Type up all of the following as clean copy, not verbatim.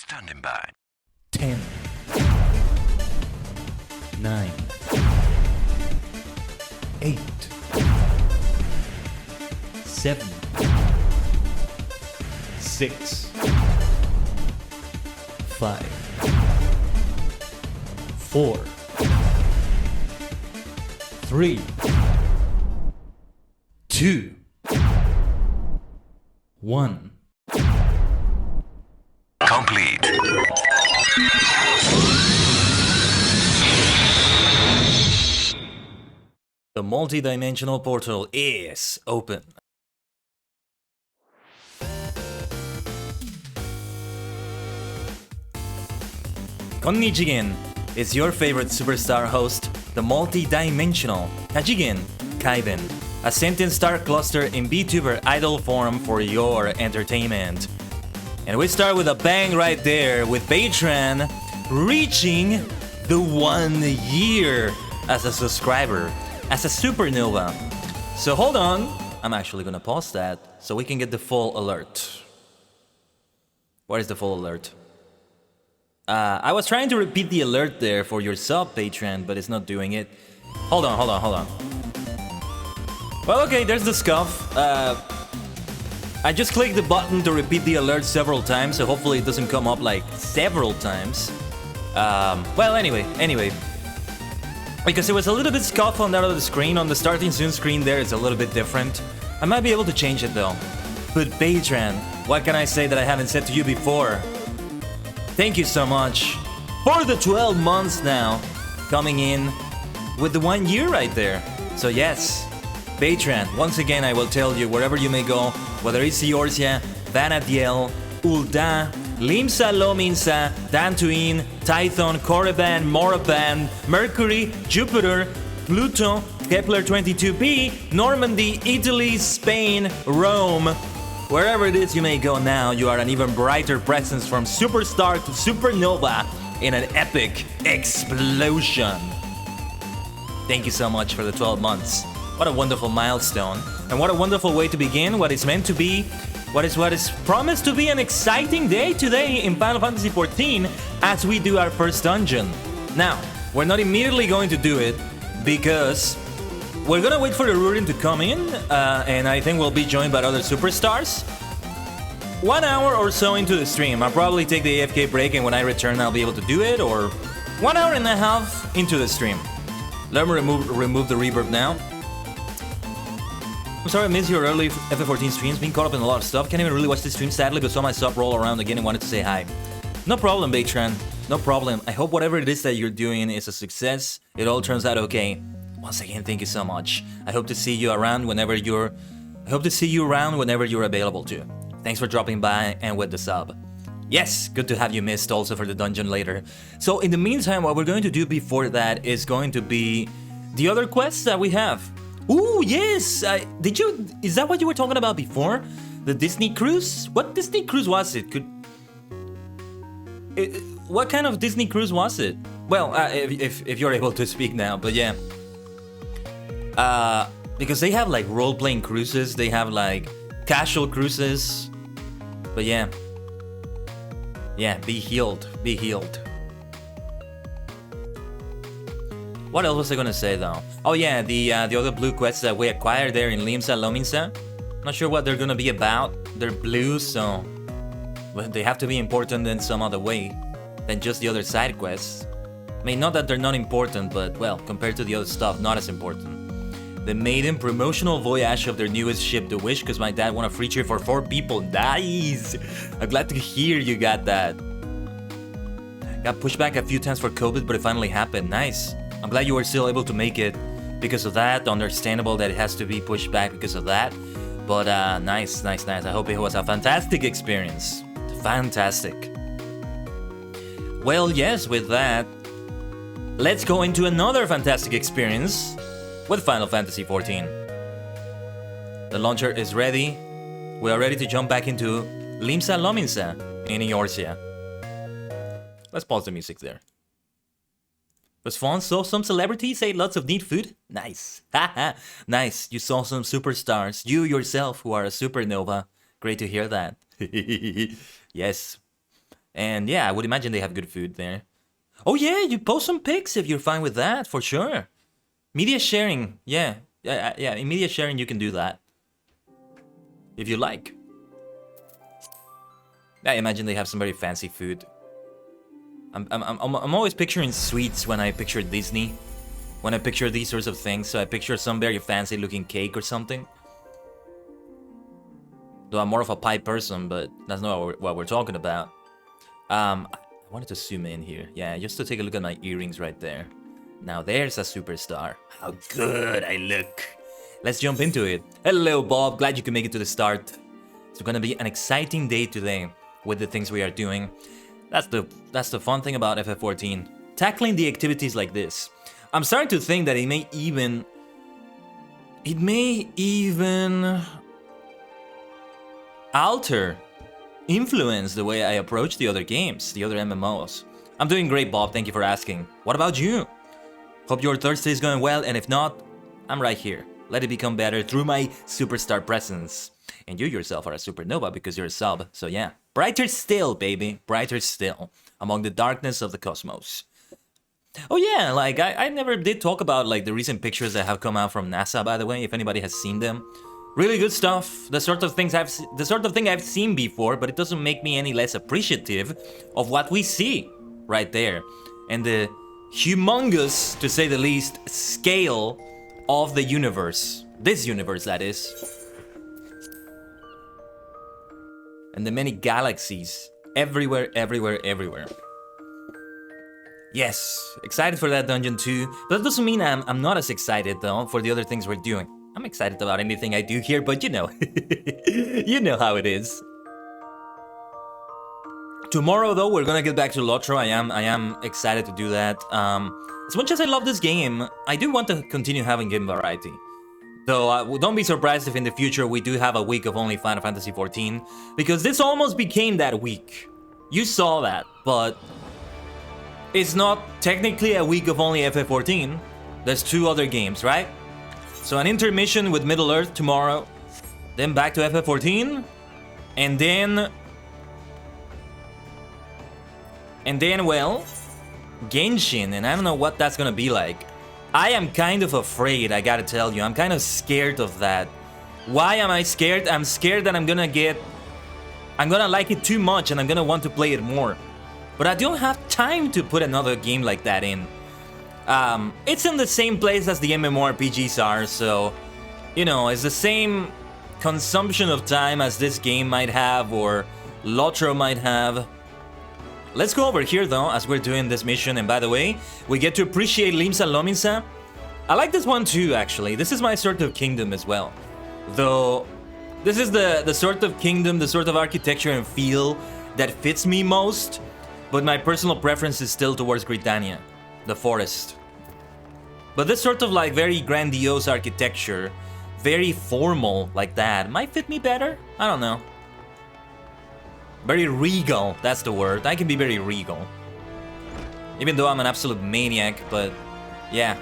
Standing by. 10, 9, 8, 7, 6, 5, 4, 3, 2, 1. Complete. The multi-dimensional portal is open. Konnichigen is your favorite superstar host, the multi-dimensional Tajigen Kaiben, a sentient star cluster in VTuber idol form for your entertainment. And we start with a bang right there with Patreon reaching the 1 year as a subscriber, as a supernova. So hold on, I'm actually gonna pause that so we can get the full alert. What is the full alert? I was trying to repeat the alert there for your sub, Patreon, but it's not doing it. Hold on. Well, okay, there's the scuff. I just clicked the button to repeat the alert several times, so hopefully it doesn't come up like several times. Well, anyway. Because it was a little bit scuff on that other screen, on the starting soon screen there, it's a little bit different. I might be able to change it though. But Patreon, what can I say that I haven't said to you before? Thank you so much for the 12 months now, coming in with the 1 year right there. So yes, Patreon, once again I will tell you, wherever you may go, whether it's Eorsia, Vanadiel, Ulda, Limsa Lominsa, Dantuin, Tython, Korriban, Moraban, Mercury, Jupiter, Pluto, Kepler 22b, Normandy, Italy, Spain, Rome. Wherever it is you may go now, you are an even brighter presence from superstar to supernova in an epic explosion. Thank you so much for the 12 months. What a wonderful milestone, and what a wonderful way to begin what is meant to be, what is promised to be an exciting day today in Final Fantasy XIV as we do our first dungeon. Now, we're not immediately going to do it because we're gonna wait for the Rurin to come in, and I think we'll be joined by other superstars. 1 hour or so into the stream, I'll probably take the AFK break, and when I return I'll be able to do it, or 1 hour and a half into the stream. Let me remove the reverb now. I'm sorry I missed your early FF14 streams, being caught up in a lot of stuff. Can't even really watch the stream sadly, but saw my sub roll around again and wanted to say hi. No problem, Baytran. No problem. I hope whatever it is that you're doing is a success. It all turns out okay. Once again, thank you so much. I hope to see you around whenever you're available to. Thanks for dropping by and with the sub. Yes, good to have you missed also for the dungeon later. So in the meantime, what we're going to do before that is going to be the other quests that we have. Ooh, yes! Is that what you were talking about before? The Disney cruise? What Disney cruise was it? What kind of Disney cruise was it? Well, if you're able to speak now, but yeah. Because they have like role-playing cruises, they have like casual cruises. But yeah. Yeah, be healed. What else was I gonna say though? Oh yeah, the other blue quests that we acquired there in Limsa Lominsa. Not sure what they're gonna be about. They're blue, so they have to be important in some other way than just the other side quests. I mean, not that they're not important, but well, compared to the other stuff, not as important. The maiden promotional voyage of their newest ship, the Wish, because my dad won a free trip for 4 people. Nice! I'm glad to hear you got that. Got pushed back a few times for COVID, but it finally happened. Nice. I'm glad you were still able to make it because of that. Understandable that it has to be pushed back because of that. But nice. I hope it was a fantastic experience. Fantastic. Well, yes, with that, let's go into another fantastic experience with Final Fantasy XIV. The launcher is ready. We are ready to jump back into Limsa Lominsa in Eorsia. Let's pause the music there. Was fun, saw some celebrities, ate lots of neat food. Nice. Haha. Nice. You saw some superstars. You yourself who are a supernova. Great to hear that. Yes. And yeah, I would imagine they have good food there. Oh yeah, you post some pics if you're fine with that, for sure. Media sharing, yeah. Yeah, in media sharing you can do that. If you like. I imagine they have some very fancy food. I'm always picturing sweets when I picture Disney. When I picture these sorts of things, so I picture some very fancy looking cake or something. Though I'm more of a pie person, but that's not what we're talking about. I wanted to zoom in here. Yeah, just to take a look at my earrings right there. Now there's a superstar. How good I look. Let's jump into it. Hello, Bob. Glad you could make it to the start. It's gonna be an exciting day today with the things we are doing. That's the fun thing about FF14. Tackling the activities like this. I'm starting to think that it may even influence the way I approach the other games, the other MMOs. I'm doing great, Bob. Thank you for asking. What about you? Hope your Thursday is going well, and if not, I'm right here. Let it become better through my superstar presence. And you yourself are a supernova because you're a sub, so yeah. Brighter still, baby. Brighter still. Among the darkness of the cosmos. Oh yeah, like I never did talk about like the recent pictures that have come out from NASA, by the way, if anybody has seen them. Really good stuff. The sort of thing I've seen before, but it doesn't make me any less appreciative of what we see right there. And the humongous, to say the least, scale of the universe. This universe, that is. And the many galaxies. Everywhere, everywhere, everywhere. Yes, excited for that dungeon too. But that doesn't mean I'm not as excited though for the other things we're doing. I'm excited about anything I do here, but you know. You know how it is. Tomorrow though, we're gonna get back to ℂ𝕠𝕟𝕤𝕤. I am excited to do that. As much as I love this game, I do want to continue having game variety. Though don't be surprised if in the future we do have a week of only Final Fantasy XIV, because this almost became that week. You saw that, but it's not technically a week of only FF14. There's 2 other games, right? So an intermission with Middle-earth tomorrow, then back to FF14, and then, well, Genshin, and I don't know what that's gonna be like. I am kind of afraid, I gotta tell you. I'm kind of scared of that. Why am I scared? I'm scared that I'm gonna like it too much and I'm gonna want to play it more. But I don't have time to put another game like that in. It's in the same place as the MMORPGs are, so, you know, it's the same consumption of time as this game might have or ℂ𝕠𝕟 might have. Let's go over here though, as we're doing this mission, and by the way, we get to appreciate ℂ𝕠𝕟𝕠𝕟. I like this one too, actually. This is my sort of kingdom as well. Though, this is the sort of kingdom, the sort of architecture and feel that fits me most, but my personal preference is still towards Gridania, the forest. But this sort of like very grandiose architecture, very formal like that, might fit me better? I don't know. Very regal, that's the word. I can be very regal. Even though I'm an absolute maniac, but yeah.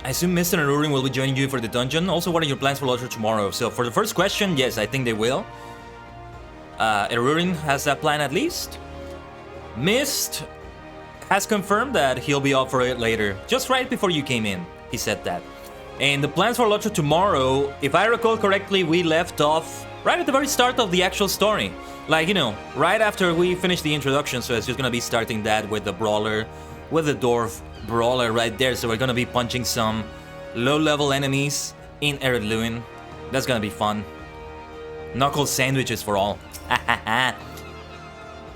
I assume Mr. and Rurin will be joining you for the dungeon. Also, what are your plans for ℂ𝕠𝕟 tomorrow? So for the first question, yes, I think they will. Rurin has that plan at least. Mist has confirmed that he'll be up for it later. Just right before you came in, he said that. And the plans for ℂ𝕠𝕟 tomorrow, if I recall correctly, we left off right at the very start of the actual story. Like, you know, right after we finished the introduction, so it's just gonna be starting that with the brawler, with the dwarf brawler right there. So we're gonna be punching some low-level enemies in Erdluin. That's gonna be fun. Knuckle sandwiches for all.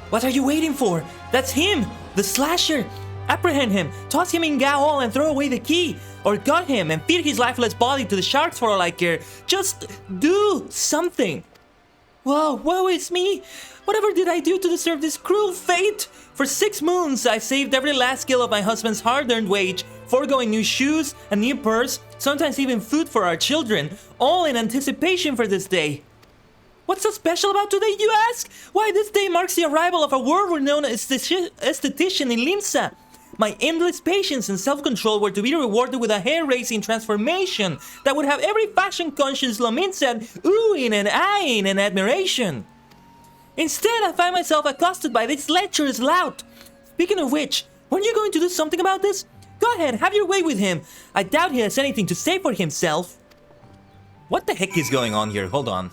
What are you waiting for? That's him! The slasher! Apprehend him, toss him in Gao Hall and throw away the key! Or gut him and feed his lifeless body to the sharks for all I care. Just do something! Whoa, woe is me! Whatever did I do to deserve this cruel fate? For 6 moons, I saved every last skill of my husband's hard-earned wage, foregoing new shoes, a new purse, sometimes even food for our children, all in anticipation for this day. What's so special about today, you ask? Why, this day marks the arrival of a world-renowned esthetician in ℂ𝕠𝕟𝕠𝕟. My endless patience and self-control were to be rewarded with a hair-raising transformation that would have every fashion-conscious ℂ𝕠𝕟 oohing and eyeing in admiration. Instead, I find myself accosted by this lecherous lout. Speaking of which, weren't you going to do something about this? Go ahead, have your way with him. I doubt he has anything to say for himself. What the heck is going on here? Hold on.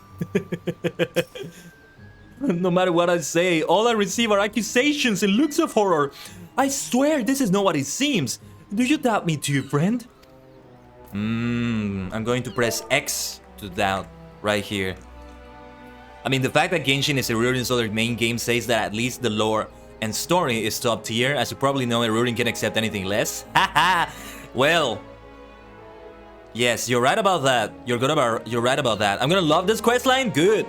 No matter what I say, all I receive are accusations and looks of horror. I swear this is not what it seems. Do you doubt me too, friend? I'm going to press X to doubt right here. I mean, the fact that Genshin is Erurin's other main game says that at least the lore and story is top tier. As you probably know, Erurin can accept anything less. Haha! Well, yes, you're right about that. You're right about that. I'm gonna love this questline. Good.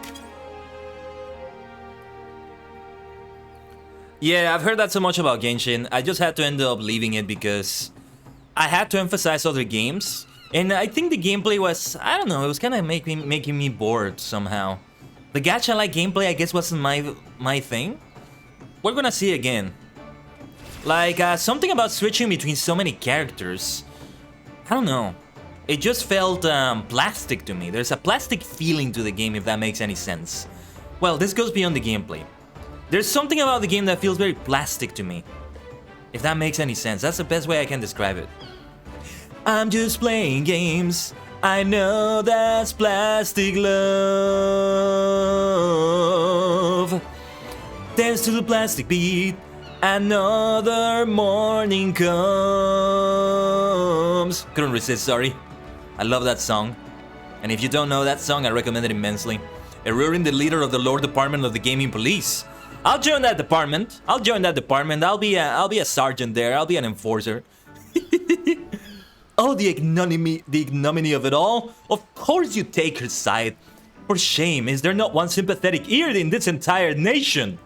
Yeah, I've heard that so much about Genshin. I just had to end up leaving it because I had to emphasize other games. And I think the gameplay was, I don't know, it was kind of making me bored somehow. The gacha-like gameplay, I guess, wasn't my thing. We're gonna see again. Like, something about switching between so many characters. I don't know. It just felt plastic to me. There's a plastic feeling to the game, if that makes any sense. Well, this goes beyond the gameplay. There's something about the game that feels very plastic to me. If that makes any sense. That's the best way I can describe it. I'm just playing games. I know that's plastic love. Dance to the plastic beat. Another morning comes. Couldn't resist, sorry. I love that song. And if you don't know that song, I recommend it immensely. Erurin, the leader of the Lord Department of the Gaming Police. I'll join that department. I'll be a sergeant there. I'll be an enforcer. Oh, the ignominy of it all. Of course you take her side. For shame, is there not one sympathetic ear in this entire nation?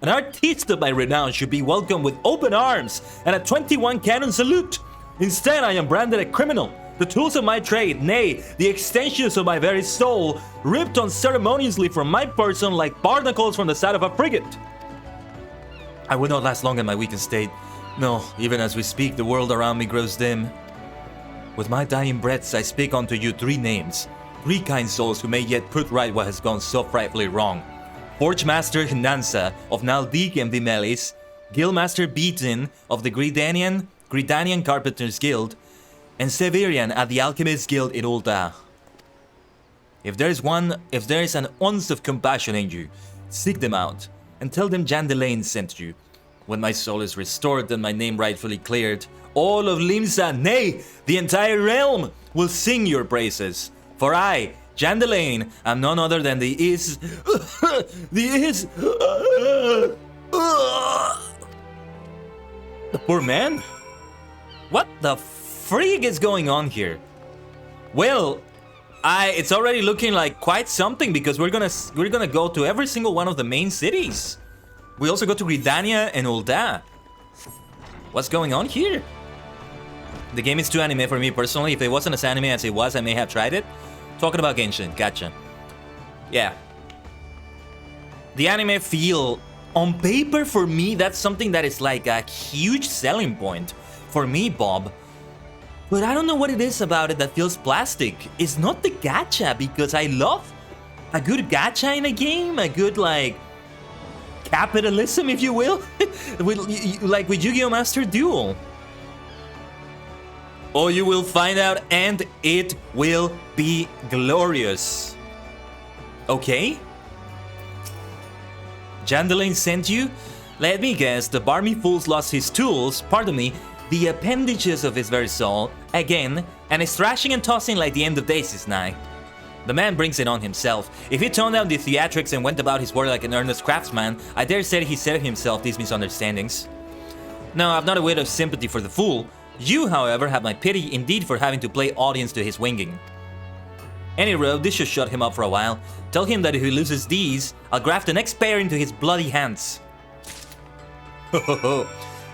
An artiste of my renown should be welcomed with open arms and a 21 cannon salute. Instead, I am branded a criminal. The tools of my trade, nay, the extensions of my very soul, ripped unceremoniously from my person like barnacles from the side of a frigate. I will not last long in my weakened state. No, even as we speak, the world around me grows dim. With my dying breaths, I speak unto you 3 names, 3 kind souls who may yet put right what has gone so frightfully wrong. Forge Master Hnansa of Naldik and Vimelis, Guildmaster Beatin of the Gridanian Carpenters Guild, and Severian at the Alchemist Guild in ℂ𝕠𝕟𝕤𝕒. If there is an ounce of compassion in you, seek them out, and tell them Jandelaine sent you. When my soul is restored and my name rightfully cleared, all of Limsa, nay, the entire realm, will sing your praises. For I, Jandelaine, am none other than the poor man? What the freak is going on here? Well, it's already looking like quite something because we're gonna go to every single one of the main cities. We also go to Gridania and ℂ𝕠𝕟. What's going on here? The game is too anime for me personally. If it wasn't as anime as it was, I may have tried it. Talking about Genshin, gotcha. Yeah. The anime feel, on paper for me, that's something that is like a huge selling point. For me, Bob. But I don't know what it is about it that feels plastic. It's not the gacha, because I love a good gacha in a game. A good, like, capitalism, if you will. Like with Yu-Gi-Oh! Master Duel. Oh, you will find out, and it will be glorious. Okay? Jandelaine sent you? Let me guess, the barmy fool's lost his tools, pardon me, the appendages of his very soul, again, and is thrashing and tossing like the end of days is nigh. The man brings it on himself. If he toned down the theatrics and went about his work like an earnest craftsman, I dare say he saved himself these misunderstandings. No, I've not a whit of sympathy for the fool. You, however, have my pity indeed for having to play audience to his winging. Any road, this should shut him up for a while. Tell him that if he loses these, I'll graft the next pair into his bloody hands. Ho ho ho.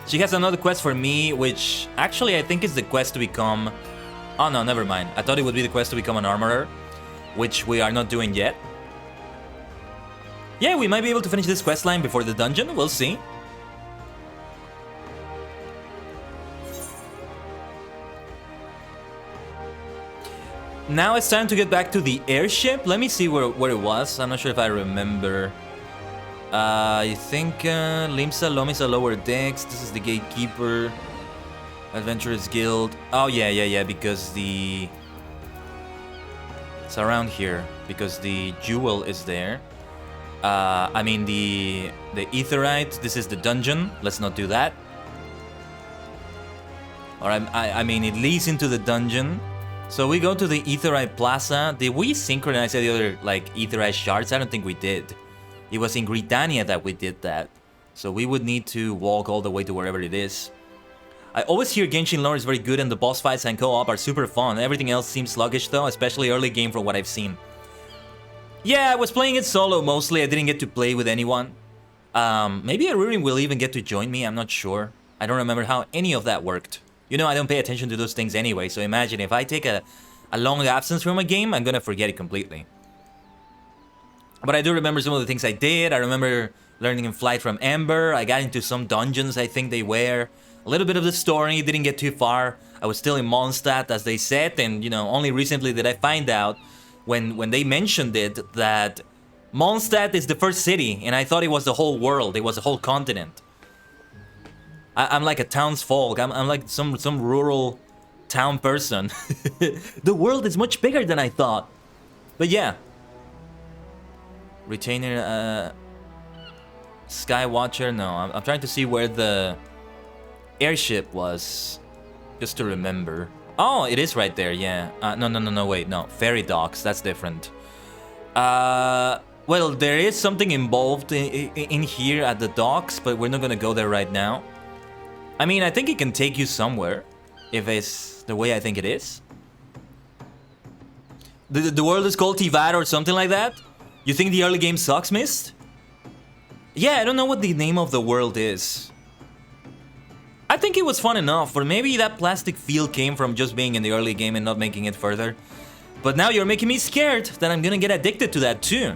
She has another quest for me, which actually I think is the quest to become... Oh no, never mind. I thought it would be the quest to become an armorer, which we are not doing yet. Yeah, we might be able to finish this quest line before the dungeon, we'll see. Now it's time to get back to the airship. Let me see where it was. I'm not sure if I remember. I think Limsa, Lomisa, Lower Decks. This is the Gatekeeper. Adventurers Guild. Oh, yeah, because the... It's around here, because the jewel is there. I mean, the Aetheryte. This is the dungeon. Let's not do that. Or I mean, it leads into the dungeon. So we go to the Aetheryte Plaza. Did we synchronize the other, like, Aetheryte shards? I don't think we did. It was in Gridania that we did that. So we would need to walk all the way to wherever it is. I always hear Genshin lore is very good and the boss fights and co-op are super fun. Everything else seems sluggish though, especially early game from what I've seen. Yeah, I was playing it solo mostly. I didn't get to play with anyone. Maybe Arurin will even get to join me, I'm not sure. I don't remember how any of that worked. You know, I don't pay attention to those things anyway, so imagine if I take a long absence from a game, I'm gonna forget it completely. But I do remember some of the things I did. I remember learning in Flight from Ember. I got into some dungeons, I think they were. A little bit of the story, didn't get too far. I was still in Mondstadt, as they said, and, you know, only recently did I find out, when they mentioned it, that Mondstadt is the first city, and I thought it was the whole world, it was a whole continent. I'm like a townsfolk, I'm like some rural town person. The world is much bigger than I thought. But yeah. Retainer, Skywatcher, no, I'm trying to see where the airship was, just to remember. Oh, it is right there, yeah. No, wait, no. Ferry docks, that's different. Well, there is something involved in here at the docks, but we're not gonna go there right now. I mean, I think it can take you somewhere, if it's the way I think it is. The world is called Tivat or something like that? You think the early game sucks, Mist? Yeah, I don't know what the name of the world is. I think it was fun enough, or maybe that plastic feel came from just being in the early game and not making it further. But now you're making me scared that I'm gonna get addicted to that too.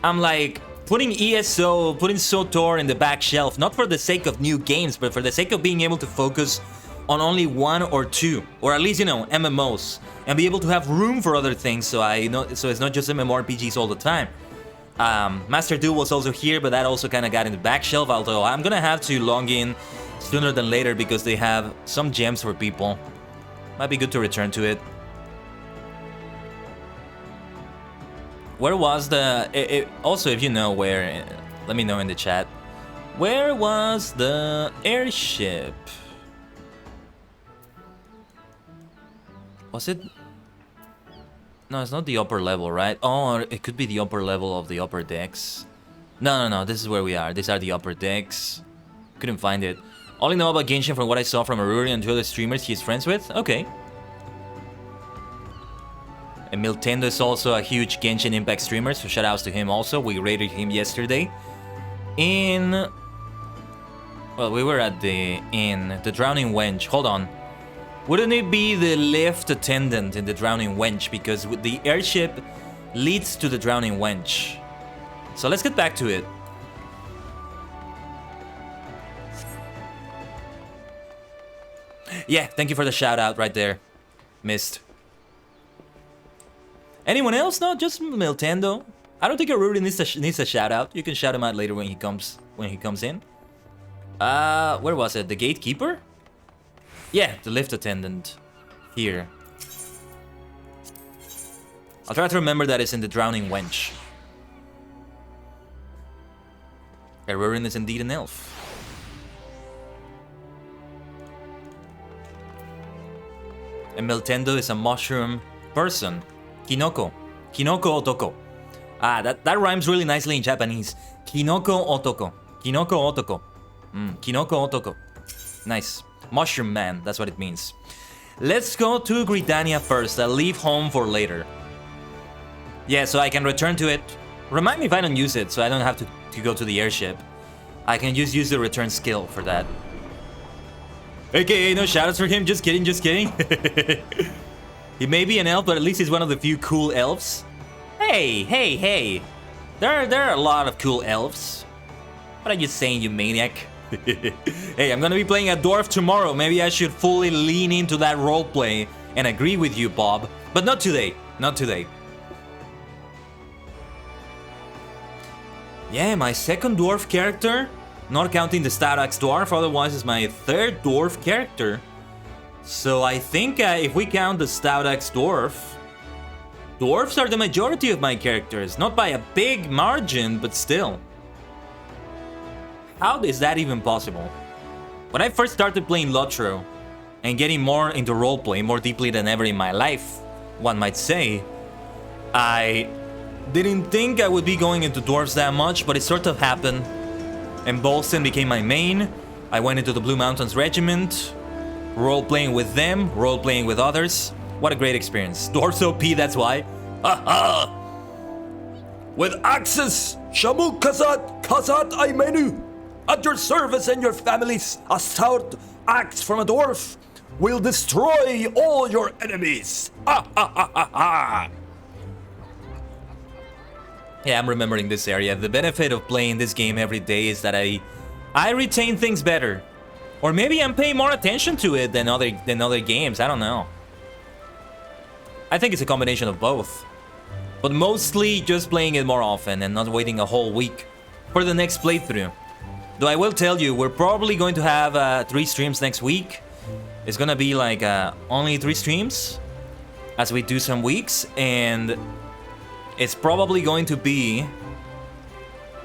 I'm like, putting ESO, putting SOTOR in the back shelf, not for the sake of new games, but for the sake of being able to focus on only one or two, or at least, you know, MMOs, and be able to have room for other things, so it's not just MMORPGs all the time. Master Duel was also here, but that also kind of got in the back shelf, although I'm gonna have to log in sooner than later because they have some gems for people. Might be good to return to it. Where was the... also, if you know where, let me know in the chat. Where was the airship? Was it... No, it's not the upper level, right? Oh, it could be the upper level of the upper decks. No, this is where we are. These are the upper decks. Couldn't find it. All I know about Genshin from what I saw from Aruri and two other streamers he's friends with? Okay. And Miltendo is also a huge Genshin Impact streamer, so shoutouts to him also. We rated him yesterday. Well, we were at the Drowning Wench. Hold on. Wouldn't it be the lift attendant in the Drowning Wench? Because the airship leads to the Drowning Wench. So let's get back to it. Yeah, thank you for the shout out right there. Missed. Anyone else? No, just Miltendo. I don't think Aruri needs a shout out. You can shout him out later when he comes in. Where was it? The gatekeeper? Yeah, the lift attendant. Here. I'll try to remember that it's in the Drowning Wench. Arurin is indeed an elf. And Miltendo is a mushroom person. Kinoko. Kinoko otoko. Ah, that rhymes really nicely in Japanese. Kinoko otoko. Kinoko otoko. Kinoko otoko. Nice. Mushroom man, that's what it means. Let's go to Gridania first. I'll leave home for later. Yeah, so I can return to it. Remind me if I don't use it, so I don't have to go to the airship. I can just use the return skill for that. AKA no shoutouts for him, just kidding, just kidding. He may be an elf, but at least he's one of the few cool elves. Hey. There are a lot of cool elves. What are you saying, you maniac? Hey, I'm gonna be playing a dwarf tomorrow. Maybe I should fully lean into that roleplay and agree with you, Bob. But not today. Not today. Yeah, my second dwarf character, not counting the Stout Axe Dwarf, otherwise it's my third dwarf character. So I think if we count the Stout Axe Dwarf, dwarves are the majority of my characters, not by a big margin, but still. How is that even possible? When I first started playing ℂ𝕠𝕟𝕤𝕒 and getting more into roleplay, more deeply than ever in my life, one might say, I didn't think I would be going into dwarves that much, but it sort of happened. And Bolson became my main. I went into the Blue Mountains Regiment, role-playing with them, role-playing with others. What a great experience. Dwarves OP, that's why. Haha! With axes, Shamu Kazat, Kazat Aimenu. At your service and your families, a stout axe from a dwarf will destroy all your enemies. Ha ha ha ha ha! Yeah, I'm remembering this area. The benefit of playing this game every day is that I retain things better. Or maybe I'm paying more attention to it than other games, I don't know. I think it's a combination of both. But mostly just playing it more often and not waiting a whole week for the next playthrough. Though I will tell you, we're probably going to have 3 streams next week. It's gonna be like only 3 streams as we do some weeks, and it's probably going to be,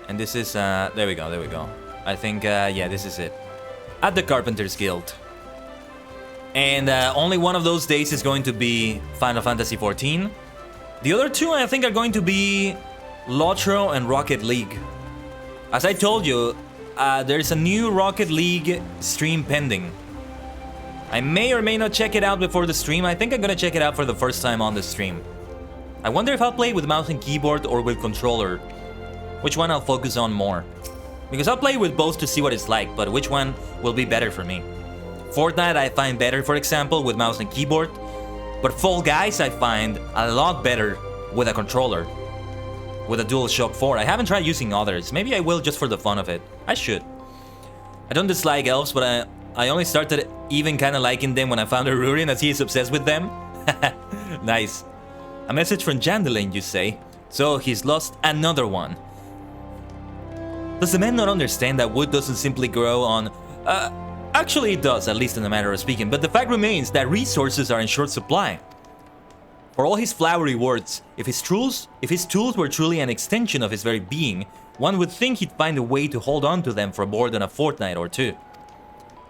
and this is, there we go. I think, yeah, this is it. At the Carpenters Guild. And only one of those days is going to be Final Fantasy XIV. The other 2, I think, are going to be ℂ𝕠𝕟 and Rocket League. As I told you, there's a new Rocket League stream pending. I may or may not check it out before the stream. I think I'm gonna check it out for the first time on the stream. I wonder if I'll play with mouse and keyboard or with controller. Which one I'll focus on more. Because I'll play with both to see what it's like, but which one will be better for me. Fortnite I find better, for example, with mouse and keyboard. But Fall Guys I find a lot better with a controller. With a DualShock 4. I haven't tried using others. Maybe I will just for the fun of it. I should. I don't dislike elves, but I only started even kind of liking them when I found Arurin, as he is obsessed with them. Nice. A message from Jandelane, you say? So he's lost another one. Does the man not understand that wood doesn't simply grow on... actually it does, at least in a manner of speaking, but the fact remains that resources are in short supply. For all his flowery words, if his tools were truly an extension of his very being, one would think he'd find a way to hold on to them for more than a fortnight or 2.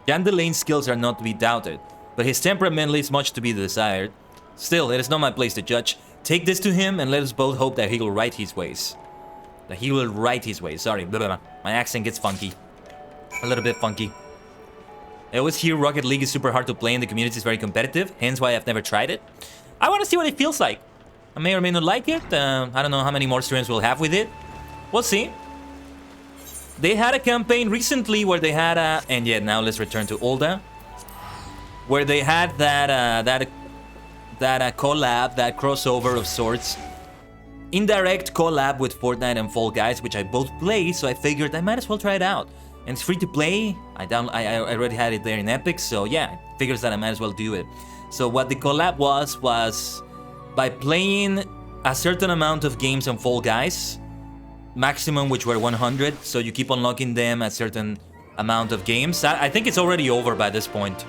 Jandelane's skills are not to be doubted, but his temperament leaves much to be desired. Still, it is not my place to judge. Take this to him and let us both hope that he will right his ways. Sorry, blah, blah, blah. My accent gets funky. A little bit funky. I always hear Rocket League is super hard to play and the community is very competitive, hence why I've never tried it. I want to see what it feels like. I may or may not like it. I don't know how many more streams we'll have with it. We'll see. They had a campaign recently where they had a... And yeah, now let's return to Ul'dah. Where they had that collab, that crossover of sorts. Indirect collab with Fortnite and Fall Guys, which I both play, so I figured I might as well try it out. And it's free to play. I already had it there in Epic, so yeah, figures that I might as well do it. So what the collab was by playing a certain amount of games on Fall Guys, maximum which were 100, so you keep unlocking them a certain amount of games. I think it's already over by this point.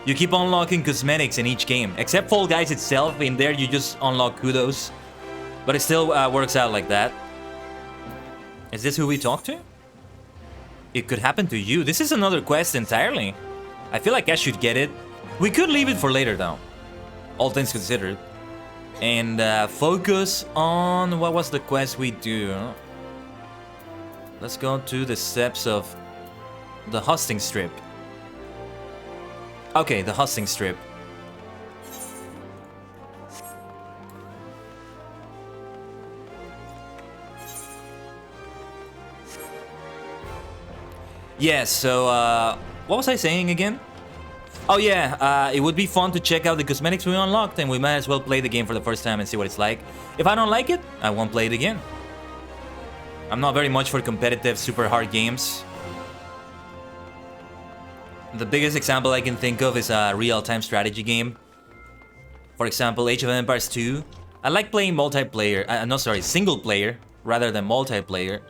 You keep unlocking cosmetics in each game, except Fall Guys itself. In there you just unlock kudos, but it still works out like that. Is this who we talk to? It could happen to you. This is another quest entirely. I feel like I should get it. We could leave it for later though, all things considered. And focus on... What was the quest we do? Let's go to the steps of the hosting strip. Okay, the hosting strip. Yeah, so, what was I saying again? Oh yeah, it would be fun to check out the cosmetics we unlocked, and we might as well play the game for the first time and see what it's like. If I don't like it, I won't play it again. I'm not very much for competitive, super hard games. The biggest example I can think of is a real-time strategy game. For example, Age of Empires 2. I like playing multiplayer, single player, rather than multiplayer.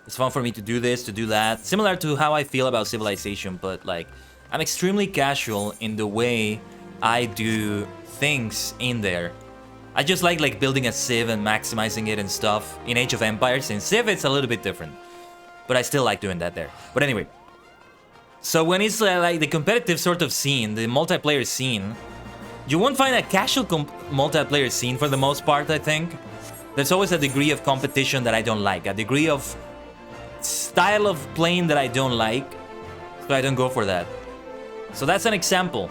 It's fun for me to do this, to do that. Similar to how I feel about Civilization, but like, I'm extremely casual in the way I do things in there. I just like building a Civ and maximizing it and stuff. In Age of Empires, in Civ, it's a little bit different. But I still like doing that there. But anyway. So when it's like the competitive sort of scene, the multiplayer scene, you won't find a casual multiplayer scene for the most part, I think. There's always a degree of competition that I don't like. A degree of style of playing that I don't like. So I don't go for that. So that's an example.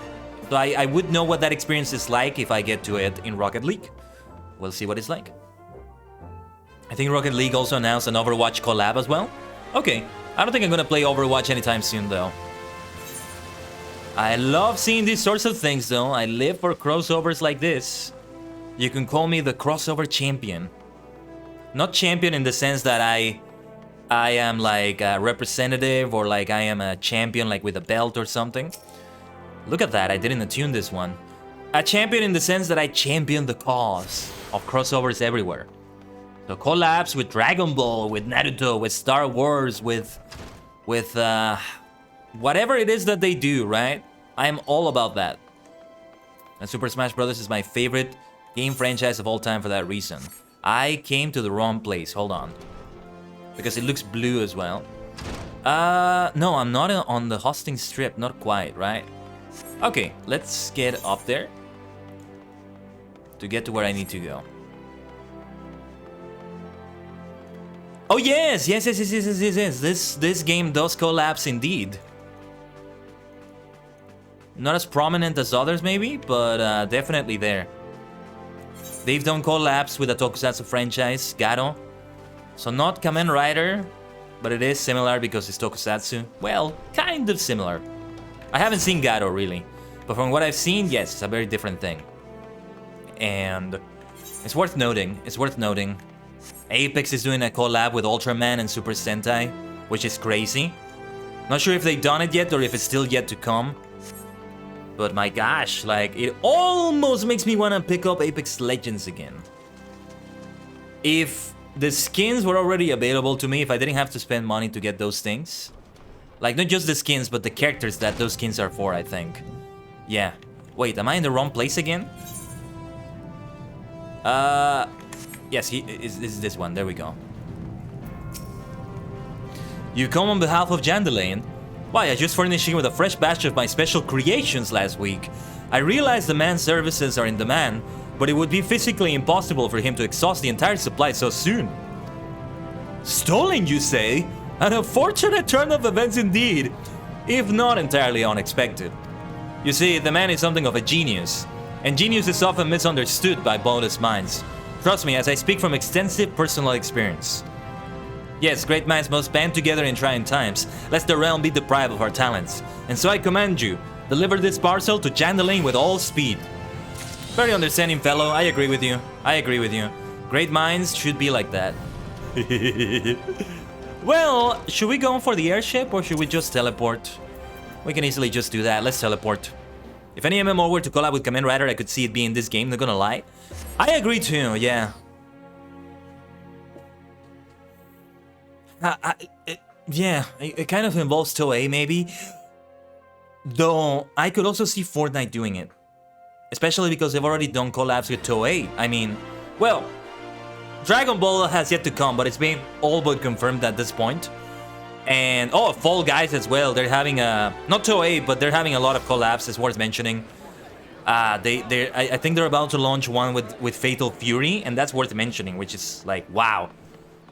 So I would know what that experience is like if I get to it in Rocket League. We'll see what it's like. I think Rocket League also announced an Overwatch collab as well. Okay, I don't think I'm gonna play Overwatch anytime soon though. I love seeing these sorts of things though. I live for crossovers like this. You can call me the crossover champion. Not champion in the sense that I am like a representative or like I am a champion like with a belt or something. Look at that, I didn't attune this one. A champion in the sense that I champion the cause of crossovers everywhere. So collabs with Dragon Ball, with Naruto, with Star Wars, with whatever it is that they do, right? I am all about that. And Super Smash Bros. Is my favorite game franchise of all time for that reason. I came to the wrong place, hold on. Because it looks blue as well. No, I'm not on the hosting strip, not quite, right? Okay, let's get up there to get to where I need to go. Oh yes, yes. This game does collapse indeed. Not as prominent as others maybe, but definitely there. They've done collabs with a tokusatsu franchise, Garo. So not Kamen Rider, but it is similar because it's tokusatsu. Well, kind of similar. I haven't seen Garo really, but from what I've seen, yes, it's a very different thing. And it's worth noting, Apex is doing a collab with Ultraman and Super Sentai, which is crazy. Not sure if they've done it yet or if it's still yet to come. But my gosh, like, it almost makes me want to pick up Apex Legends again. If the skins were already available to me, if I didn't have to spend money to get those things. Like, not just the skins, but the characters that those skins are for, I think. Yeah. Wait, am I in the wrong place again? Yes, is this one. There we go. You come on behalf of Jandalain? Why, I just furnished him with a fresh batch of my special creations last week. I realize the man's services are in demand, but it would be physically impossible for him to exhaust the entire supply so soon. Stolen, you say? An unfortunate turn of events indeed, if not entirely unexpected. You see, the man is something of a genius, and genius is often misunderstood by bonus minds. Trust me, as I speak from extensive personal experience. Yes, great minds must band together in trying times, lest the realm be deprived of our talents. And so I command you, deliver this parcel to Jandalain with all speed. Very understanding fellow, I agree with you. Great minds should be like that. Well, should we go for the airship or should we just teleport? We can easily just do that, let's teleport. If any MMO were to collab with Kamen Rider, I could see it being this game, not gonna lie. I agree too, yeah. It kind of involves Toei, maybe. Though, I could also see Fortnite doing it. Especially because they've already done collabs with Toei. I mean, well, Dragon Ball has yet to come, but it's been all but confirmed at this point. And, oh, Fall Guys as well. They're having a, not Toei, but they're having a lot of collabs, it's worth mentioning. I think they're about to launch one with Fatal Fury, and that's worth mentioning, which is like, wow.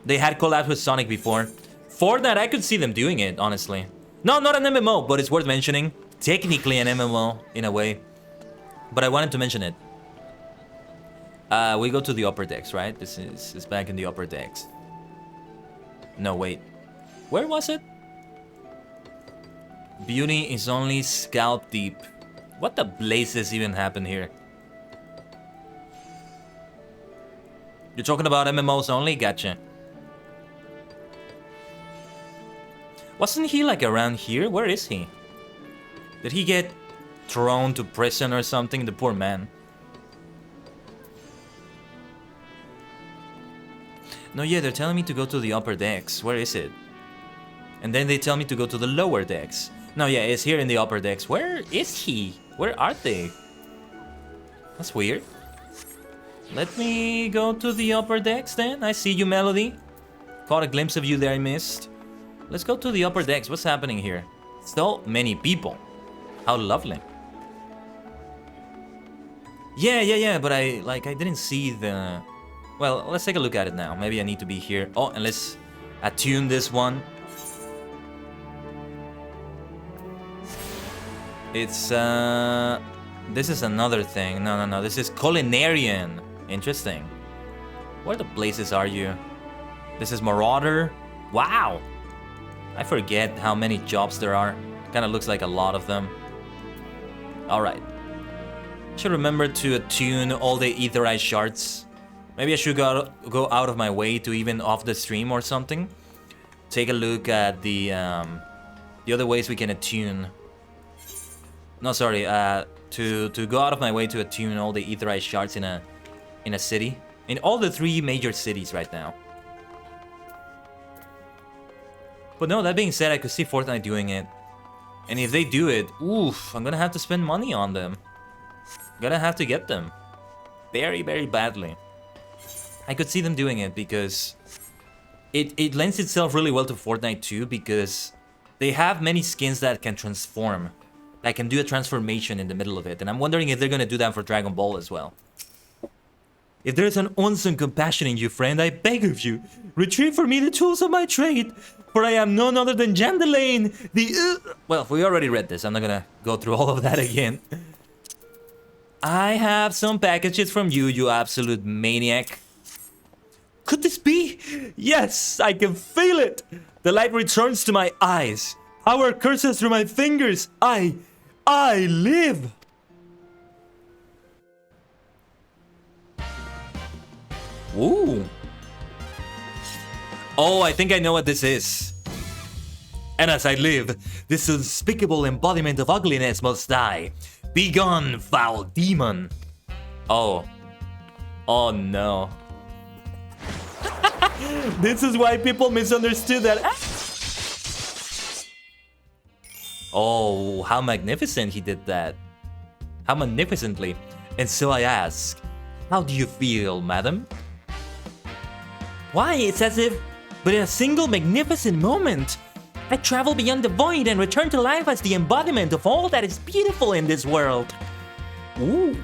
They had collabs with Sonic before. Fortnite, I could see them doing it, honestly. No, not an MMO, but it's worth mentioning. Technically an MMO, in a way. But I wanted to mention it. We go to the upper decks, right? This is back in the upper decks. No, wait. Where was it? Beauty is only scalp deep. What the blazes even happened here? You're talking about MMOs only? Gotcha. Wasn't he like around here? Where is he? Did he get thrown to prison or something? The poor man. No, yeah, they're telling me to go to the upper decks. Where is it? And then they tell me to go to the lower decks. No, yeah, it's here in the upper decks. Where is he? Where are they? That's weird. Let me go to the upper decks then. I see you, Melody. Caught a glimpse of you there I missed. Let's go to the upper decks. What's happening here? So many people. How lovely. Yeah, but I didn't see the... Well, let's take a look at it now. Maybe I need to be here. Oh, and let's attune this one. It's, this is another thing. No. This is culinarian. Interesting. Where the places are you? This is Marauder. Wow. I forget how many jobs there are. Kind of looks like a lot of them. Alright. Should remember to attune all the aetherized shards. Maybe I should go out of my way to even off the stream or something. Take a look at the other ways we can attune. No, sorry. To go out of my way to attune all the aetherized shards in a city, in all the 3 major cities right now. But no, that being said, I could see Fortnite doing it, and if they do it, oof, I'm gonna have to spend money on them. Gonna have to get them very, very badly. I could see them doing it because it lends itself really well to Fortnite too, because they have many skins that can transform. That can do a transformation in the middle of it. And I'm wondering if they're gonna do that for Dragon Ball as well. If there's an unseen compassion in you, friend, I beg of you, retrieve for me the tools of my trade, for I am none other than Jandalaine, the... Well, we already read this. I'm not gonna go through all of that again. I have some packages from you, you absolute maniac. Could this be? Yes, I can feel it. The light returns to my eyes. Power curses through my fingers. I live. Ooh. Oh, I think I know what this is. And as I live, this unspeakable embodiment of ugliness must die. Be gone, foul demon. Oh. Oh no. This is why people misunderstood that. Oh, how magnificent he did that. How magnificently. And so I ask, how do you feel, madam? Why, it's as if, but in a single magnificent moment, I travel beyond the void and return to life as the embodiment of all that is beautiful in this world. Ooh.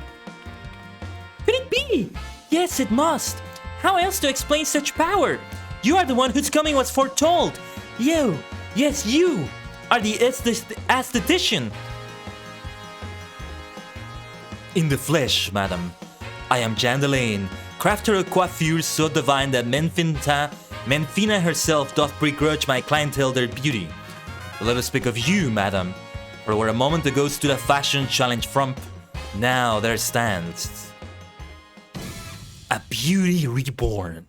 Could it be? Yes, it must. How else to explain such power? You are the one whose coming was foretold. You, yes, you, are the aesthetician. In the flesh, madam, I am Jandalaine, crafter of coiffures so divine that Menfina herself doth begrudge my clientele their beauty. But let us speak of you, madam, for where a moment ago stood a fashion challenge frump, now there stands a beauty reborn.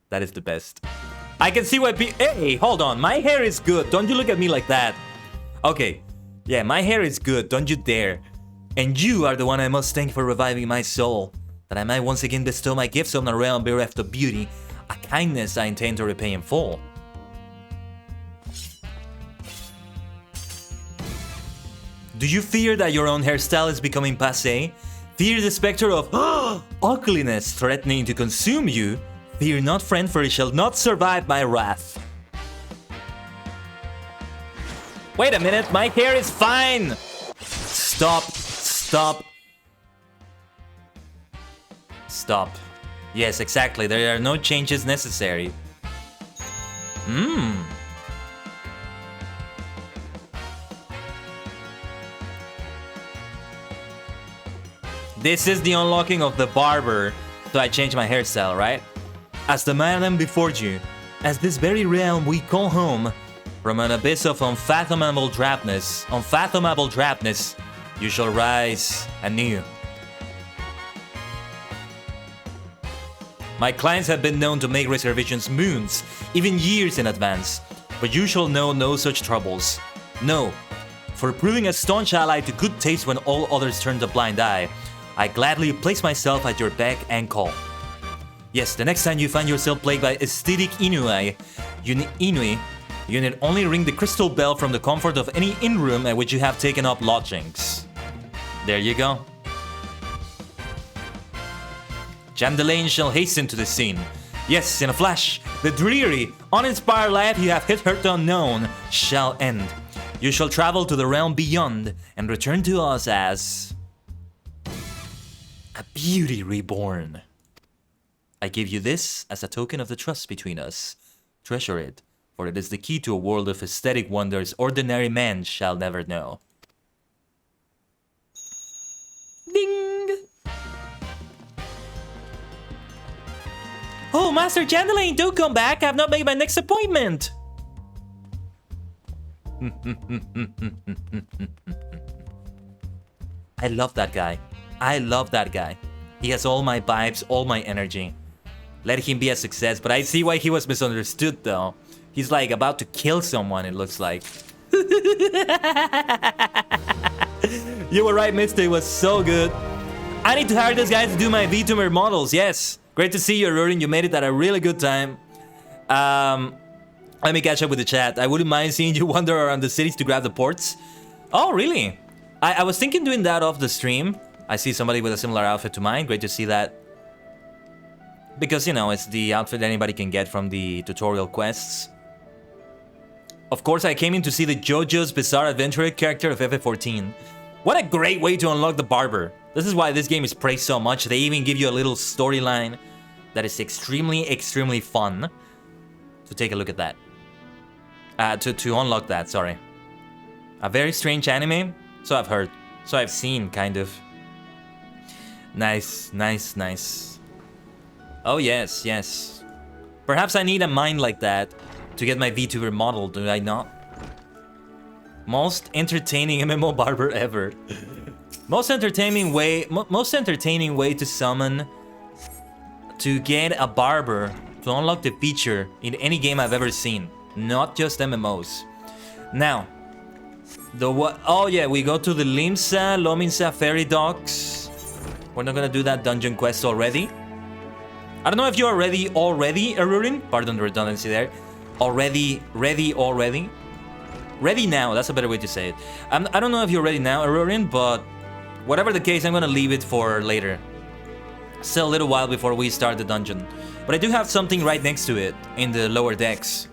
That is the best. I can see why Hey, hold on. My hair is good. Don't you look at me like that. Okay. Yeah, my hair is good. Don't you dare. And you are the one I must thank for reviving my soul, that I might once again bestow my gifts on a realm bereft of beauty, a kindness I intend to repay in full. Do you fear that your own hairstyle is becoming passé? Fear the specter of ugliness threatening to consume you? Fear not, friend, for it shall not survive my wrath. Wait a minute, my hair is fine! Stop. Stop. Yes, exactly, there are no changes necessary. This is the unlocking of the barber, so I changed my hairstyle, right? As the madam before you, as this very realm we call home, from an abyss of unfathomable drabness, you shall rise anew. My clients have been known to make reservations moons, even years in advance, but you shall know no such troubles. No, For proving a staunch ally to good taste when all others turned a blind eye, I gladly place myself at your beck and call. Yes, the next time you find yourself plagued by aesthetic inui, you need only ring the crystal bell from the comfort of any inn room at which you have taken up lodgings. There you go. Chandelaine shall hasten to the scene. Yes, in a flash, the dreary, uninspired life you have hitherto known shall end. You shall travel to the realm beyond and return to us as a beauty reborn. I give you this as a token of the trust between us. Treasure it, for it is the key to a world of aesthetic wonders ordinary men shall never know. Ding! Oh, Master Chandelaine, do come back! I've not made my next appointment! I love that guy. I love that guy. He has all my vibes, all my energy. Let him be a success, but I see why he was misunderstood though. He's like about to kill someone, it looks like. You were right, Mister. It was so good. I need to hire this guy to do my VTuber models, yes. Great to see you, Rurin. You made it at a really good time. Let me catch up with the chat. I wouldn't mind seeing you wander around the cities to grab the ports. Oh, really? I was thinking doing that off the stream. I see somebody with a similar outfit to mine. Great to see that. Because, you know, it's the outfit anybody can get from the tutorial quests. Of course, I came in to see the JoJo's Bizarre Adventure character of FF14. What a great way to unlock the barber. This is why this game is praised so much. They even give you a little storyline that is extremely, extremely fun. So take a look at that. To unlock that, sorry. A very strange anime. So I've heard. So I've seen, kind of. Nice, nice, nice. Oh, yes, yes. Perhaps I need a mind like that to get my VTuber model, do I not? Most entertaining MMO barber ever. Most entertaining way to summon to get a barber to unlock the feature in any game I've ever seen, not just MMOs. Now, oh yeah, we go to the Lominsa ferry docks. We're not gonna do that dungeon quest already. I don't know if you're already, Arurin. Pardon the redundancy there. Ready now, that's a better way to say it. I don't know if you're ready now, Arurin, but whatever the case, I'm gonna leave it for later. Still a little while before we start the dungeon. But I do have something right next to it in the lower decks.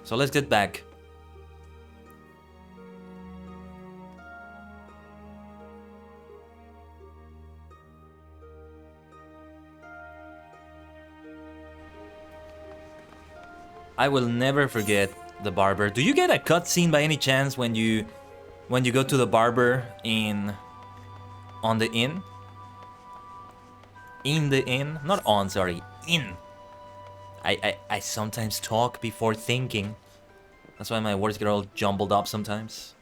So let's get back. I will never forget the barber. Do you get a cutscene by any chance when you go to the barber on the inn? In the inn? Not on, sorry. In. I sometimes talk before thinking. That's why my words get all jumbled up sometimes.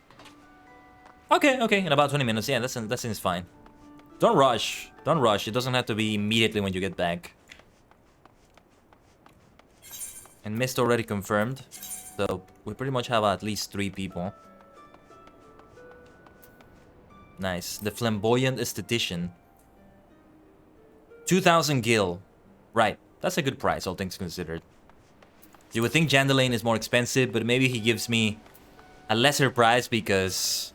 Okay, in about 20 minutes. Yeah, that seems fine. Don't rush. Don't rush. It doesn't have to be immediately when you get back. And Mist already confirmed. So we pretty much have at least 3 people. Nice. The flamboyant esthetician. 2,000 gil. Right. That's a good price, all things considered. You would think Chandelaine is more expensive, but maybe he gives me a lesser price because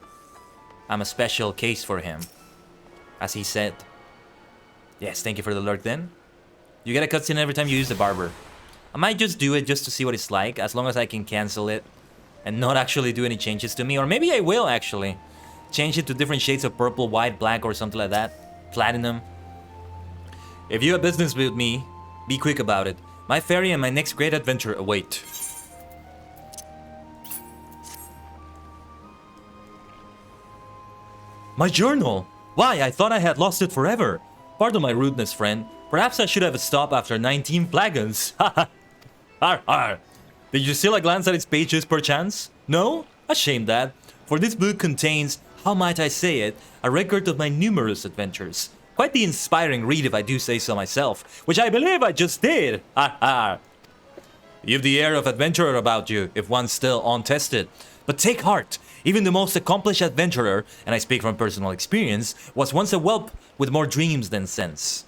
I'm a special case for him. As he said. Yes, thank you for the lurk then. You get a cutscene every time you use the barber. I might just do it just to see what it's like, as long as I can cancel it and not actually do any changes to me. Or maybe I will actually change it to different shades of purple, white, black, or something like that. Platinum. If you have business with me, be quick about it. My ferry and my next great adventure await. My journal! Why, I thought I had lost it forever. Pardon my rudeness, friend. Perhaps I should have stopped after 19 flagons. Haha. Har har. Did you steal a glance at its pages, perchance? No? A shame that. For this book contains, how might I say it, a record of my numerous adventures. Quite the inspiring read if I do say so myself, which I believe I just did. Ha ha. You've the air of adventurer about you, if one's still untested. But take heart, even the most accomplished adventurer, and I speak from personal experience, was once a whelp with more dreams than sense.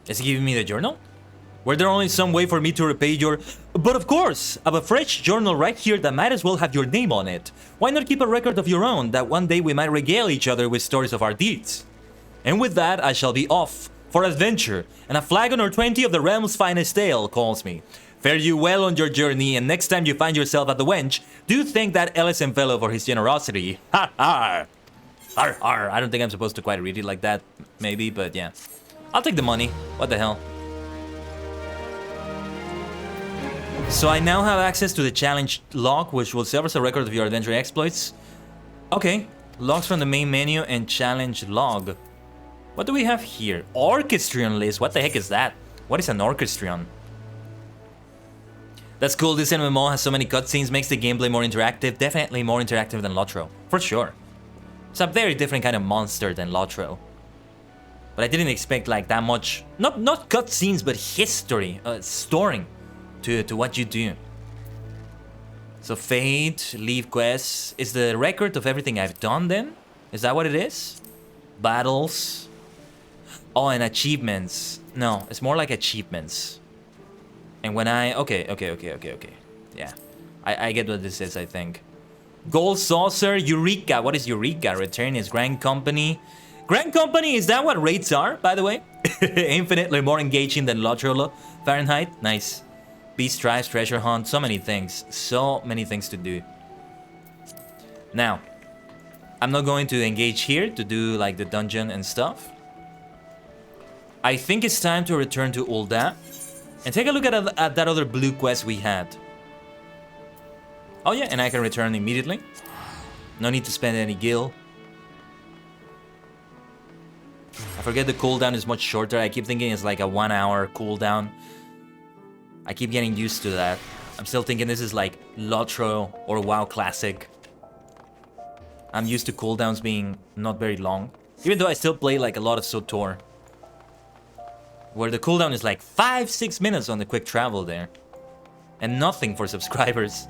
Is he giving me the journal? Were there only some way for me to repay your... But of course, I have a fresh journal right here that might as well have your name on it. Why not keep a record of your own, that one day we might regale each other with stories of our deeds? And with that, I shall be off for adventure, and a flagon or 20 of the realm's finest ale calls me. Fare you well on your journey, and next time you find yourself at the wench, do thank that Ellison fellow for his generosity. Ha ha! Har har! I don't think I'm supposed to quite read it like that, maybe, but yeah. I'll take the money. What the hell? So I now have access to the challenge log, which will serve as a record of your adventure exploits. Okay, logs from the main menu and challenge log. What do we have here? Orchestrion list. What the heck is that? What is an orchestrion? That's cool. This MMO has so many cutscenes, makes the gameplay more interactive. Definitely more interactive than ℂ𝕠𝕟, for sure. It's a very different kind of monster than ℂ𝕠𝕟. But I didn't expect like that much. Not cutscenes, but history, story to what you do. So fate, leave quests is the record of everything I've done. Then is that what it is? Battles. Oh, and achievements. No, it's more like achievements. And when I... Okay. Yeah. I get what this is, I think. Gold Saucer, Eureka. What is Eureka? Return is Grand Company. Grand Company, is that what raids are, by the way? Infinitely more engaging than ℂ𝕠𝕟. Fahrenheit, nice. Beast Drives, Treasure Hunt, so many things. So many things to do. Now, I'm not going to engage here to do like the dungeon and stuff. I think it's time to return to Ul'dah and take a look at that other blue quest we had. Oh yeah, and I can return immediately. No need to spend any gil. I forget the cooldown is much shorter. I keep thinking it's like a 1 hour cooldown. I keep getting used to that. I'm still thinking this is like ℂ𝕠𝕟 or WoW Classic. I'm used to cooldowns being not very long. Even though I still play like a lot of SWTOR, where the cooldown is like 5-6 minutes on the quick travel there. And nothing for subscribers.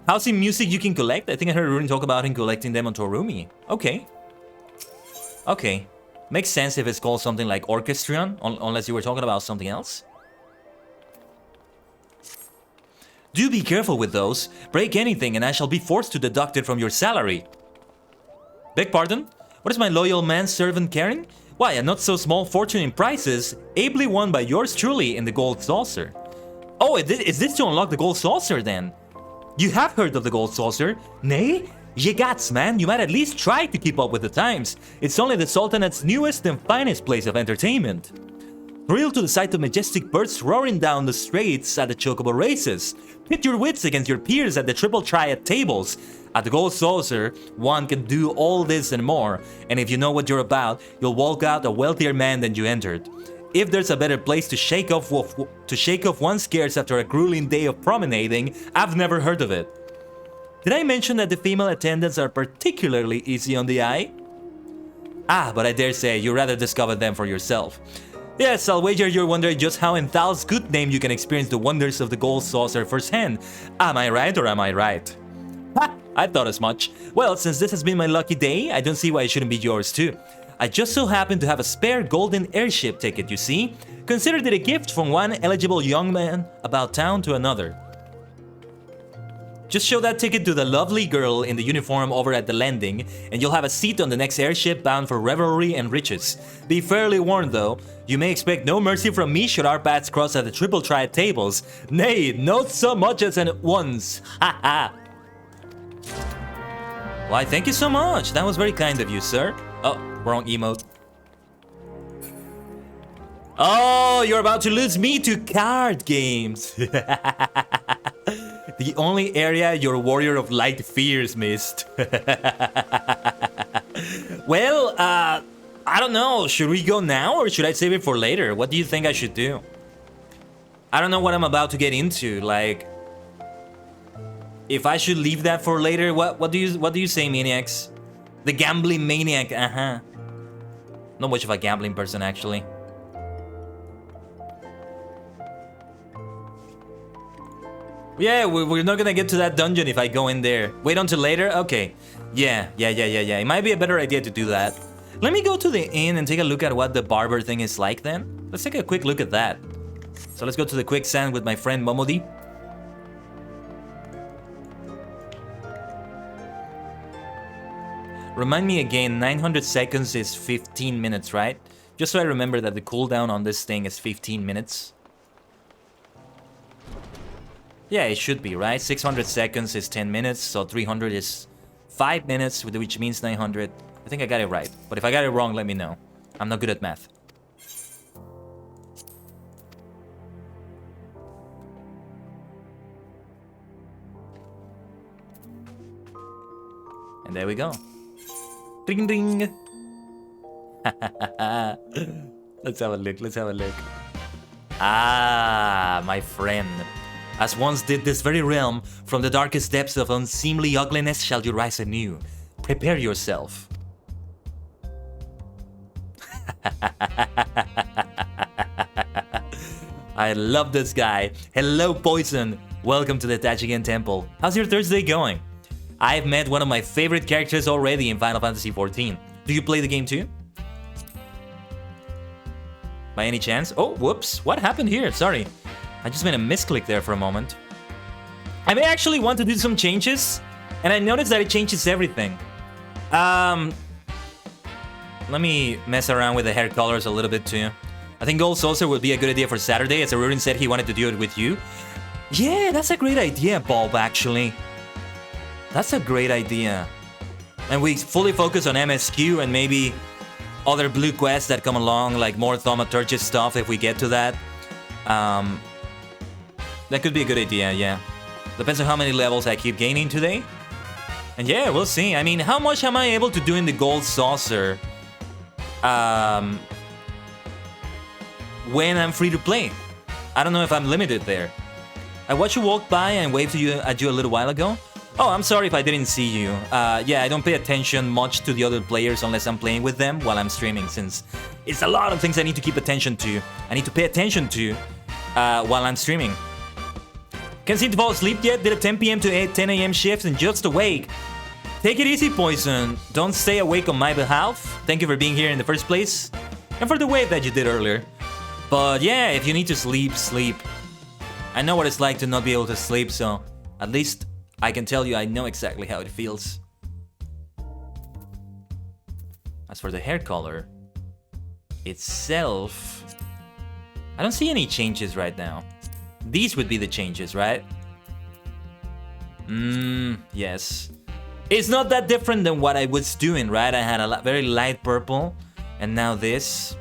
Housing music you can collect? I think I heard Ruin talk about him collecting them on Torumi. Okay. Okay. Makes sense if it's called something like Orchestrion, unless you were talking about something else. Do be careful with those. Break anything and I shall be forced to deduct it from your salary. Beg pardon? What is my loyal manservant carrying? Why, a not so small fortune in prizes, ably won by yours truly in the Gold Saucer. Oh, is this to unlock the Gold Saucer then? You have heard of the Gold Saucer? Nay? Ye gots, man, you might at least try to keep up with the times. It's only the Sultanate's newest and finest place of entertainment. Thrilled to the sight of majestic birds roaring down the streets at the Chocobo races. Pit your wits against your peers at the Triple Triad tables. At the Gold Saucer, one can do all this and more, and if you know what you're about, you'll walk out a wealthier man than you entered. If there's a better place to shake off one's cares after a grueling day of promenading, I've never heard of it. Did I mention that the female attendants are particularly easy on the eye? Ah, but I dare say you rather discover them for yourself. Yes, I'll wager you're wondering just how in Thal's good name you can experience the wonders of the Gold Saucer firsthand. Am I right or am I right? Ha! I thought as much. Well, since this has been my lucky day, I don't see why it shouldn't be yours too. I just so happen to have a spare golden airship ticket, you see. Consider it a gift from one eligible young man about town to another. Just show that ticket to the lovely girl in the uniform over at the landing, and you'll have a seat on the next airship bound for revelry and riches. Be fairly warned though, you may expect no mercy from me should our paths cross at the Triple Triad tables. Nay, not so much as at once. Ha ha! Why, thank you so much. That was very kind of you, sir. Oh, wrong emote. Oh, you're about to lose me to card games. The only area your warrior of light fears missed. Well, I don't know. Should we go now or should I save it for later? What do you think I should do? I don't know what I'm about to get into. Like, if I should leave that for later, what do you say, maniacs? The gambling maniac, Not much of a gambling person, actually. Yeah, we're not gonna get to that dungeon if I go in there. Wait until later? Okay. Yeah. It might be a better idea to do that. Let me go to the inn and take a look at what the barber thing is like then. Let's take a quick look at that. So let's go to the quicksand with my friend Momodi. Remind me again, 900 seconds is 15 minutes, right? Just so I remember that the cooldown on this thing is 15 minutes. Yeah, it should be, right? 600 seconds is 10 minutes, so 300 is 5 minutes, which means 900. I think I got it right, but if I got it wrong, let me know. I'm not good at math. And there we go. Ding ding! Let's have a look, Ah, my friend. As once did this very realm, from the darkest depths of unseemly ugliness shall you rise anew. Prepare yourself. I love this guy. Hello, Poison. Welcome to the Tachigen Temple. How's your Thursday going? I've met one of my favorite characters already in Final Fantasy XIV. Do you play the game too? By any chance? Oh, whoops. What happened here? Sorry. I just made a misclick there for a moment. I may actually want to do some changes, and I noticed that it changes everything. Let me mess around with the hair colors a little bit too. I think Gold Saucer would be a good idea for Saturday, as Arurin said he wanted to do it with you. Yeah, that's a great idea, Bob, actually. That's a great idea. And we fully focus on MSQ and maybe other blue quests that come along, like more thaumaturgy stuff if we get to that. That could be a good idea, yeah. Depends on how many levels I keep gaining today. And yeah, we'll see. I mean, how much am I able to do in the Gold Saucer when I'm free to play? I don't know if I'm limited there. I watched you walk by and waved at you a little while ago. Oh, I'm sorry if I didn't see you. Yeah, I don't pay attention much to the other players unless I'm playing with them while I'm streaming, since it's a lot of things I need to keep attention to. I need to pay attention to while I'm streaming. Can't seem to fall asleep yet. Did a 10 p.m. to 10 a.m. shift and just awake. Take it easy, Poison. Don't stay awake on my behalf. Thank you for being here in the first place. And for the wave that you did earlier. But yeah, if you need to sleep, sleep. I know what it's like to not be able to sleep, so at least I can tell you I know exactly how it feels. As for the hair color itself, I don't see any changes right now. These would be the changes, right? Yes. It's not that different than what I was doing, right? I had a very light purple, and now this.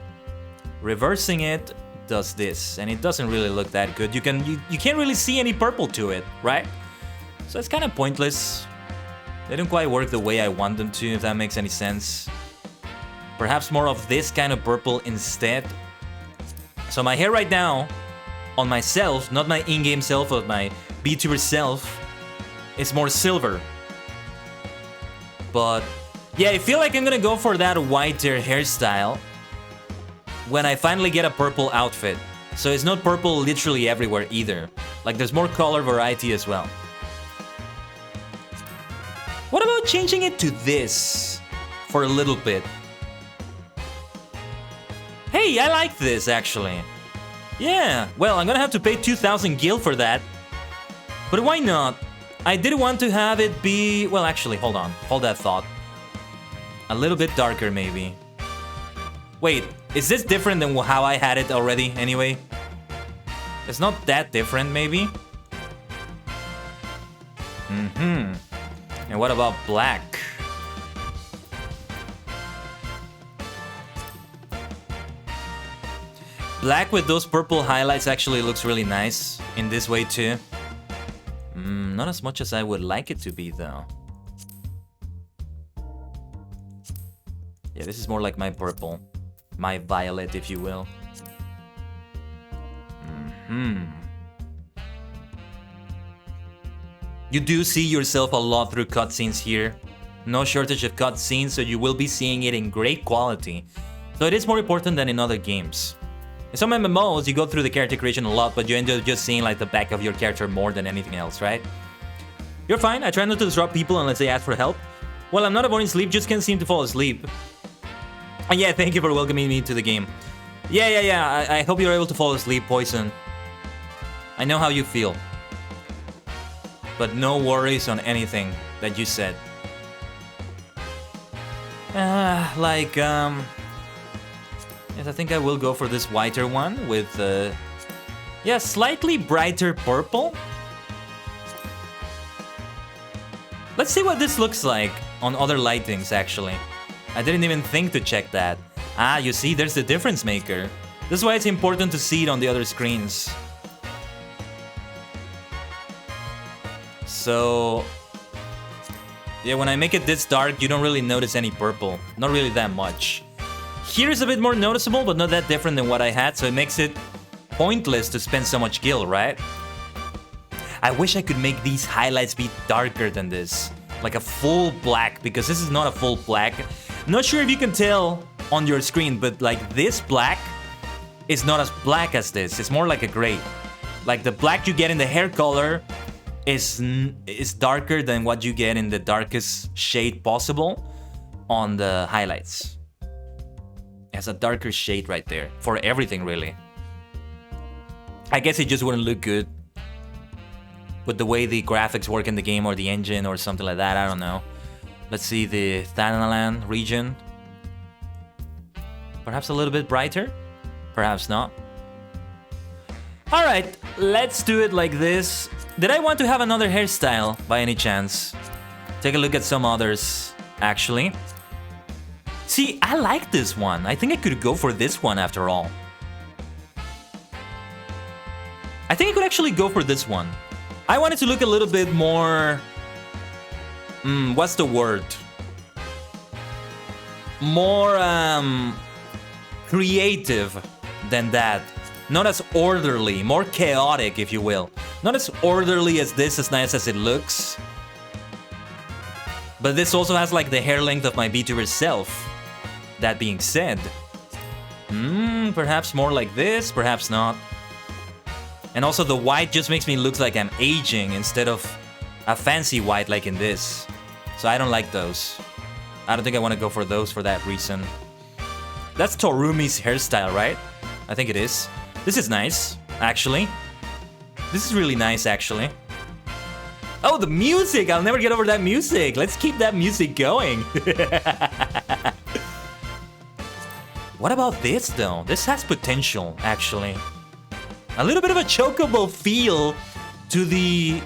Reversing it does this, and it doesn't really look that good. You can't really see any purple to it, right? So it's kind of pointless. They don't quite work the way I want them to, if that makes any sense. Perhaps more of this kind of purple instead. So my hair right now, on myself, not my in-game self, but my VTuber self, is more silver. But yeah, I feel like I'm gonna go for that whiter hairstyle when I finally get a purple outfit. So it's not purple literally everywhere either. Like, there's more color variety as well. What about changing it to this for a little bit? Hey, I like this actually. Yeah, well, I'm gonna have to pay 2,000 gil for that. But why not? I did want to have it be... Well, actually, hold on. Hold that thought. A little bit darker, maybe. Wait, is this different than how I had it already, anyway? It's not that different, maybe? And what about black? Black with those purple highlights actually looks really nice in this way too. Not as much as I would like it to be though. Yeah, this is more like my purple. My violet, if you will. You do see yourself a lot through cutscenes here. No shortage of cutscenes, so you will be seeing it in great quality. So it is more important than in other games. In some MMOs, you go through the character creation a lot, but you end up just seeing like the back of your character more than anything else, right? You're fine. I try not to disrupt people unless they ask for help. Well, I'm not avoiding sleep, just can't seem to fall asleep. And yeah, thank you for welcoming me to the game. Yeah. I hope you're able to fall asleep, Poison. I know how you feel. But no worries on anything that you said. Yes, I think I will go for this whiter one with, yeah, slightly brighter purple. Let's see what this looks like on other lightings, actually. I didn't even think to check that. Ah, you see, there's the difference maker. This is why it's important to see it on the other screens. So, yeah, when I make it this dark, you don't really notice any purple. Not really that much. Here is a bit more noticeable, but not that different than what I had, so it makes it pointless to spend so much gil, right? I wish I could make these highlights be darker than this. Like a full black, because this is not a full black. Not sure if you can tell on your screen, but like this black is not as black as this. It's more like a gray. Like the black you get in the hair color is darker than what you get in the darkest shade possible on the highlights. It has a darker shade right there for everything, really. I guess it just wouldn't look good with the way the graphics work in the game or the engine or something like that. I don't know. Let's see the Thanalan region. Perhaps a little bit brighter? Perhaps not. Alright, let's do it like this. Did I want to have another hairstyle by any chance? Take a look at some others, actually. See, I like this one. I think I could go for this one after all. I think I could actually go for this one. I wanted to look a little bit more... what's the word? More, creative than that. Not as orderly, more chaotic, if you will. Not as orderly as this, as nice as it looks. But this also has like the hair length of my VTuber self. That being said, perhaps more like this, perhaps not. And also the white just makes me look like I'm aging instead of a fancy white like in this. So I don't like those. I don't think I want to go for those for that reason. That's Torumi's hairstyle, right? I think it is. This is nice, actually. This is really nice, actually. Oh, the music! I'll never get over that music. Let's keep that music going. What about this, though? This has potential, actually. A little bit of a chocobo feel to the...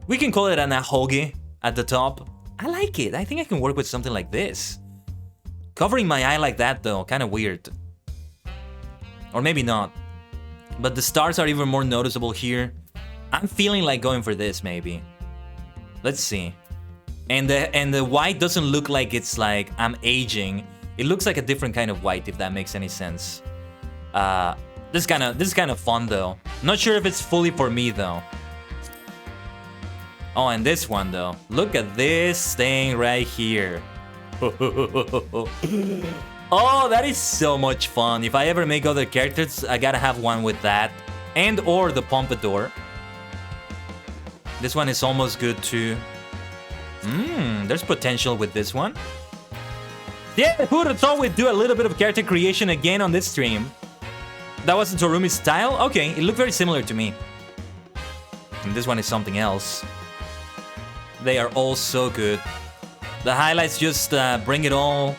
We can call it an ahoge at the top. I like it. I think I can work with something like this. Covering my eye like that, though, kind of weird. Or maybe not. But the stars are even more noticeable here. I'm feeling like going for this, maybe. Let's see. And the white doesn't look like it's like I'm aging. It looks like a different kind of white, if that makes any sense. This is kind of fun, though. Not sure if it's fully for me, though. Oh, and this one, though. Look at this thing right here. Oh, that is so much fun. If I ever make other characters, I gotta have one with that. And or the Pompadour. This one is almost good, too. There's potential with this one. Yeah, who'd have thought we'd do a little bit of character creation again on this stream? That wasn't Torumi's style? Okay, it looked very similar to me. And this one is something else. They are all so good. The highlights just bring it all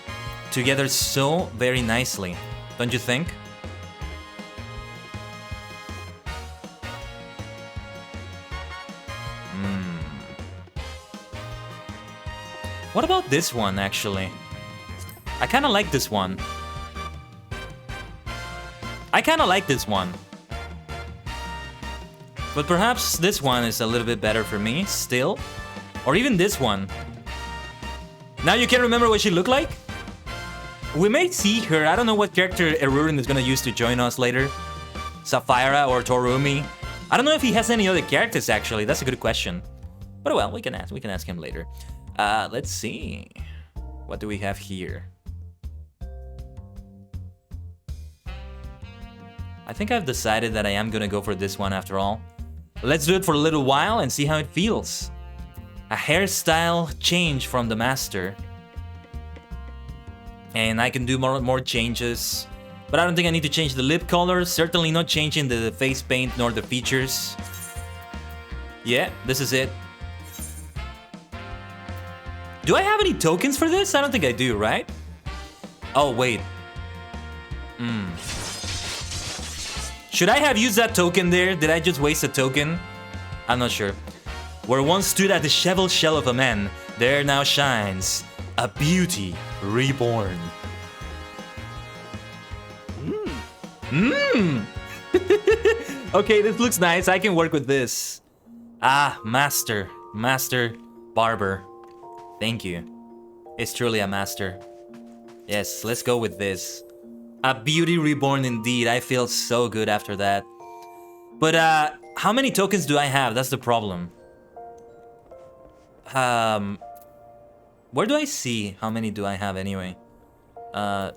together so very nicely. Don't you think? What about this one, actually? I kind of like this one. I kind of like this one. But perhaps this one is a little bit better for me, still. Or even this one. Now you can't remember what she looked like? We may see her. I don't know what character Erurin is gonna use to join us later. Sapphira or Torumi. I don't know if he has any other characters, actually. That's a good question. But well, we can ask him later. Let's see. What do we have here? I think I've decided that I am gonna go for this one after all. Let's do it for a little while and see how it feels. A hairstyle change from the master. And I can do more changes. But I don't think I need to change the lip color. Certainly not changing the face paint nor the features. Yeah, this is it. Do I have any tokens for this? I don't think I do, right? Oh, wait. Should I have used that token there? Did I just waste a token? I'm not sure. Where once stood a disheveled shell of a man, there now shines a beauty reborn. Okay, this looks nice. I can work with this. Ah, master. Master barber. Thank you. It's truly a master. Yes, let's go with this. A beauty reborn indeed. I feel so good after that. But how many tokens do I have? That's the problem. Where do I see how many do I have anyway? How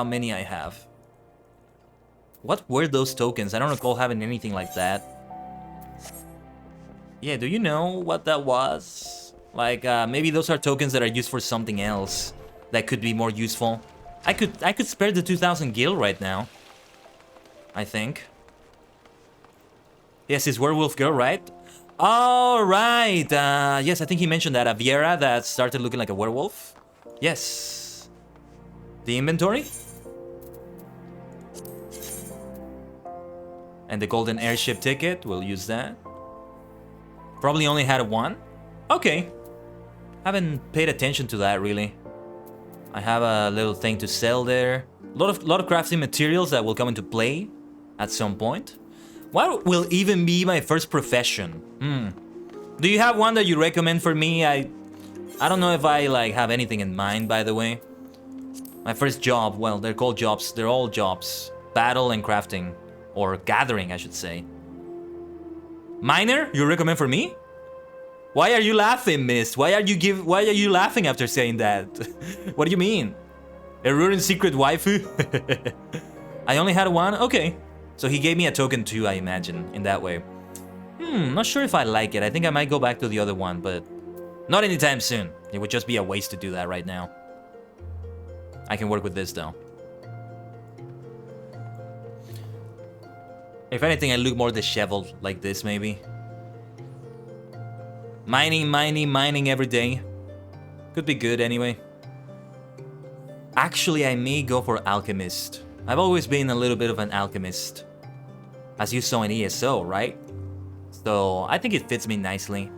many I have? What were those tokens? I don't recall having anything like that. Yeah, do you know what that was? Like, maybe those are tokens that are used for something else that could be more useful. I could spare the 2,000 gil right now. I think. Yes, it's Werewolf Girl, right? All right. Yes, I think he mentioned that. A Viera that started looking like a werewolf. Yes. The inventory? And the golden airship ticket, we'll use that. Probably only had one. Okay. Haven't paid attention to that really. I have a little thing to sell there. A lot of crafting materials that will come into play at some point. What will even be my first profession? Do you have one that you recommend for me? I don't know if I like have anything in mind, by the way. My first job, well, they're called jobs. They're all jobs. Battle and crafting. Or gathering, I should say. Miner, you recommend for me? Why are you laughing, Mist? Why are you laughing after saying that? What do you mean? A ruined secret waifu? I only had one? Okay. So he gave me a token too, I imagine, in that way. Not sure if I like it. I think I might go back to the other one, but not anytime soon. It would just be a waste to do that right now. I can work with this though. If anything, I look more disheveled like this, maybe. Mining every day. Could be good anyway. Actually, I may go for alchemist. I've always been a little bit of an alchemist. As you saw in ESO, right? So, I think it fits me nicely.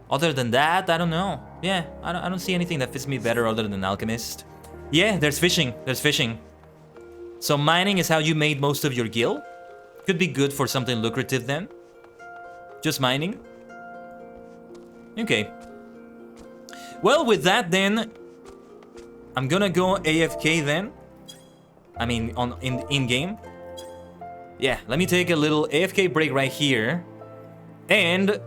Other than that, I don't know. Yeah, I don't see anything that fits me better other than alchemist. Yeah, there's fishing. There's fishing. So mining is how you made most of your gil? Could be good for something lucrative then. Just mining? Okay. Well, with that then, I'm gonna go AFK then. I mean, in-game. Yeah, let me take a little AFK break right here. And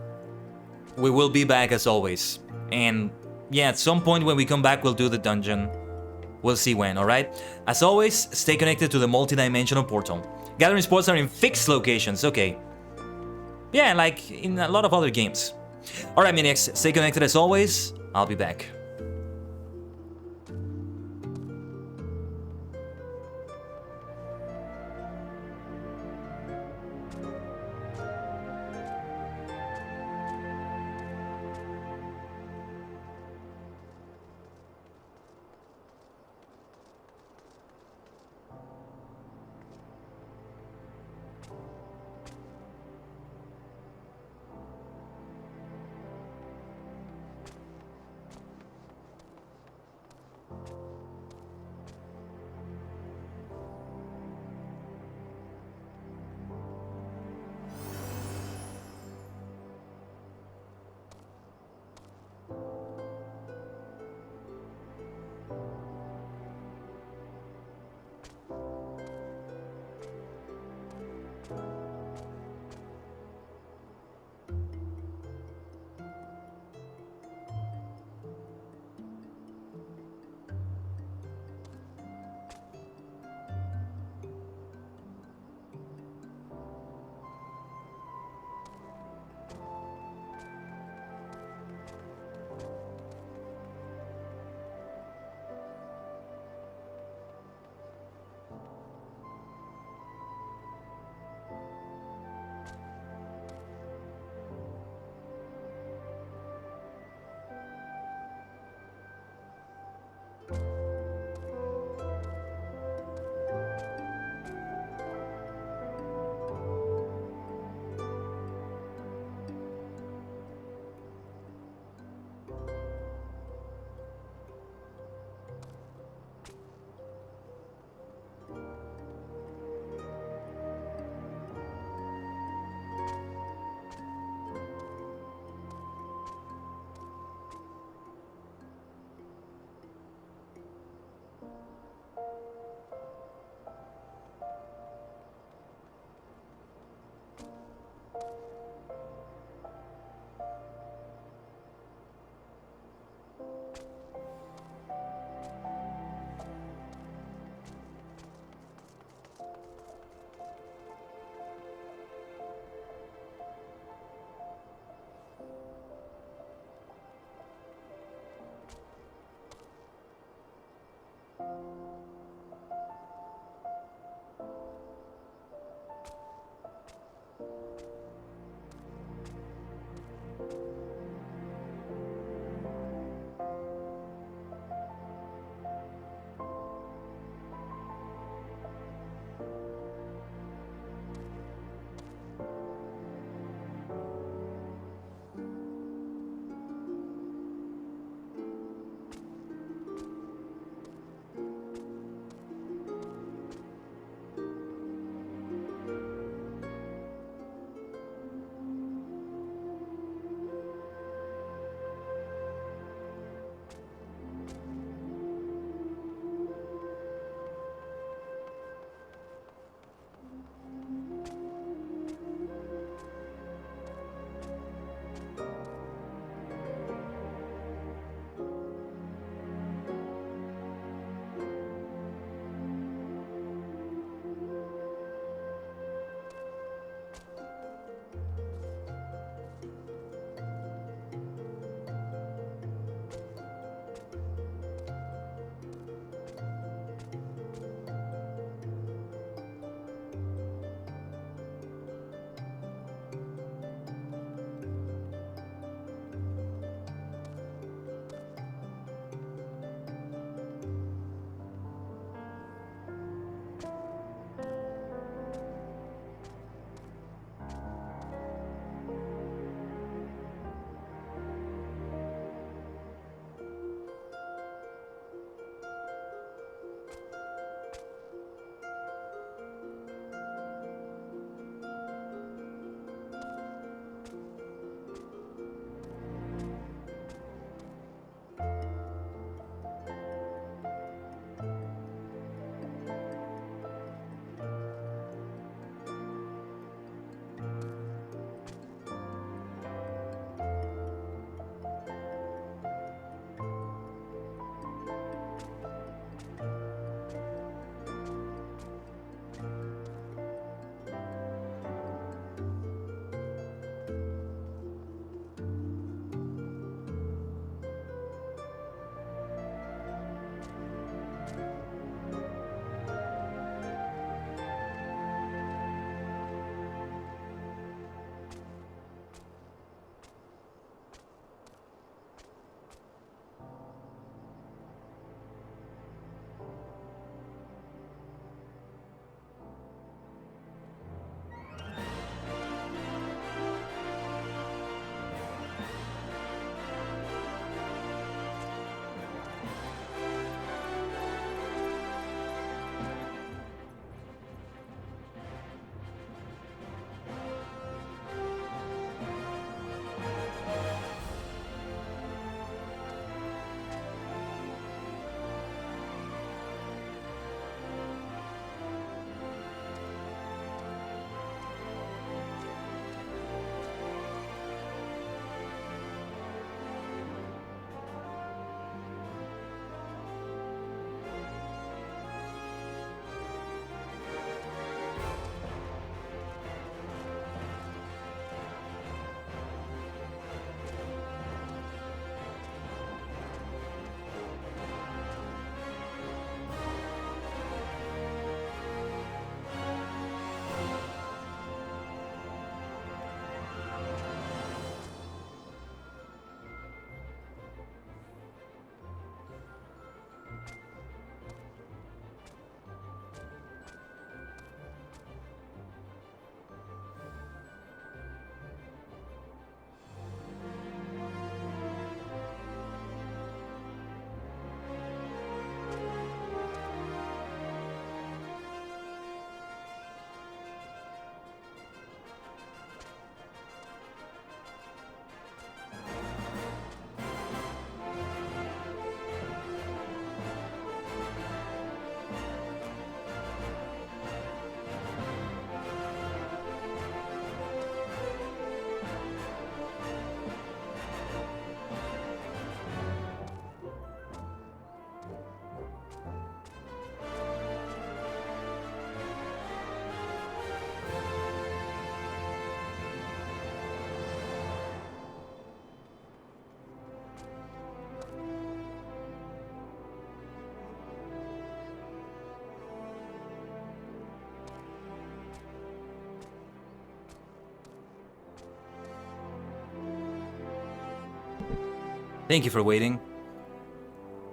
we will be back as always. And yeah, at some point when we come back, we'll do the dungeon. We'll see when, alright? As always, stay connected to the multi-dimensional portal. Gathering spots are in fixed locations, okay. Yeah, like in a lot of other games. Alright, Minix, stay connected as always. I'll be back. Thank you for waiting.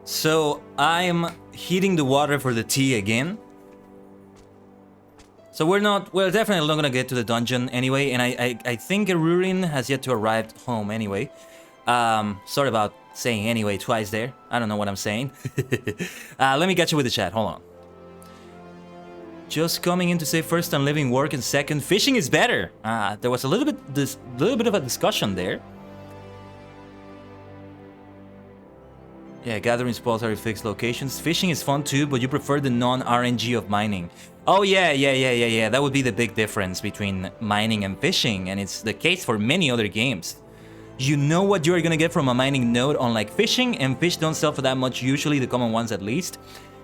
So I'm heating the water for the tea again. So we're definitely not gonna get to the dungeon anyway, and I think Rurin has yet to arrive home anyway. Sorry about saying anyway twice there. I don't know what I'm saying. Let me get you with the chat, hold on. Just coming in to say first I'm living work and second fishing is better. There was a little bit of a discussion there. Yeah, gathering spots are fixed locations. Fishing is fun too, but you prefer the non-RNG of mining. Oh yeah. That would be the big difference between mining and fishing, and it's the case for many other games. You know what you're gonna get from a mining node, unlike fishing, and fish don't sell for that much, usually the common ones at least.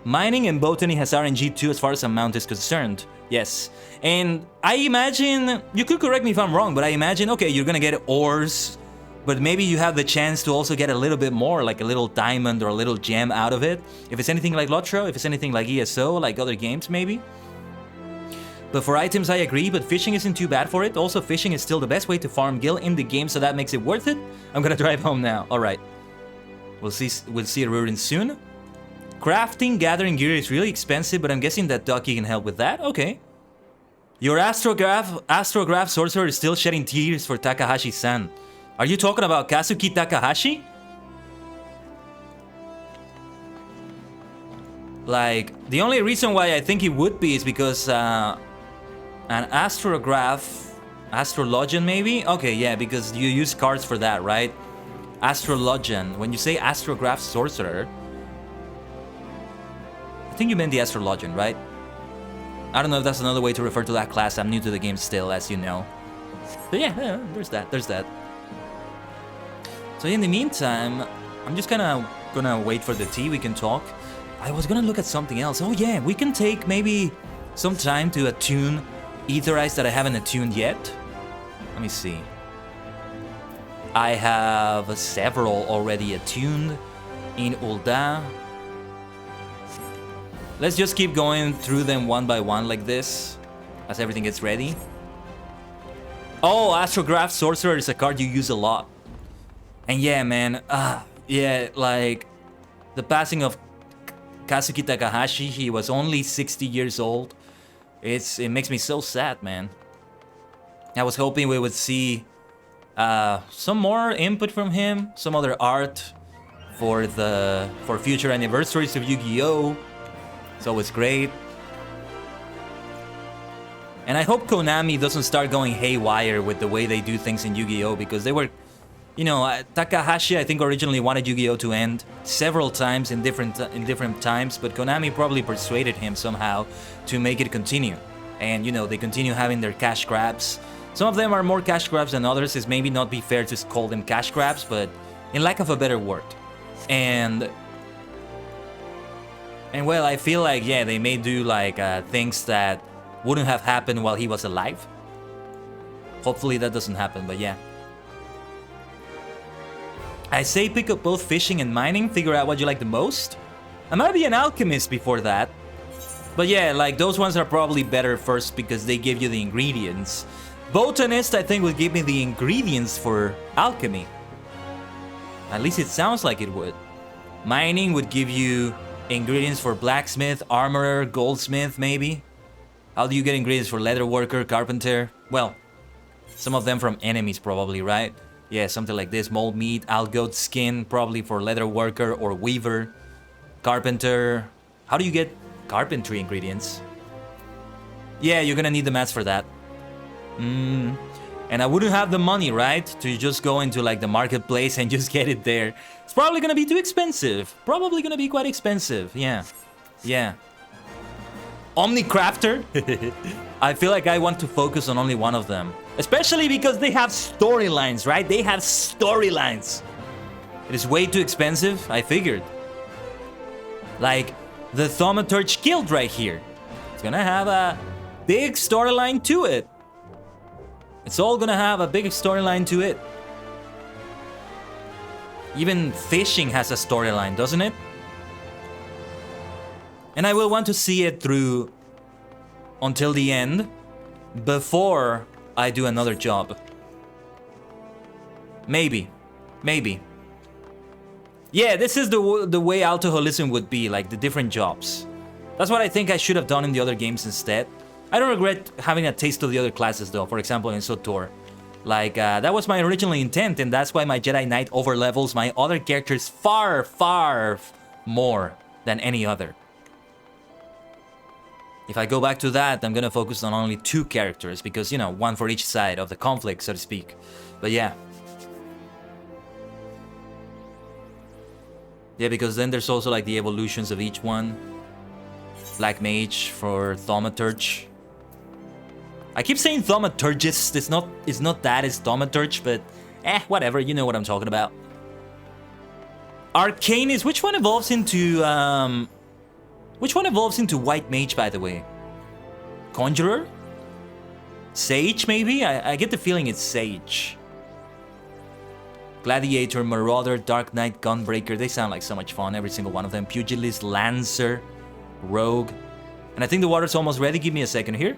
Mining and botany has RNG too as far as amount is concerned. Yes, and I imagine, you could correct me if I'm wrong, but I imagine, okay, you're gonna get ores, but maybe you have the chance to also get a little bit more, like a little diamond or a little gem out of it. If it's anything like Lotro, if it's anything like ESO, like other games maybe. But for items I agree, but fishing isn't too bad for it. Also, fishing is still the best way to farm gil in the game, so that makes it worth it. I'm gonna drive home now. Alright. We'll see Rurin soon. Crafting, gathering gear is really expensive, but I'm guessing that Ducky can help with that. Okay. Your astrograph sorcerer is still shedding tears for Takahashi-san. Are you talking about Kazuki Takahashi? Like, the only reason why I think he would be is because an astrologian maybe? Okay, yeah, because you use cards for that, right? Astrologian. When you say astrograph sorcerer, I think you meant the astrologian, right? I don't know if that's another way to refer to that class. I'm new to the game still, as you know. But yeah, there's that. So in the meantime, I'm just gonna wait for the tea. We can talk. I was gonna look at something else. Oh yeah, we can take maybe some time to attune Ether Eyes that I haven't attuned yet. Let me see. I have several already attuned in ℂ𝕠𝕟𝕤𝕠𝕟. Let's just keep going through them one by one like this, as everything gets ready. Oh, Astrograph Sorcerer is a card you use a lot. And yeah, man, yeah, like, the passing of Kazuki Takahashi, he was only 60 years old. It makes me so sad, man. I was hoping we would see some more input from him, some other art for future anniversaries of Yu-Gi-Oh! It's always great. And I hope Konami doesn't start going haywire with the way they do things in Yu-Gi-Oh! Because they were, you know, Takahashi I think originally wanted Yu-Gi-Oh! To end several times in different times, but Konami probably persuaded him somehow to make it continue. And you know, they continue having their cash grabs. Some of them are more cash grabs than others. It's maybe not be fair to call them cash grabs, but in lack of a better word. And well, I feel like, yeah, they may do like things that wouldn't have happened while he was alive. Hopefully that doesn't happen, but yeah. I say pick up both fishing and mining, figure out what you like the most. I might be an alchemist before that. But yeah, like those ones are probably better first because they give you the ingredients. Botanist, I think, would give me the ingredients for alchemy. At least it sounds like it would. Mining would give you ingredients for blacksmith, armorer, goldsmith, maybe. How do you get ingredients for leather worker, carpenter? Well, some of them from enemies probably, right? Yeah, something like this. Mold meat, algoat skin, probably for leather worker or weaver. Carpenter. How do you get carpentry ingredients? Yeah, you're gonna need the mats for that. And I wouldn't have the money, right? To just go into like the marketplace and just get it there. It's probably gonna be too expensive. Probably gonna be quite expensive. Yeah. Yeah. Omnicrafter? I feel like I want to focus on only one of them. Especially because they have storylines, right? They have storylines. It is way too expensive, I figured. Like the Thaumaturge Guild right here. It's gonna have a big storyline to it. It's all gonna have a big storyline to it. Even fishing has a storyline, doesn't it? And I will want to see it through until the end before I do another job. Maybe. Maybe. Yeah, this is the way alcoholism would be, like the different jobs. That's what I think I should have done in the other games instead. I don't regret having a taste of the other classes though, for example in SWTOR. Like, that was my original intent, and that's why my Jedi Knight overlevels my other characters far, far more than any other. If I go back to that, I'm gonna focus on only 2 characters, because, you know, one for each side of the conflict, so to speak. But yeah. Yeah, because then there's also like the evolutions of each one. Black Mage for Thaumaturge. I keep saying Thaumaturgist, it's not that, it's Thaumaturge, but whatever, you know what I'm talking about. Arcanist, which one evolves into White Mage, by the way? Conjurer? Sage, maybe? I get the feeling it's Sage. Gladiator, Marauder, Dark Knight, Gunbreaker, they sound like so much fun, every single one of them. Pugilist, Lancer, Rogue. And I think the water's almost ready, give me a second here.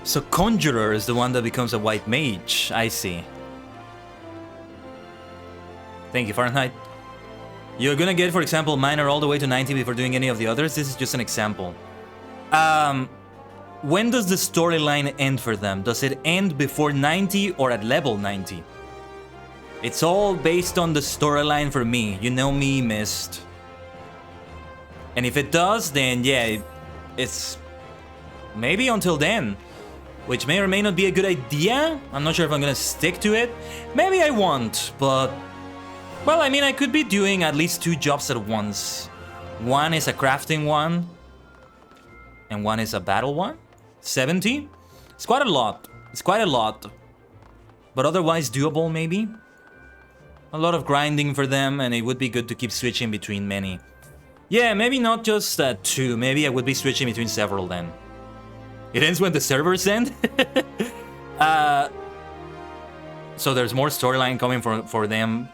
So Conjurer is the one that becomes a White Mage, I see. Thank you, Fahrenheit. You're gonna get, for example, Minor all the way to 90 before doing any of the others? This is just an example. When does the storyline end for them? Does it end before 90 or at level 90? It's all based on the storyline for me. You know me, Mist. And if it does, then yeah, it's maybe until then. Which may or may not be a good idea. I'm not sure if I'm gonna stick to it. Maybe I won't, but... well, I mean, I could be doing at least 2 jobs at once. One is a crafting one, and one is a battle one. 70? It's quite a lot. It's quite a lot. But otherwise doable, maybe? A lot of grinding for them, and it would be good to keep switching between many. Yeah, maybe not just 2. Maybe I would be switching between several then. It ends when the servers end? So there's more storyline coming for them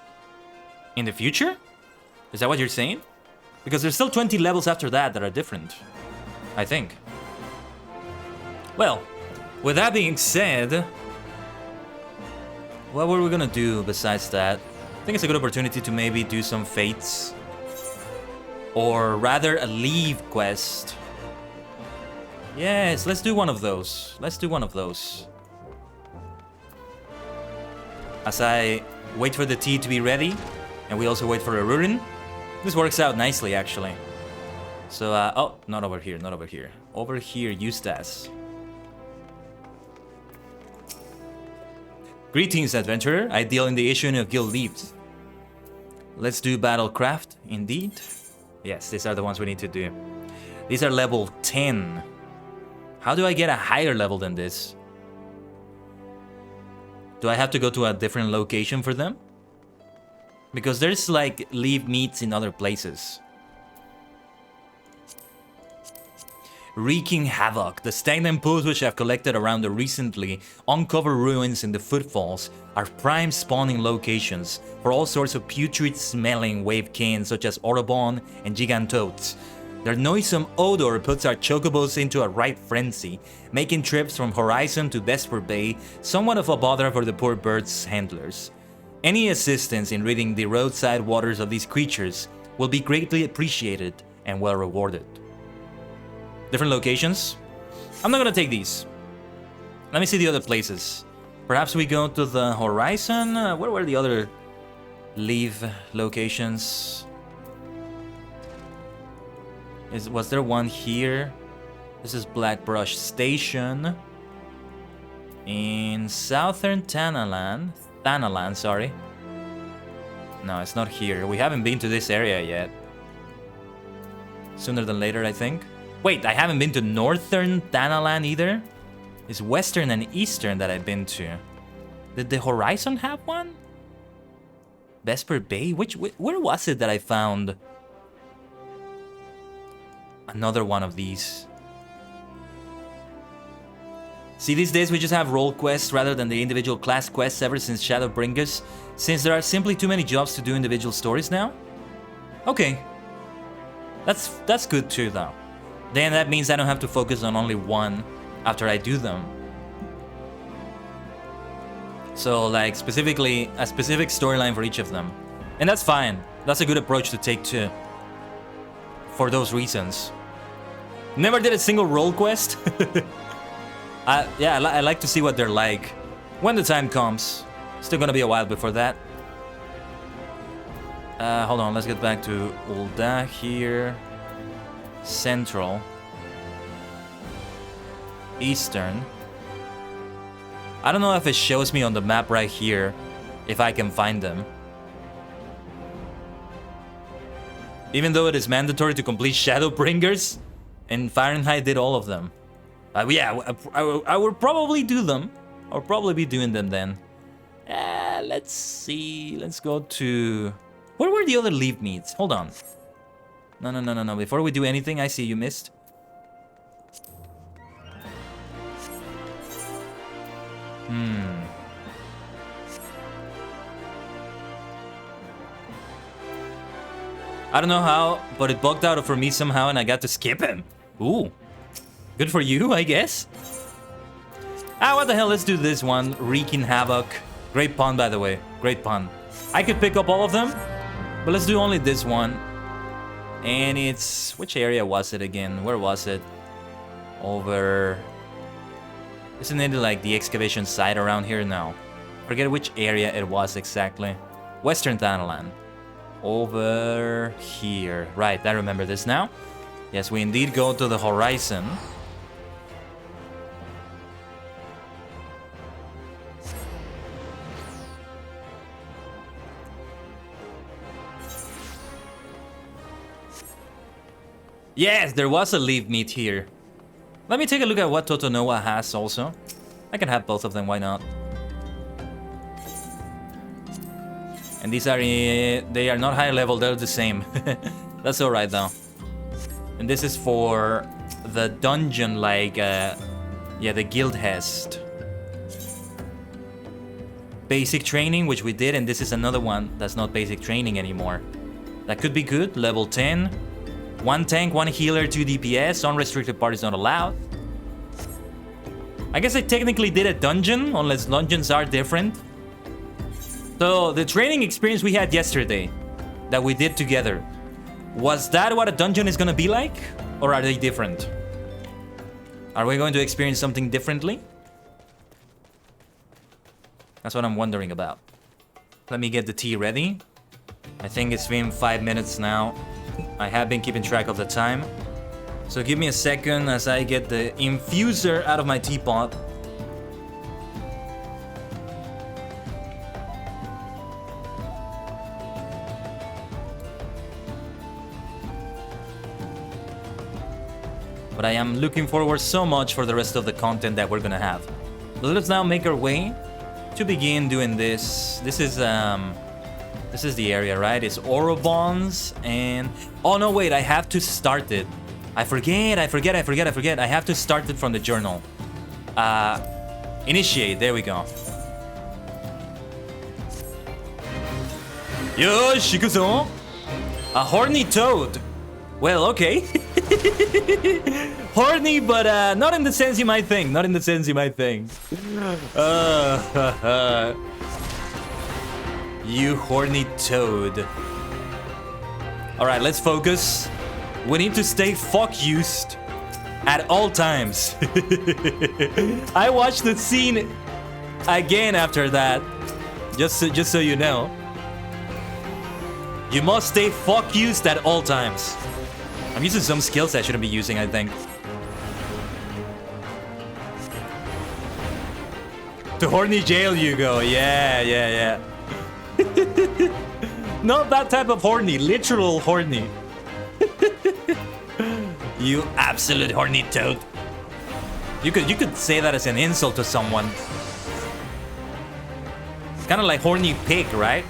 in the future? Is that what you're saying? Because there's still 20 levels after that are different, I think. Well, with that being said, what were we gonna do besides that? I think it's a good opportunity to maybe do some fates. Or rather, a leave quest. Yes, let's do one of those. Let's do one of those. As I wait for the tea to be ready, and we also wait for a Rurin. This works out nicely, actually. So, oh, not over here, not over here. Over here, Eustace. Greetings, adventurer. Ideal in the issuing of guild leaves. Let's do battlecraft, indeed. Yes, these are the ones we need to do. These are level 10. How do I get a higher level than this? Do I have to go to a different location for them? Because there's like leaf meats in other places. Wreaking havoc. The stagnant pools which I've collected around the recently uncovered ruins in the footfalls are prime spawning locations for all sorts of putrid smelling wavekins such as Orobon and Gigantoads. Their noisome odor puts our chocobos into a right frenzy, making trips from Horizon to Desperate Bay somewhat of a bother for the poor birds' handlers. Any assistance in ridding the roadside waters of these creatures will be greatly appreciated and well rewarded. Different locations? I'm not gonna take these. Let me see the other places. Perhaps we go to the Horizon? Where were the other leave locations? Was there one here? This is Blackbrush Station. In Southern Thanalan, sorry. No, it's not here. We haven't been to this area yet. Sooner than later, I think. Wait, I haven't been to Northern Thanalan either? It's Western and Eastern that I've been to. Did the Horizon have one? Vesper Bay? Where was it that I found another one of these? See, these days we just have role quests rather than the individual class quests ever since Shadowbringers, since there are simply too many jobs to do individual stories now? Okay. That's good too, though. Then that means I don't have to focus on only one after I do them. So, like, specifically, a specific storyline for each of them. And that's fine. That's a good approach to take too. For those reasons. Never did a single role quest. Yeah, I like to see what they're like. When the time comes. Still gonna be a while before that. Hold on, let's get back to Ul'dah here. Central. Eastern. I don't know if it shows me on the map right here if I can find them. Even though it is mandatory to complete Shadowbringers, and Fahrenheit did all of them. Yeah, I will probably do them. I'll probably be doing them then. Let's see. Let's go to... Where were the other leaf meats? Hold on. No. Before we do anything, I see you missed. I don't know how, but it bugged out for me somehow and I got to skip him. Ooh. Good for you, I guess. What the hell, let's do this one. Wreaking havoc. Great pun, by the way. Great pun. I could pick up all of them, but let's do only this one. And it's... Which area was it again? Where was it? Over... Isn't it like the excavation site around here now? Forget which area it was exactly. Western Thanalan. Over here. Right, I remember this now. Yes, we indeed go to the Horizon. Yes, there was a leaf meat here. Let me take a look at what Totonoa has also. I can have both of them, why not? And these are... they are not high level, they're the same. That's alright though. And this is for the dungeon, like... yeah, the guild hest. Basic training, which we did, and this is another one that's not basic training anymore. That could be good, level 10. 1 tank, 1 healer, 2 DPS, unrestricted parties not allowed. I guess I technically did a dungeon, unless dungeons are different. So, the training experience we had yesterday, that we did together, was that what a dungeon is gonna be like? Or are they different? Are we going to experience something differently? That's what I'm wondering about. Let me get the tea ready. I think it's been 5 minutes now. I have been keeping track of the time. So give me a second as I get the infuser out of my teapot. But I am looking forward so much for the rest of the content that we're gonna have. Let us now make our way to begin doing this. This is the area, right? It's Orobons and... Oh no, wait, I have to start it. I forget. I have to start it from the journal. Initiate, there we go. Yo, shikuzo! A horny toad. Well, okay. Horny, but not in the sense you might think. Not in the sense you might think. You horny toad. Alright, let's focus. We need to stay fuck-used at all times. I watched the scene again after that. Just so you know. You must stay fuck-used at all times. I'm using some skills I shouldn't be using, I think. To horny jail you go. Yeah. Not that type of horny, literal horny. You absolute horny toad. You could say that as an insult to someone. Kind of like horny pig, right?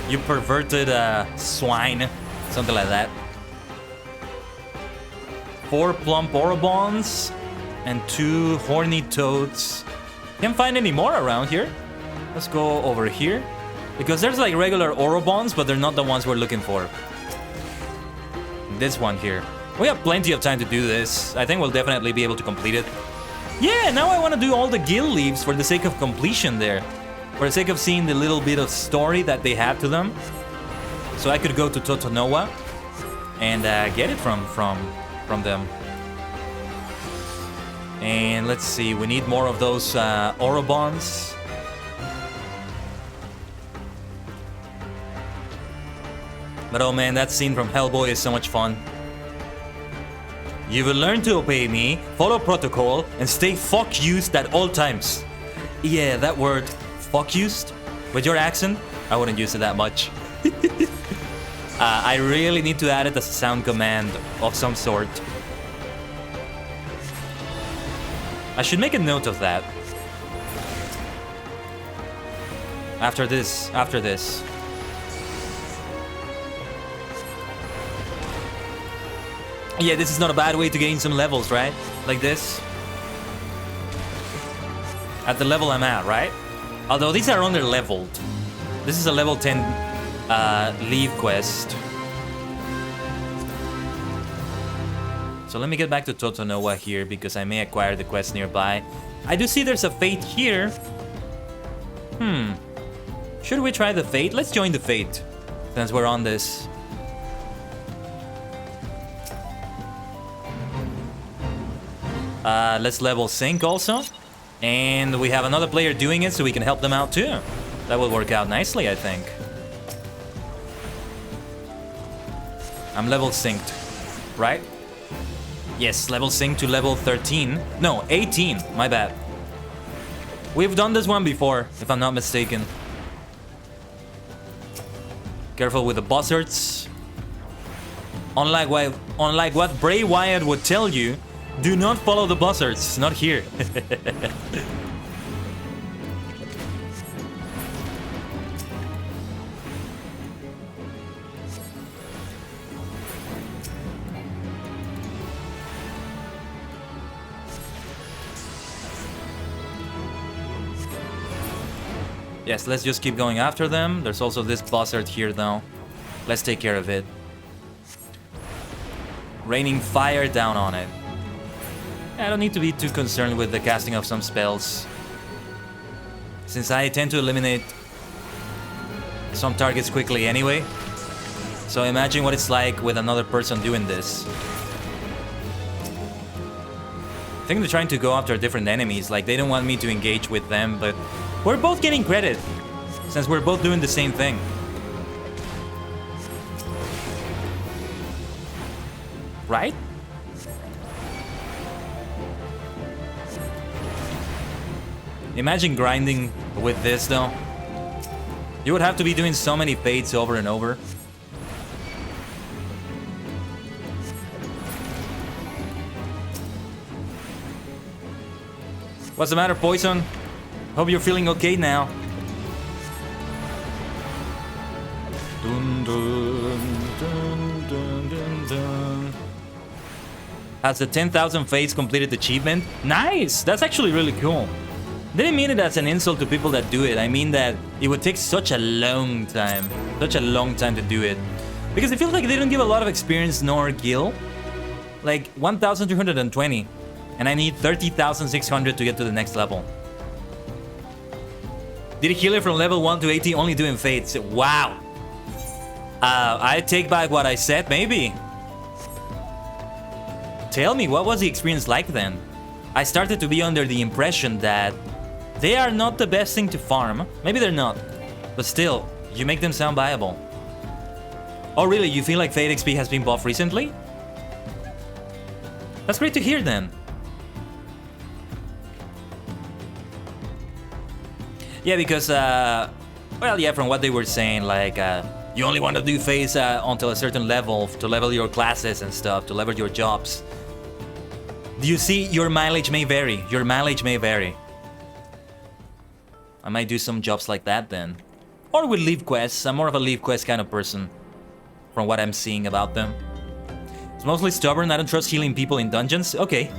You perverted swine. Something like that. 4 plump Orobons and 2 horny toads. Can't find any more around here. Let's go over here. Because there's like regular Orobons, but they're not the ones we're looking for. This one here. We have plenty of time to do this. I think we'll definitely be able to complete it. Yeah, now I want to do all the guild leaves for the sake of completion there. For the sake of seeing the little bit of story that they have to them. So I could go to ℂ𝕠𝕟𝕤𝕒 and get it from them. And let's see, we need more of those Orobons. But oh man, that scene from Hellboy is so much fun. You will learn to obey me, follow protocol, and stay fuck-used at all times. Yeah, that word, fuck-used, with your accent, I wouldn't use it that much. I really need to add it as a sound command of some sort. I should make a note of that. After this. Yeah, this is not a bad way to gain some levels, right? Like this. At the level I'm at, right? Although these are under-leveled. This is a level 10 leave quest. So let me get back to ℂ𝕠𝕟𝕒𝕒 here because I may acquire the quest nearby. I do see there's a fate here. Should we try the fate? Let's join the fate since we're on this. Let's level sync also. And we have another player doing it so we can help them out too. That will work out nicely, I think. I'm level synced, right? Yes, level synced to level 13. No, 18, my bad. We've done this one before, if I'm not mistaken. Careful with the buzzards. Unlike what Bray Wyatt would tell you, do not follow the buzzards, not here. Yes, let's just keep going after them. There's also this buzzard here, though. Let's take care of it. Raining fire down on it. I don't need to be too concerned with the casting of some spells, since I tend to eliminate some targets quickly anyway. So imagine what it's like with another person doing this. I think they're trying to go after different enemies, like they don't want me to engage with them, but we're both getting credit, since we're both doing the same thing. Right? Imagine grinding with this, though. You would have to be doing so many fates over and over. What's the matter, Poison? Hope you're feeling okay now. Dun, dun, dun, dun, dun, dun. Has the 10,000 face completed achievement? Nice! That's actually really cool. Didn't mean it as an insult to people that do it. I mean that it would take such a long time. Such a long time to do it. Because it feels like they don't give a lot of experience nor gil. Like 1,220. And I need 30,600 to get to the next level. Did he heal it from level 1 to 80 only doing fates? Wow! I take back what I said, maybe. Tell me, what was the experience like then? I started to be under the impression that they are not the best thing to farm. Maybe they're not. But still, you make them sound viable. Oh really, you feel like Fate XP has been buffed recently? That's great to hear then. Yeah, because, well, yeah, from what they were saying, like, you only want to do phase until a certain level to level your classes and stuff, to level your jobs. Do you see? Your mileage may vary. Your mileage may vary. I might do some jobs like that then. Or with leave quests. I'm more of a leave quest kind of person, from what I'm seeing about them. It's mostly stubborn. I don't trust healing people in dungeons. Okay.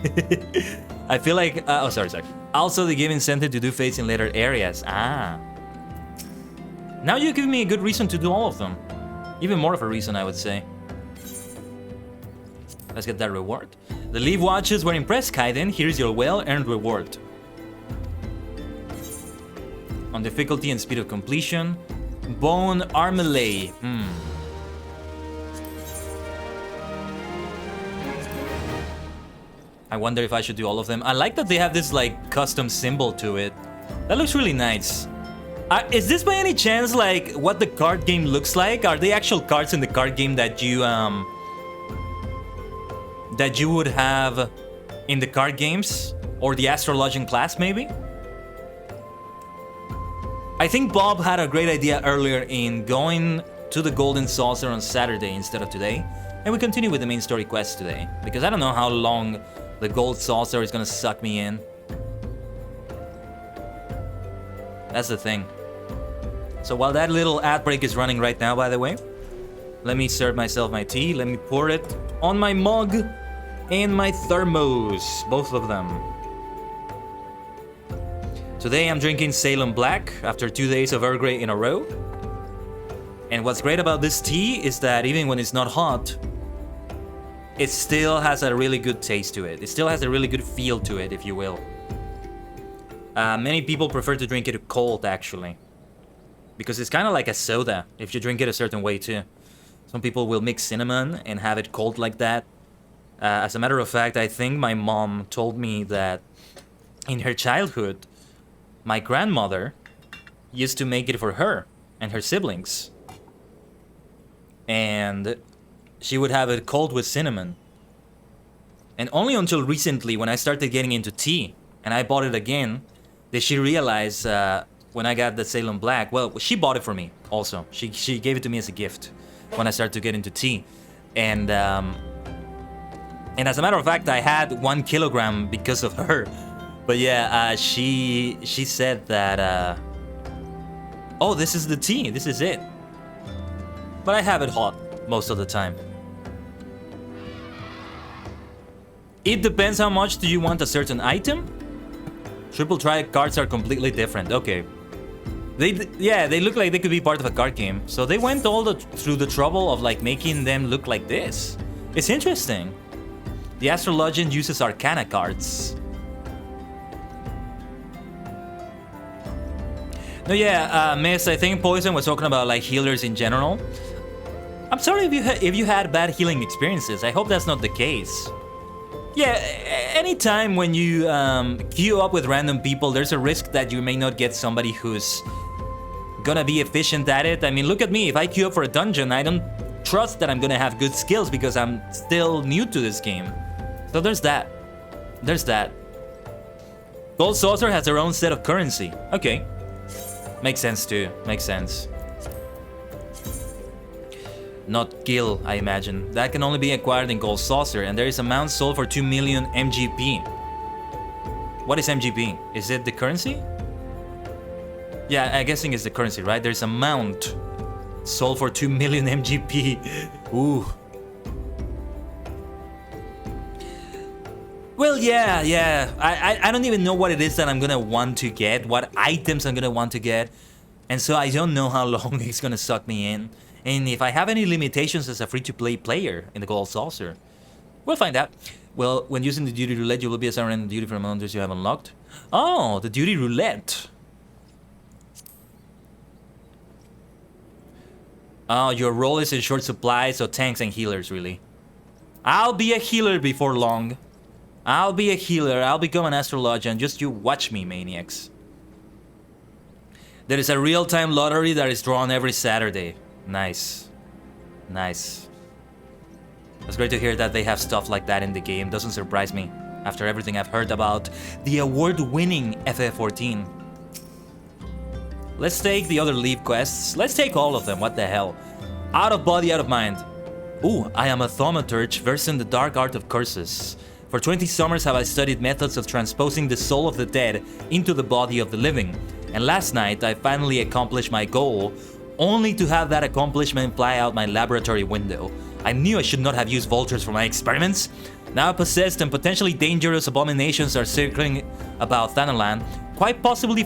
I feel like... oh, sorry. Also, they give incentive to do fates in later areas. Ah. Now you give me a good reason to do all of them. Even more of a reason, I would say. Let's get that reward. The leave watches were impressed, Kaiden. Here's your well-earned reward. On difficulty and speed of completion. Bone Armeleigh. I wonder if I should do all of them. I like that they have this, like, custom symbol to it. That looks really nice. Is this by any chance, like, what the card game looks like? Are they actual cards in the card game that you would have in the card games? Or the astrologian class, maybe? I think Bob had a great idea earlier in going to the Golden Saucer on Saturday instead of today. And we continue with the main story quest today. Because I don't know how long the Gold Saucer is gonna suck me in. That's the thing. So while that little ad break is running right now, by the way, let me serve myself my tea. Let me pour it on my mug and my thermos, both of them. Today I'm drinking Salem Black after 2 days of Earl Grey in a row. And what's great about this tea is that even when it's not hot, it still has a really good taste to it. It still has a really good feel to it, if you will. Many people prefer to drink it cold, actually. Because it's kind of like a soda, if you drink it a certain way, too. Some people will mix cinnamon and have it cold like that. As a matter of fact, I think my mom told me that in her childhood, my grandmother used to make it for her and her siblings. And she would have it cold with cinnamon. And only until recently, when I started getting into tea, and I bought it again, did she realize when I got the Salem Black, well, she bought it for me also. She gave it to me as a gift when I started to get into tea. And as a matter of fact, I had 1 kilogram because of her. But yeah, she said that, oh, this is the tea, this is it. But I have it hot most of the time. It depends how much do you want a certain item. Triple Tri cards are completely different. Okay. They look like they could be part of a card game. So they went through the trouble of like making them look like this. It's interesting. The Astrologian uses Arcana cards. No, yeah, Miss, I think Poison was talking about like healers in general. I'm sorry if you had bad healing experiences. I hope that's not the case. Yeah, anytime when you queue up with random people, there's a risk that you may not get somebody who's gonna be efficient at it. I mean, look at me. If I queue up for a dungeon, I don't trust that I'm gonna have good skills because I'm still new to this game. So there's that. There's that. Gold Saucer has their own set of currency. Okay. Makes sense too. Makes sense. Not Gil, I imagine. That can only be acquired in Gold Saucer, and there is a mount sold for 2 million MGP. What is MGP? Is it the currency? Yeah, I'm guessing it's the currency, right? There's a mount sold for 2 million MGP. Ooh. Well, yeah. I don't even know what it is that I'm gonna want to get, what items I'm gonna want to get. And so I don't know how long it's gonna suck me in. And if I have any limitations as a free-to-play player in the Gold Saucer. We'll find out. Well, when using the Duty Roulette, you will be assigned random duty from hunters you have unlocked. Oh, the Duty Roulette. Oh, your role is in short supply, so tanks and healers, really. I'll be a healer before long. I'll be a healer. I'll become an astrologian. Just you watch me, maniacs. There is a real-time lottery that is drawn every Saturday. Nice. Nice. It's great to hear that they have stuff like that in the game. Doesn't surprise me after everything I've heard about the award-winning FF14. Let's take the other leave quests. Let's take all of them. What the hell? Out of body, out of mind. Ooh, I am a thaumaturge versed in the dark art of curses. For 20 summers have I studied methods of transposing the soul of the dead into the body of the living. And last night I finally accomplished my goal, only to have that accomplishment fly out my laboratory window. I knew I should not have used vultures for my experiments. Now possessed and potentially dangerous abominations are circling about Thanalan, quite possibly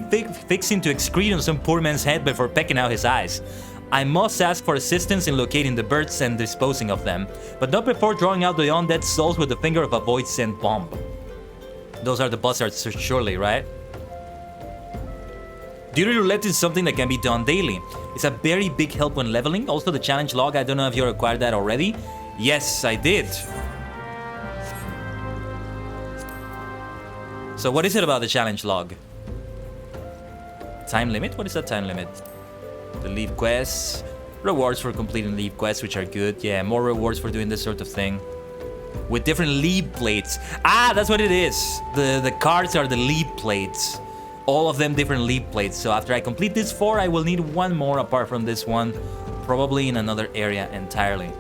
fixing to excrete on some poor man's head before pecking out his eyes. I must ask for assistance in locating the birds and disposing of them, but not before drawing out the undead souls with the finger of a void-sent bomb. Those are the buzzards, surely, right? Duty Roulette is something that can be done daily. It's a very big help when leveling. Also, the challenge log, I don't know if you acquired that already. Yes, I did. So what is it about the challenge log? Time limit? What is that time limit? The leave quests. Rewards for completing leave quests, which are good. Yeah, more rewards for doing this sort of thing. With different leave plates. Ah, that's what it is. The cards are the leave plates. All of them different leave plates. So after I complete this 4, I will need 1 more apart from this one. Probably in another area entirely.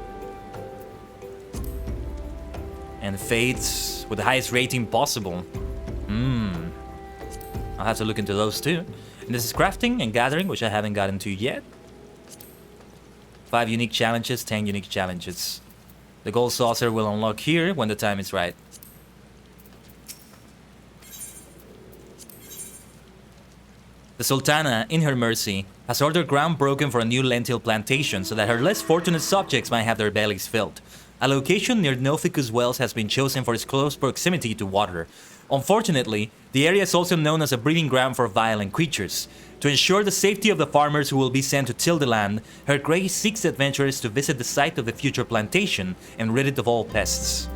And fates with the highest rating possible. I'll have to look into those too. And this is crafting and gathering, which I haven't gotten to yet. 5 unique challenges, 10 unique challenges. The gold saucer will unlock here when the time is right. The Sultana, in her mercy, has ordered ground broken for a new lentil plantation so that her less fortunate subjects might have their bellies filled. A location near Noficus Wells has been chosen for its close proximity to water. Unfortunately, the area is also known as a breeding ground for violent creatures. To ensure the safety of the farmers who will be sent to till the land, Her Grace seeks adventurers to visit the site of the future plantation and rid it of all pests.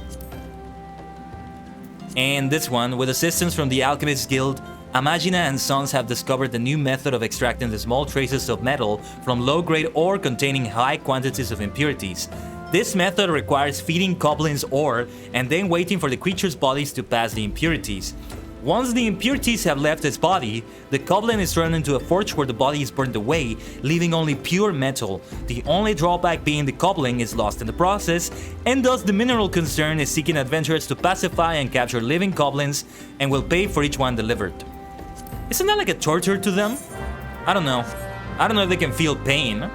And this one, with assistance from the Alchemist Guild, Amagina and Sons have discovered a new method of extracting the small traces of metal from low-grade ore containing high quantities of impurities. This method requires feeding goblins ore and then waiting for the creature's bodies to pass the impurities. Once the impurities have left its body, the goblin is thrown into a forge where the body is burned away, leaving only pure metal. The only drawback being the goblin is lost in the process, and thus the mineral concern is seeking adventurers to pacify and capture living goblins and will pay for each one delivered. Isn't that like a torture to them? I don't know. I don't know if they can feel pain.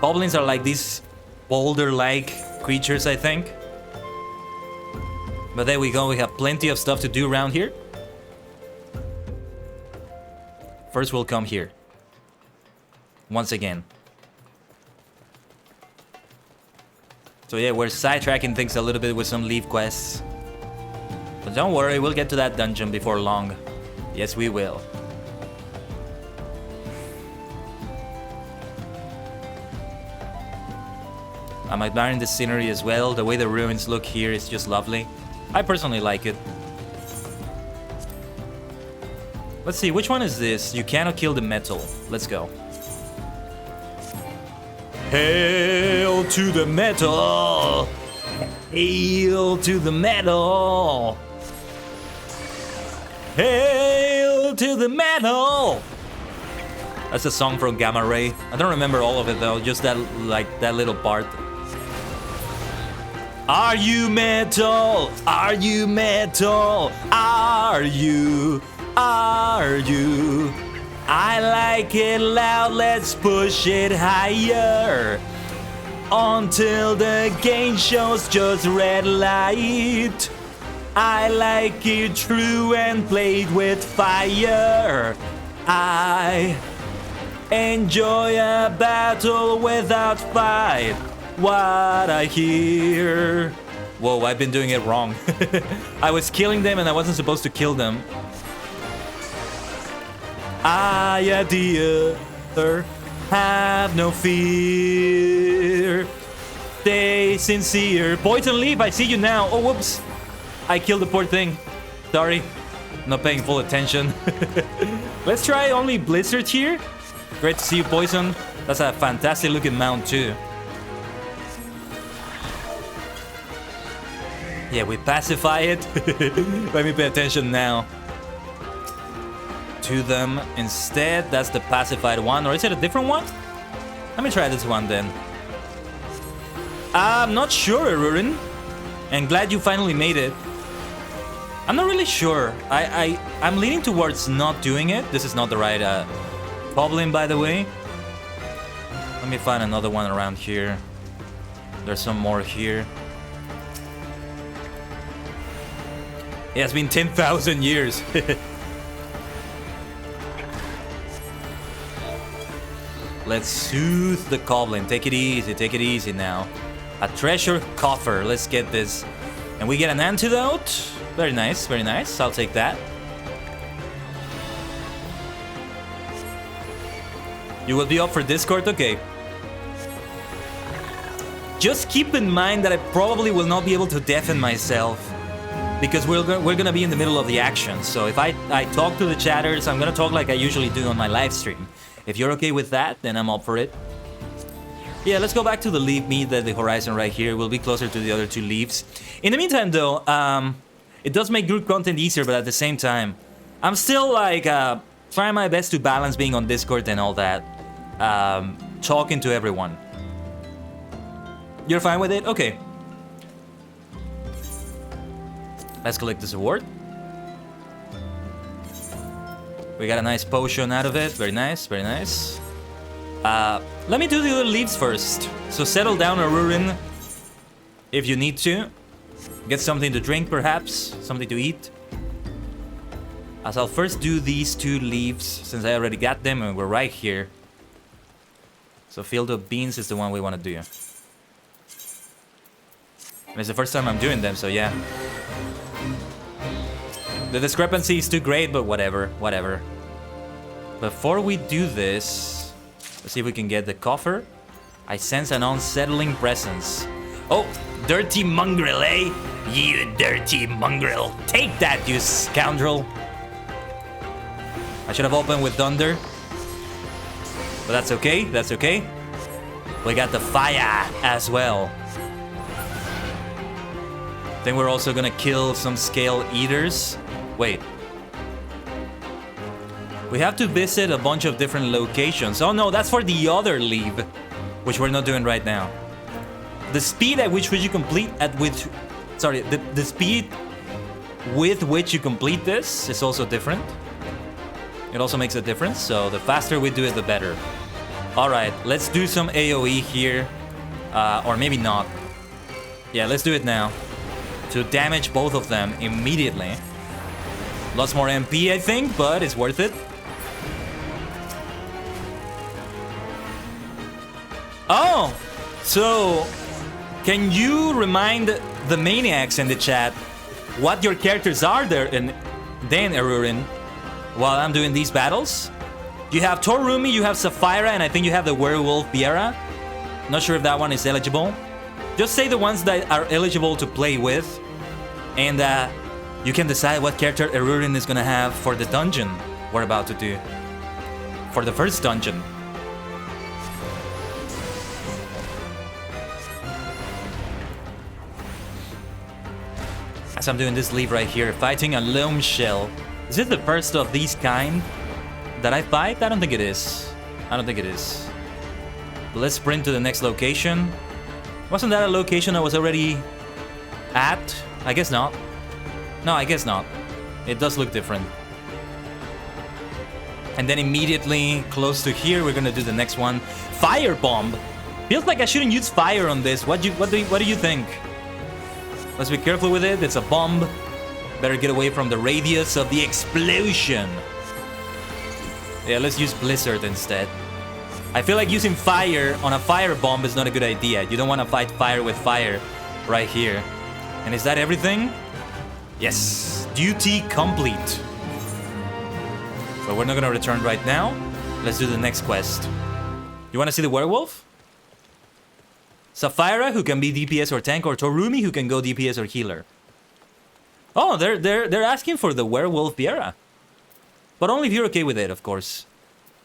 Goblins are like these boulder-like creatures, I think. But there we go, we have plenty of stuff to do around here. First we'll come here. Once again. So yeah, we're sidetracking things a little bit with some leave quests. But don't worry, we'll get to that dungeon before long. Yes, we will. I'm admiring the scenery as well. The way the ruins look here is just lovely. I personally like it. Let's see, which one is this? You cannot kill the metal. Let's go. Hail to the metal! Hail to the metal! Hail to the metal! That's a song from Gamma Ray. I don't remember all of it though, just that, like, that little part. Are you metal? Are you metal? Are you? Are you? I like it loud, let's push it higher. Until the game shows just red light. I like it true and played with fire. I enjoy a battle without fight. What I hear. Whoa, I've been doing it wrong. I was killing them and I wasn't supposed to kill them. I adhere, have no fear. Stay sincere. Poison leaf, I see you now. Oh, whoops. I killed the poor thing. Sorry. Not paying full attention. Let's try only Blizzard here. Great to see you, Poison. That's a fantastic looking mount too. Yeah, we pacify it. Let me pay attention now. To them instead. That's the pacified one. Or is it a different one? Let me try this one then. I'm not sure, Arurin. And glad you finally made it. I'm not really sure. I'm leaning towards not doing it. This is not the right problem, by the way. Let me find another one around here. There's some more here. It has been 10,000 years. Let's soothe the goblin. Take it easy now. A treasure coffer. Let's get this. And we get an antidote. Very nice, very nice. I'll take that. You will be up for Discord? Okay. Just keep in mind that I probably will not be able to deafen myself. Because we're gonna be in the middle of the action. So if I talk to the chatters, I'm gonna talk like I usually do on my live stream. If you're okay with that, then I'm up for it. Yeah, let's go back to the leaf meet at the horizon right here. We'll be closer to the other two leaves. In the meantime, though, it does make group content easier, but at the same time, I'm still like trying my best to balance being on Discord and all that. Talking to everyone. You're fine with it? Okay. Let's collect this award. We got a nice potion out of it. Very nice, very nice. Let me do the other leaves first. So settle down, Arurin, if you need to. Get something to drink, perhaps. Something to eat. As I'll first do these two leaves, since I already got them and we're right here. So field of beans is the one we want to do. And it's the first time I'm doing them, so yeah. The discrepancy is too great, but whatever, whatever. Before we do this, let's see if we can get the coffer. I sense an unsettling presence. Oh, dirty mongrel, eh? You dirty mongrel. Take that, you scoundrel. I should have opened with thunder. But that's okay, that's okay. We got the fire as well. Then we're also gonna kill some scale eaters. Wait. We have to visit a bunch of different locations. Oh no, that's for the other leave, which we're not doing right now. The speed at which you complete the speed with which you complete this is also different. It also makes a difference, so the faster we do it, the better. Alright, let's do some AoE here. Or maybe not. Yeah, let's do it now. To damage both of them immediately. Lots more MP, I think, but it's worth it. Oh! So, can you remind the maniacs in the chat what your characters are there in then, Arurin, while I'm doing these battles? You have Torumi, you have Sapphira, and I think you have the werewolf Biera. Not sure if that one is eligible. Just say the ones that are eligible to play with, and you can decide what character Arurin is gonna have for the dungeon we're about to do. For the first dungeon. As I'm doing this leave right here, fighting a loam shell. Is it the first of these kind that I fight? I don't think it is. I don't think it is. But let's sprint to the next location. Wasn't that a location I was already At? I guess not. No, I guess not. It does look different. And then immediately close to here, we're gonna do the next one. Fire bomb. Feels like I shouldn't use fire on this. What do you think? Let's be careful with it. It's a bomb. Better get away from the radius of the explosion. Yeah, let's use blizzard instead. I feel like using fire on a fire bomb is not a good idea. You don't want to fight fire with fire right here. And is that everything? Yes. Duty complete. But we're not gonna return right now. Let's do the next quest. You wanna see the werewolf? Sapphira, who can be DPS or tank, or Torumi, who can go DPS or healer. Oh, they're asking for the werewolf Viera. But only if you're okay with it, of course.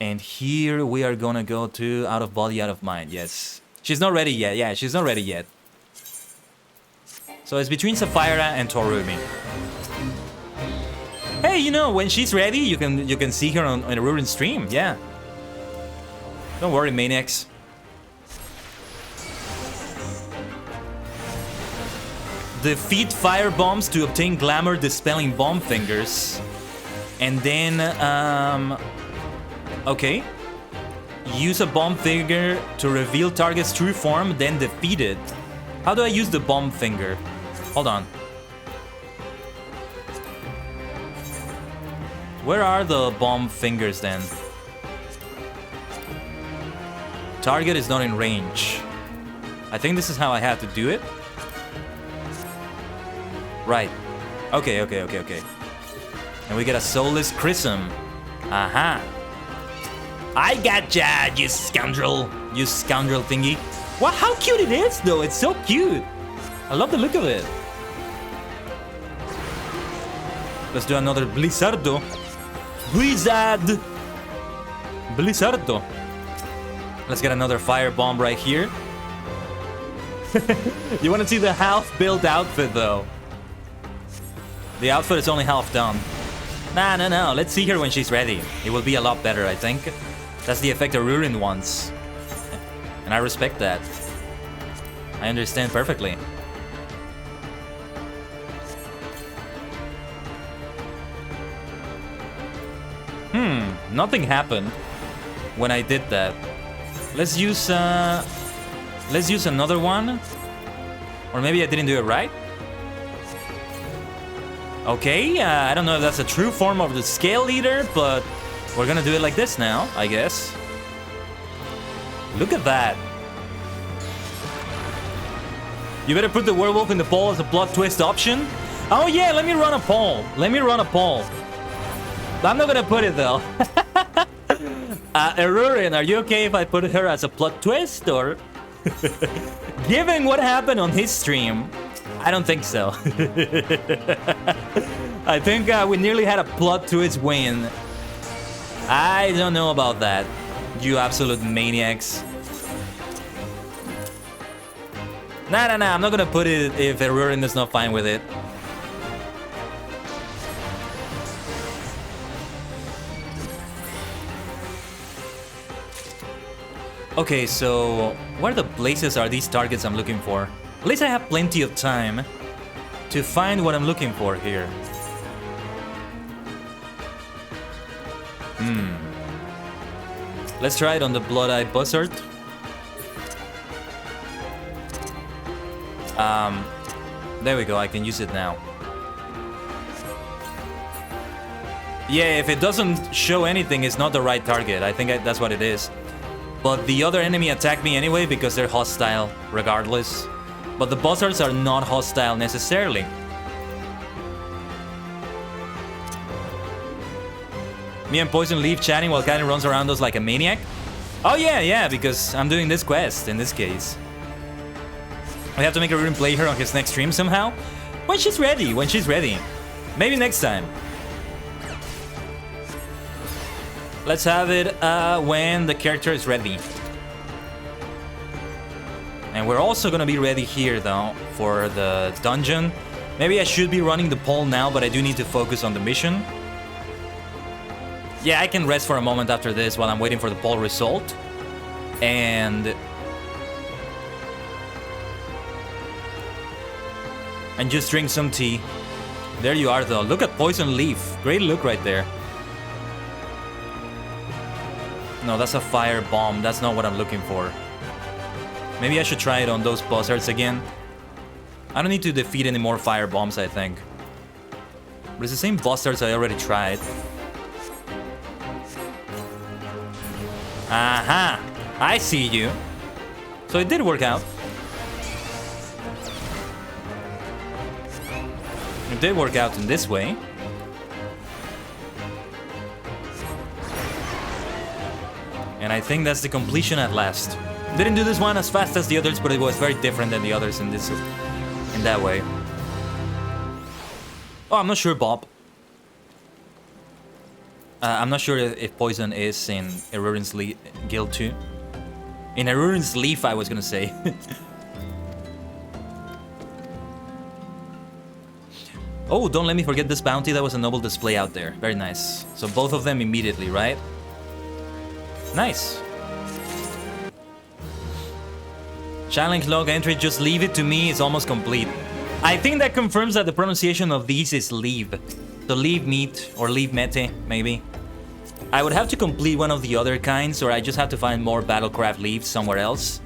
And here we are gonna go to out of body, out of mind. Yes. She's not ready yet. Yeah, she's not ready yet. So it's between Sapphira and Torumi. Hey, you know, when she's ready, you can see her on a Rurin stream. Yeah. Don't worry, maniacs. Defeat fire bombs to obtain glamour dispelling bomb fingers. And then, okay. Use a bomb finger to reveal target's true form, then defeat it. How do I use the bomb finger? Hold on. Where are the bomb fingers then? Target is not in range. I think this is how I have to do it. Right. Okay. And we get a soulless chrism. Aha. I gotcha, you scoundrel. You scoundrel thingy. Wow, how cute it is though. It's so cute. I love the look of it. Let's do another Blizzardo. Blizzard. Blizzardo. Let's get another fire bomb right here. You want to see the half-built outfit though. The outfit is only half done. No. Let's see her when she's ready. It will be a lot better, I think. That's the effect Rurin wants. And I respect that. I understand perfectly. Nothing happened when I did that. Let's use another one. Or maybe I didn't do it right. Okay, I don't know if that's a true form of the scale leader, but we're gonna do it like this now, I guess. Look at that. You better put the werewolf in the poll as a plot twist option. Oh yeah, let me run a poll. I'm not gonna put it though. Rurin, are you okay if I put her as a plot twist, or? Given what happened on his stream, I don't think so. I think we nearly had a plot twist win. I don't know about that, you absolute maniacs. Nah, I'm not gonna put it if Rurin is not fine with it. Okay, so where the blazes are these targets I'm looking for? At least I have plenty of time to find what I'm looking for here. Let's try it on the Blood-Eye Buzzard. There we go, I can use it now. Yeah, if it doesn't show anything, it's not the right target. I think that's what it is. But the other enemy attacked me anyway because they're hostile, regardless. But the buzzards are not hostile necessarily. Me and Poison leave chatting while Kaiden runs around us like a maniac. Oh yeah, because I'm doing this quest in this case. We have to make a Rurin play her on his next stream somehow. When she's ready. Maybe next time. Let's have it when the character is ready. And we're also gonna be ready here though for the dungeon. Maybe I should be running the poll now, but I do need to focus on the mission. Yeah, I can rest for a moment after this while I'm waiting for the poll result. And and just drink some tea. There you are, though. Look at Poison Leaf. Great look right there. No, that's a fire bomb. That's not what I'm looking for. Maybe I should try it on those buzzards again. I don't need to defeat any more fire bombs, I think. But it's the same buzzards I already tried. Aha! I see you. So it did work out. It did work out in this way. And I think that's the completion at last. Didn't do this one as fast as the others, but it was very different than the others in that way. Oh, I'm not sure, Bob. I'm not sure if Poison is in Erurin's Guild too. In Erurin's Leaf, I was gonna say. Oh, don't let me forget this bounty. That was a noble display out there. Very nice. So both of them immediately, right? Nice. Challenge log entry, just leave it to me. It's almost complete. I think that confirms that the pronunciation of these is leave. So leave meat or leave mete, maybe. I would have to complete one of the other kinds, or I just have to find more battlecraft leaves somewhere else.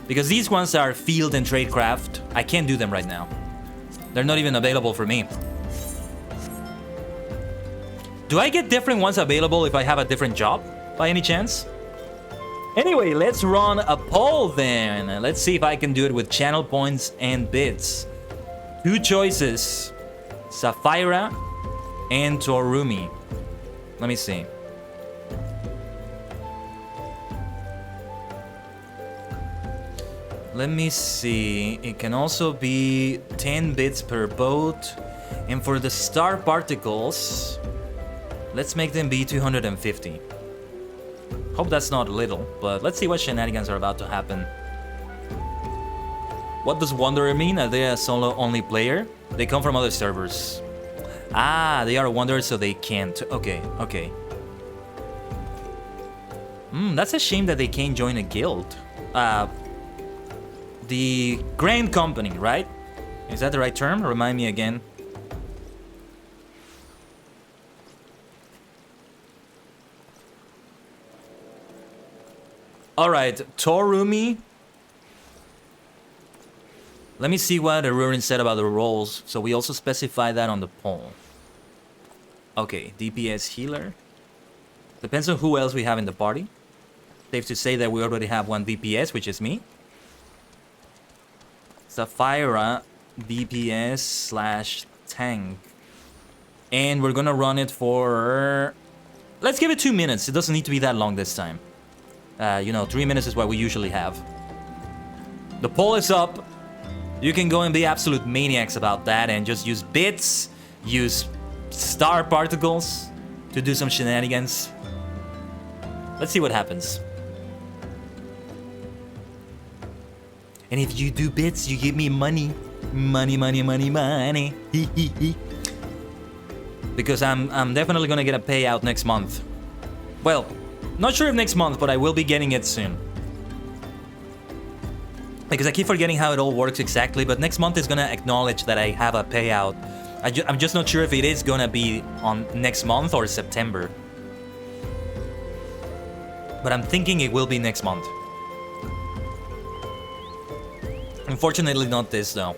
Because these ones are field and tradecraft. I can't do them right now. They're not even available for me. Do I get different ones available if I have a different job, by any chance? Anyway, let's run a poll then. Let's see if I can do it with channel points and bits. Two choices. Sapphira and Torumi. Let me see. Let me see. It can also be 10 bits per boat. And for the star particles, let's make them be 250. Hope that's not little, but let's see what shenanigans are about to happen. What does Wanderer mean? Are they a solo-only player? They come from other servers. Ah, they are Wanderers, so they can't. Okay, okay. That's a shame that they can't join a guild. The Grand Company, right? Is that the right term? Remind me again. Alright, Torumi. Let me see what Erurin said about the roles. So we also specify that on the poll. Okay, DPS healer. Depends on who else we have in the party. Safe to say that we already have one DPS, which is me. Sapphira, DPS / tank. And we're gonna run it for... Let's give it 2 minutes. It doesn't need to be that long this time. You know, 3 minutes is what we usually have. The poll is up. You can go and be absolute maniacs about that and just use bits, use star particles to do some shenanigans. Let's see what happens. And if you do bits, you give me money. Money, money, money, money. Because I'm definitely gonna get a payout next month. Well, not sure if next month, but I will be getting it soon. Because I keep forgetting how it all works exactly, but next month is gonna acknowledge that I have a payout. I'm just not sure if it is gonna be on next month or September. But I'm thinking it will be next month. Unfortunately, not this, though.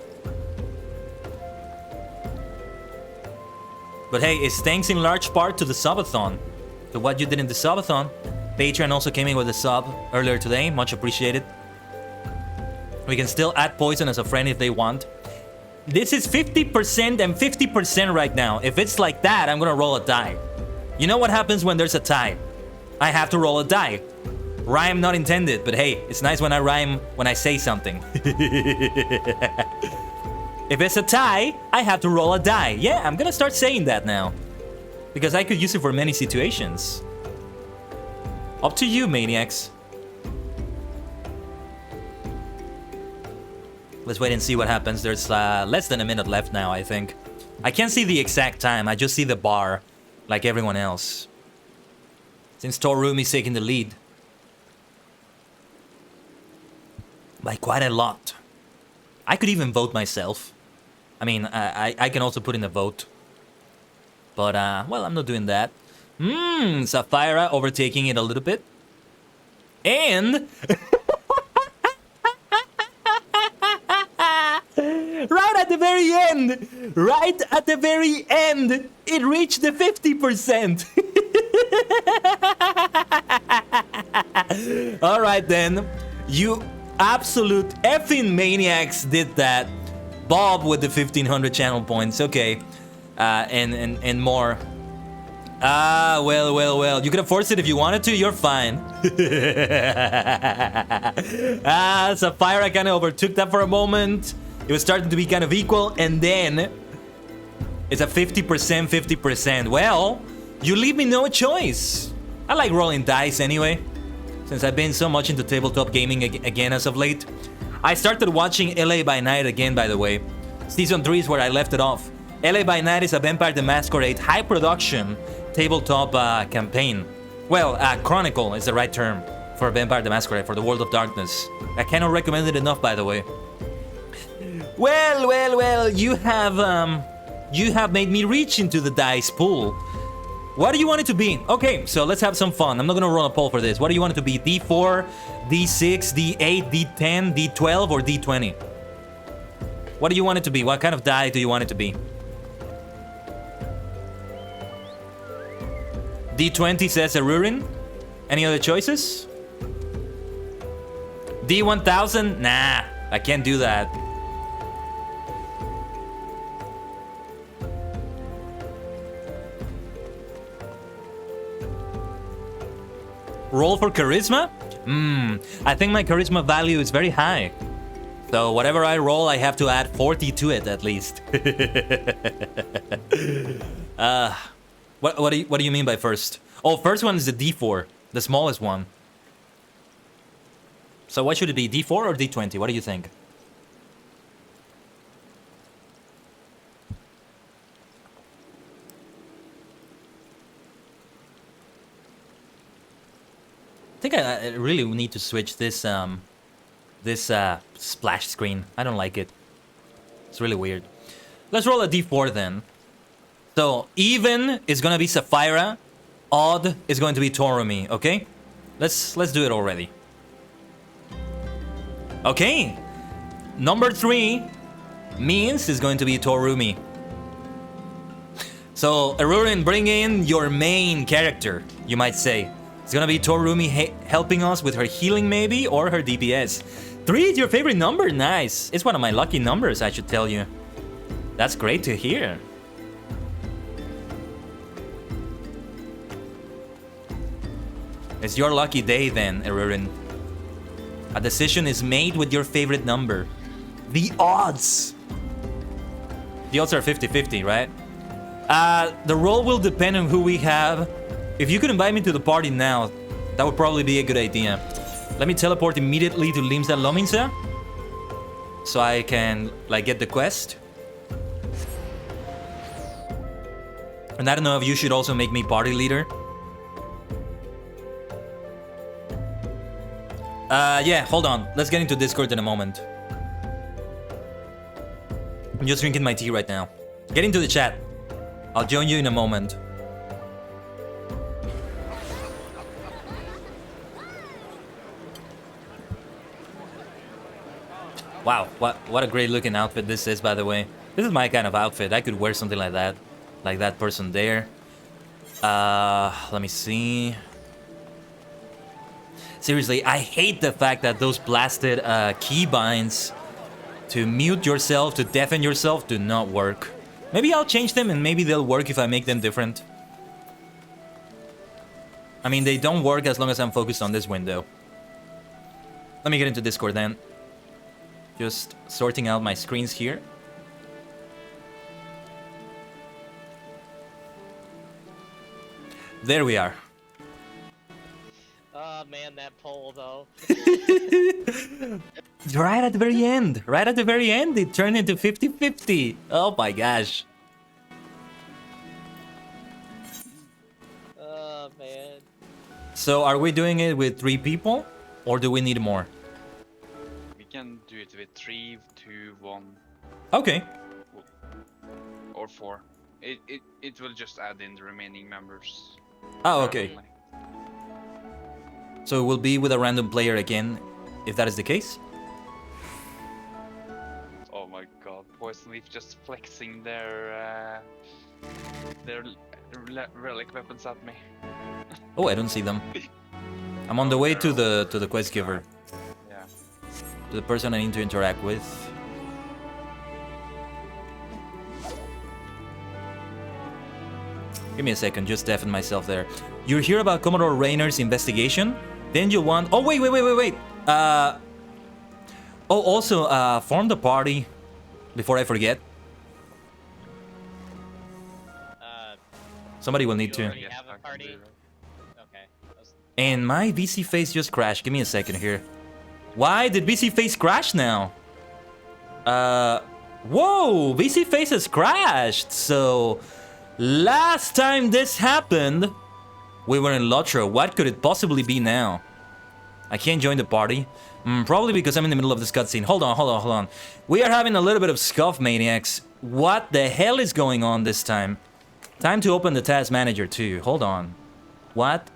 But hey, it's thanks in large part to the subathon. To what you did in the subathon. Patreon also came in with a sub earlier today. Much appreciated. We can still add Poison as a friend if they want. This is 50% and 50% right now. If it's like that, I'm gonna roll a die. You know what happens when there's a tie? I have to roll a die. Rhyme not intended, but hey, it's nice when I rhyme when I say something. If it's a tie, I have to roll a die. Yeah, I'm gonna start saying that now. Because I could use it for many situations. Up to you, maniacs. Let's wait and see what happens. There's less than a minute left now, I think. I can't see the exact time. I just see the bar, like everyone else. Since Torumi's taking the lead. By quite a lot. I could even vote myself. I mean, I can also put in a vote. But, well, I'm not doing that. Sapphira overtaking it a little bit. And... right at the very end, it reached the 50%. All right, then. You absolute effing maniacs did that. Bob with the 1500 channel points. Okay. And more. Well. You could have forced it if you wanted to. You're fine. Sapphira kind of overtook that for a moment. It was starting to be kind of equal, and then it's a 50%, 50%. Well, you leave me no choice. I like rolling dice anyway, since I've been so much into tabletop gaming again as of late. I started watching LA by Night again, by the way. Season 3 is where I left it off. LA by Night is a Vampire the Masquerade high-production tabletop campaign. Well, chronicle is the right term for Vampire the Masquerade, for the World of Darkness. I cannot recommend it enough, by the way. Well, you have made me reach into the dice pool. What do you want it to be? Okay, so let's have some fun. I'm not gonna roll a poll for this. What do you want it to be? D4, D6, D8, D10, D12, or D20? What do you want it to be? What kind of die do you want it to be? D20 says Arurin. Any other choices? D1000? Nah, I can't do that. Roll for charisma? I think my charisma value is very high. So whatever I roll, I have to add 40 to it at least. What do you mean by first? Oh, first one is the D4, the smallest one. So what should it be, D4 or D20? What do you think? I think I really need to switch this splash screen. I don't like it. It's really weird. Let's roll a D4 then. So even is gonna be Sapphira, odd is going to be Torumi. Okay, let's do it already. Okay, number 3 means is going to be Torumi. So Arurin, bring in your main character, you might say. It's gonna be Torumi helping us with her healing maybe, or her DPS. 3 is your favorite number? Nice. It's one of my lucky numbers, I should tell you. That's great to hear. It's your lucky day then, Arurin. A decision is made with your favorite number. The odds! The odds are 50-50, right? The roll will depend on who we have. If you could invite me to the party now, that would probably be a good idea. Let me teleport immediately to ℂ𝕠𝕟𝕤𝕠𝕟𝕤 so I can, like, get the quest. And I don't know if you should also make me party leader. Yeah, hold on. Let's get into Discord in a moment. I'm just drinking my tea right now. Get into the chat. I'll join you in a moment. Wow, what a great looking outfit this is, by the way. This is my kind of outfit. I could wear something like that person there. Let me see. Seriously, I hate the fact that those blasted keybinds to mute yourself, to deafen yourself, do not work. Maybe I'll change them and maybe they'll work if I make them different. I mean, they don't work as long as I'm focused on this window. Let me get into Discord then. Just sorting out my screens here. There we are. Oh man, that poll though. Right at the very end. Right at the very end, it turned into 50-50. Oh my gosh. Oh man. So are we doing it with 3 people? Or do we need more? We can do it with 3, 2, 1. Okay. or 4. It will just add in the remaining members. Oh, okay. randomly. So it will be with a random player again, if that is the case? Oh my god, Poison Leaf just flexing their relic weapons at me. Oh, I don't see them. I'm on the way to the quest giver. Yeah. To the person I need to interact with. Give me a second, just deafen myself there. You hear about Commodore Rayner's investigation? Then you want... Oh, wait. Oh, also, form the party before I forget. Somebody will need You to. already have a party? Okay. And my VC face just crashed. Give me a second here. Why did VC face crash now? Whoa! VC face has crashed. So, last time this happened, we were in ℂ𝕠𝕟𝕤𝕒. What could it possibly be now? I can't join the party. Probably because I'm in the middle of this cutscene. Hold on. We are having a little bit of scuff, maniacs. What the hell is going on this time? Time to open the task manager too. Hold on. What?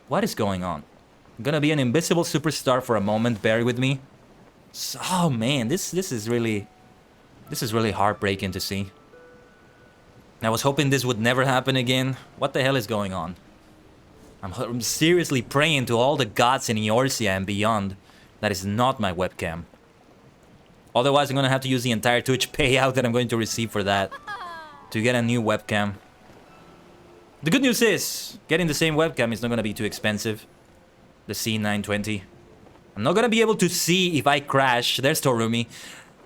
What is going on? I'm gonna be an invisible superstar for a moment. Bear with me. Oh man, this is really heartbreaking to see. I was hoping this would never happen again. What the hell is going on? I'm seriously praying to all the gods in Eorzea and beyond that is not my webcam. Otherwise, I'm gonna have to use the entire Twitch payout that I'm going to receive for that to get a new webcam. The good news is, getting the same webcam is not gonna be too expensive. The C920. I'm not gonna be able to see if I crash. There's Torumi.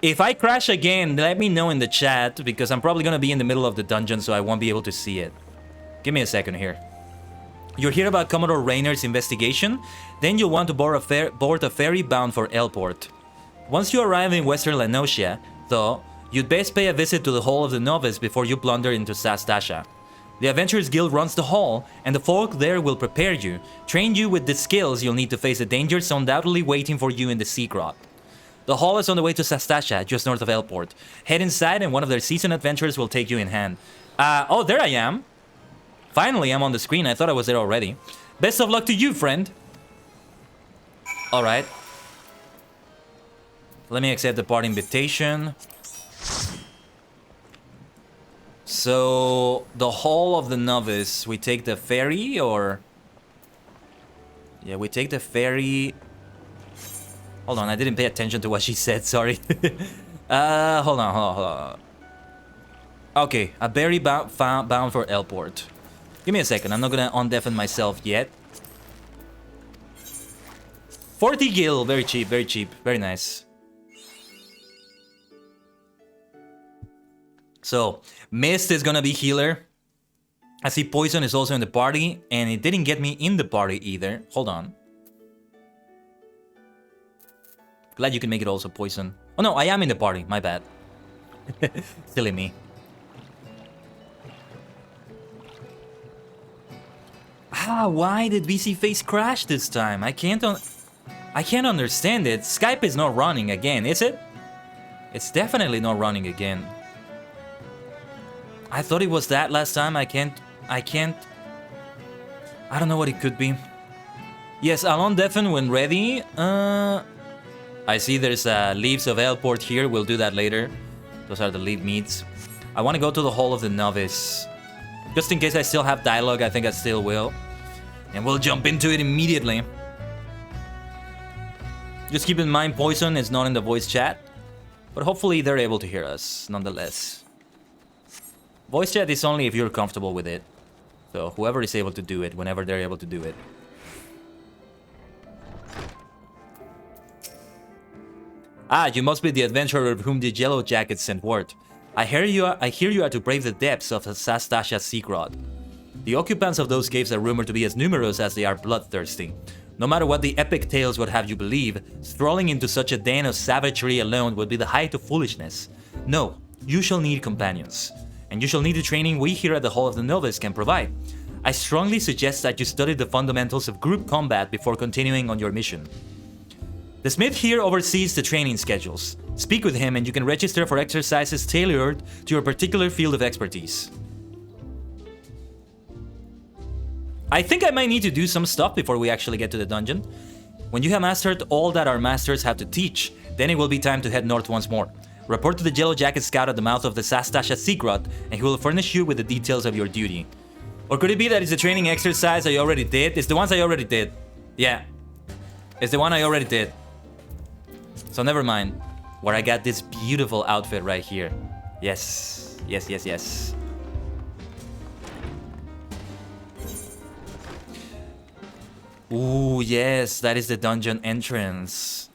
If I crash again, let me know in the chat, because I'm probably gonna be in the middle of the dungeon, so I won't be able to see it. Give me a second here. You'll hear about Commodore Rayner's investigation, then you'll want to board a ferry bound for Elport. Once you arrive in Western Lenosia, though, you'd best pay a visit to the Hall of the Novice before you blunder into Sastasha. The Adventurers Guild runs the hall, and the folk there will prepare you, train you with the skills you'll need to face the dangers undoubtedly waiting for you in the Sea Grot. The hall is on the way to Sastasha, just north of Elport. Head inside and one of their seasoned adventurers will take you in hand. Oh, there I am. Finally, I'm on the screen. I thought I was there already. Best of luck to you, friend. Alright. Let me accept the party invitation. So, the Hall of the Novice. We take the ferry, or... Yeah, we take the ferry... Hold on, I didn't pay attention to what she said, sorry. Hold on. Okay, a berry bound for Elport. Give me a second, I'm not gonna undeafen myself yet. 40 gil, very cheap, very nice. So, Mist is gonna be healer. I see Poison is also in the party, and it didn't get me in the party either. Hold on. Glad you can make it also Poison. Oh no, I am in the party, my bad. Silly me. Why did VC Face crash this time? I can't understand it. Skype is not running again, is it? It's definitely not running again. I thought it was that last time. I can't. I don't know what it could be. Yes, I'll undeafen when ready. I see there's Leaves of Elport here. We'll do that later. Those are the lead meets. I want to go to the Hall of the Novice. Just in case I still have dialogue, I think I still will. And we'll jump into it immediately. Just keep in mind, Poison is not in the voice chat. But hopefully they're able to hear us, nonetheless. Voice chat is only if you're comfortable with it. So whoever is able to do it, whenever they're able to do it. You must be the adventurer of whom the Yellow Jackets sent word. I hear you are to brave the depths of the Sastasha Sea Grot. The occupants of those caves are rumored to be as numerous as they are bloodthirsty. No matter what the epic tales would have you believe, strolling into such a den of savagery alone would be the height of foolishness. No, you shall need companions. And you shall need the training we here at the Hall of the Novice can provide. I strongly suggest that you study the fundamentals of group combat before continuing on your mission. The smith here oversees the training schedules. Speak with him and you can register for exercises tailored to your particular field of expertise. I think I might need to do some stuff before we actually get to the dungeon. When you have mastered all that our masters have to teach, then it will be time to head north once more. Report to the Yellow Jacket Scout at the mouth of the Sastasha Secret, and he will furnish you with the details of your duty. Or could it be that it's a training exercise I already did? It's the ones I already did. Yeah. It's the one I already did. So never mind. Where I got this beautiful outfit right here. Yes. Yes, yes, yes. Ooh, yes, that is the dungeon entrance.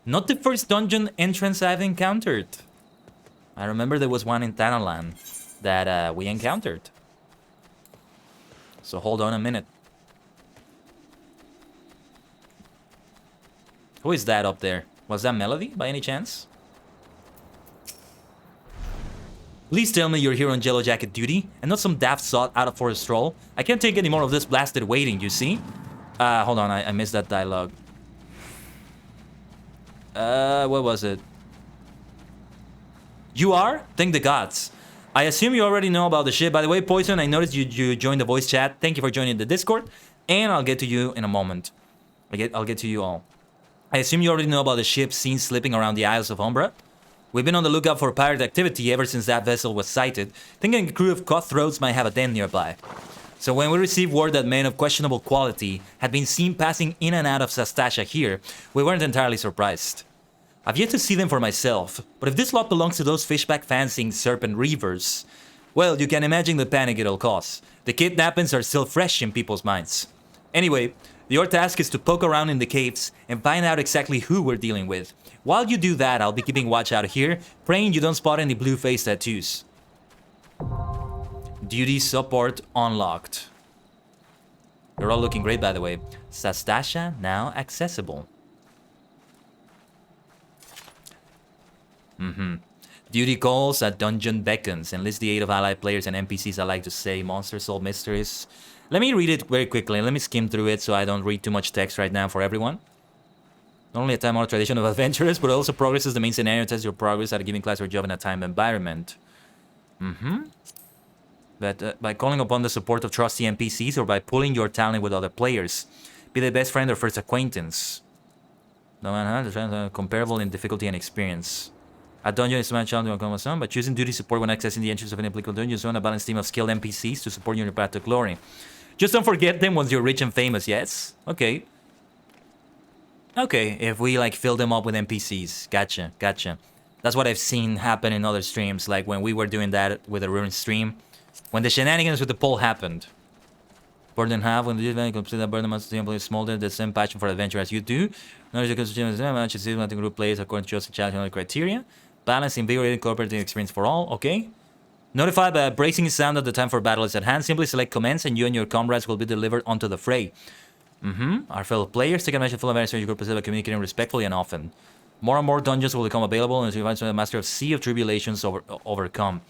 Not the first dungeon entrance I've encountered. I remember there was one in Thanalan that we encountered. So hold on a minute. Who is that up there? Was that Melody by any chance? Please tell me you're here on Yellow Jacket duty and not some daft sot out for a stroll. I can't take any more of this blasted waiting, you see? Hold on, I missed that dialogue. What was it? You are? Thank the gods. I assume you already know about the ship. By the way, Poison, I noticed you joined the voice chat. Thank you for joining the Discord. And I'll get to you in a moment. I'll get to you all. I assume you already know about the ship seen slipping around the Isles of Umbra. We've been on the lookout for pirate activity ever since that vessel was sighted, thinking a crew of cutthroats might have a den nearby. So when we received word that men of questionable quality had been seen passing in and out of Sastasha here, we weren't entirely surprised. I've yet to see them for myself, but if this lot belongs to those fishback-fancing serpent reavers, well, you can imagine the panic it'll cause. The kidnappings are still fresh in people's minds. Anyway, your task is to poke around in the caves and find out exactly who we're dealing with. While you do that, I'll be keeping watch out here, praying you don't spot any blue face tattoos. Duty support unlocked. You're all looking great, by the way. Sastasha now accessible. Duty calls at dungeon beckons. Enlist the aid of allied players and NPCs, I like to say. Monsters solve mysteries. Let me read it very quickly. Let me skim through it so I don't read too much text right now for everyone. Not only a time-honored tradition of adventurers, but also progresses the main scenario, tests your progress at a given class or job in a time environment. But by calling upon the support of trusty NPCs or by pooling your talent with other players. Be the best friend or first acquaintance. No man comparable in difficulty and experience. A dungeon is a challenge to uncommon zone, but choosing duty support when accessing the entrance of an applicable dungeon zone, a balanced team of skilled NPCs to support you in your path to glory. Just don't forget them once you're rich and famous, yes? Okay. Okay, if we like fill them up with NPCs. Gotcha, gotcha. That's what I've seen happen in other streams, like when we were doing that with the Ruin stream. When the shenanigans with the poll happened. Burden half, when the event complete that burden must simply smolder the same passion for adventure as you do. Knowledge you can match is the group plays according to just challenging criteria. Balance, invigorating, cooperative experience for all, okay? Notified by a bracing sound at the time for battle is at hand. Simply select commands and you and your comrades will be delivered onto the fray. Our fellow players take advantage of full advantage of your group by communicating respectfully and often. More and more dungeons will become available and you find a master of sea of tribulations overcome.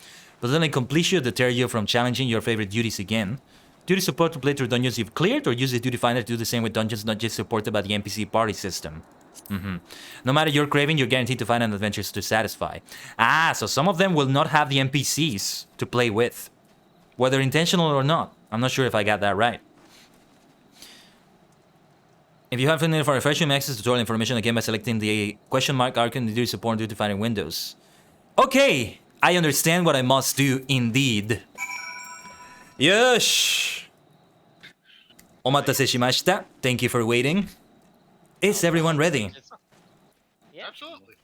But then completion deter you from challenging your favorite duties again. Duty support to play through dungeons you've cleared, or use the duty finder to do the same with dungeons not just supported by the NPC party system. No matter your craving, you're guaranteed to find an adventure to satisfy. Ah, so some of them will not have the NPCs to play with. Whether intentional or not. I'm not sure if I got that right. If you have any for refreshing, access tutorial information again by selecting the question mark icon in the duty support and duty finder windows. Okay, I understand what I must do indeed. Yosh! Omatase shimashita. Thank you for waiting. Is everyone ready? Yeah, Absolutely.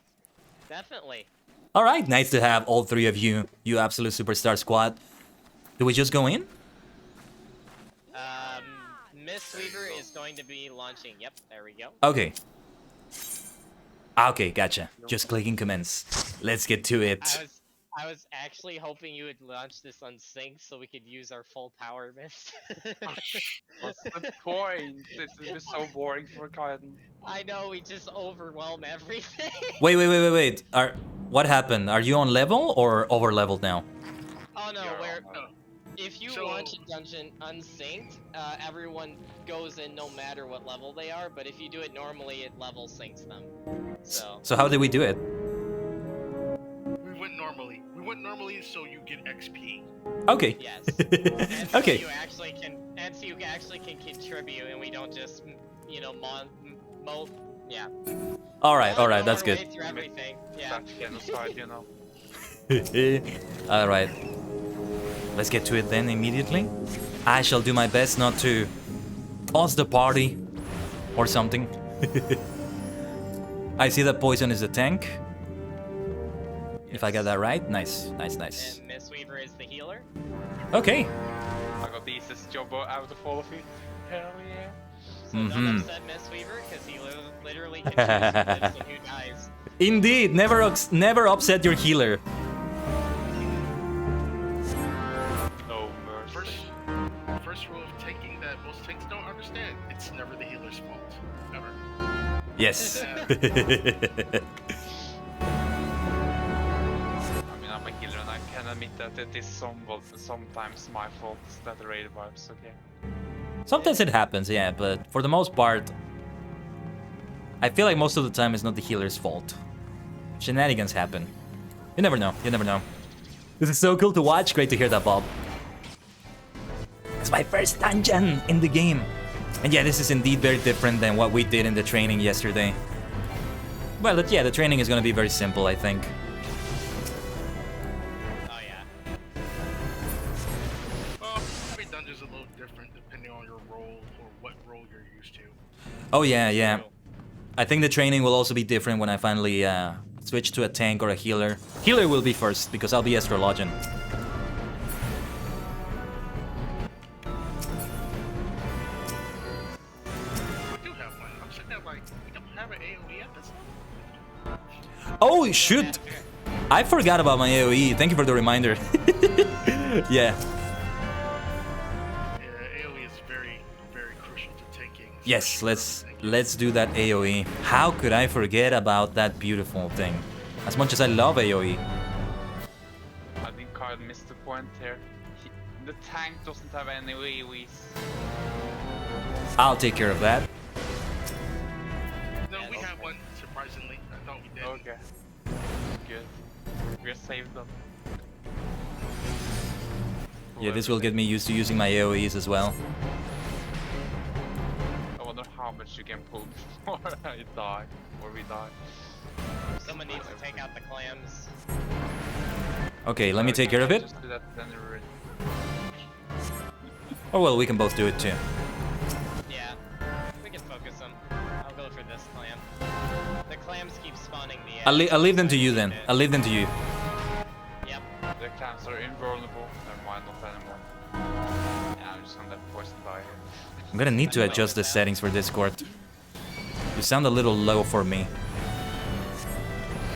definitely. Alright, nice to have all three of you, you absolute superstar squad. Do we just go in? Miss Weaver is going to be launching. Yep, there we go. Okay. Okay, gotcha. Just clicking commence. Let's get to it. I was actually hoping you would launch this on sync so we could use our full power mist. What's the point? This is just so boring for Kaiden. I know, we just overwhelm everything. Wait. What happened? Are you on level or over leveled now? Oh no, Yeah, if you So- launch a dungeon unsynced, everyone goes in no matter what level they are, but if you do it normally, it level syncs them. So So how did we do it? went normally. We went normally so you get XP. Okay. Yes. And so Okay. you actually can contribute, and we don't just, you know, yeah. All right. That's Our good. way through everything. Yeah. Such genocide, you know. All right. Let's get to it then immediately. I shall do my best not to pause the party or something. I see that poison is a tank. If I got that right, nice. And Miss Weaver is the healer. Okay. I got the easiest job out of all of you. Hell yeah. So don't upset Miss Weaver, because he literally can choose who lives and who dies. Indeed, never upset your healer. No mercy. First rule of tanking that most tanks don't understand: it's never the healer's fault, ever. Yes. I mean, I'm a healer and I can admit that it is sometimes my fault that the raid vibes, okay? Sometimes it happens, yeah, but for the most part, I feel like most of the time it's not the healer's fault. Shenanigans happen. You never know. This is so cool to watch. Great to hear that, Bob. It's my first dungeon in the game. And yeah, this is indeed very different than what we did in the training yesterday. Well, yeah, the training is going to be very simple, I think. Oh yeah. Well, every dungeon's a little different depending on your role or what role you're used to. Oh, yeah. I think the training will also be different when I finally switch to a tank or a healer. Healer will be first, because I'll be astrologian. We do have one. I'm sitting there like, we don't have an AoE at this. Oh, shoot! I forgot about my AoE. Thank you for the reminder. Yeah. Yeah, AoE is very, very crucial to tanking. Yes, let's do that AoE. How could I forget about that beautiful thing? As much as I love AoE. I think Kyle missed the point here. The tank doesn't have any AoEs. I'll take care of that. No, we have one, surprisingly. I thought we did. Okay. Good. We're saved them. Yeah, this will get me used to using my AoEs as well. I wonder how much you can pull before I die, or we die. Someone needs to take out the clams. Okay, let me take care of it. Just do that, then we're ready. Or well, we can both do it too. Yeah. We can focus them. I'll go for this clam. The clams keep spawning the I'll leave them to you then. I'll leave them to you. Yep. The clams are invulnerable. Never mind, not anymore. Yeah, I'm just gonna let poison die here. I'm gonna need to adjust the settings for Discord. You sound a little low for me.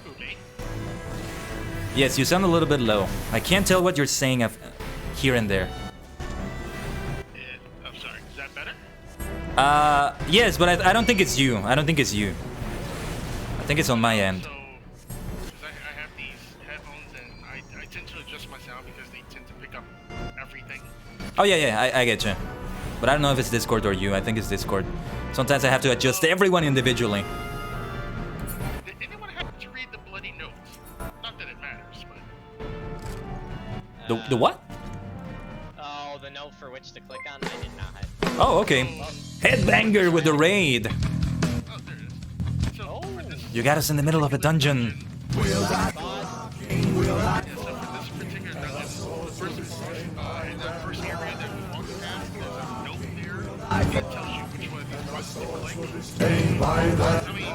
Who, me? Yes, you sound a little bit low. I can't tell what you're saying here and there. I'm sorry, is that better? Yes, but I don't think it's you. I think it's on my end. So, because I have these headphones and I tend to adjust my sound because they tend to pick up everything. Oh yeah, I get you. But I don't know if it's Discord or you. I think it's Discord. Sometimes I have to adjust everyone individually. Did anyone happen to read the bloody notes? Not that it matters, but... The what? Oh, the note for which to click on? I did not. Oh, okay. Headbanger with the raid. Oh, there it is. So, for this... You got us in the middle of a dungeon. Boss, Yeah, so for this particular dungeon, the first, in that first area that we walked past, there's a note there that tells you which one of these buttons to click. I mean,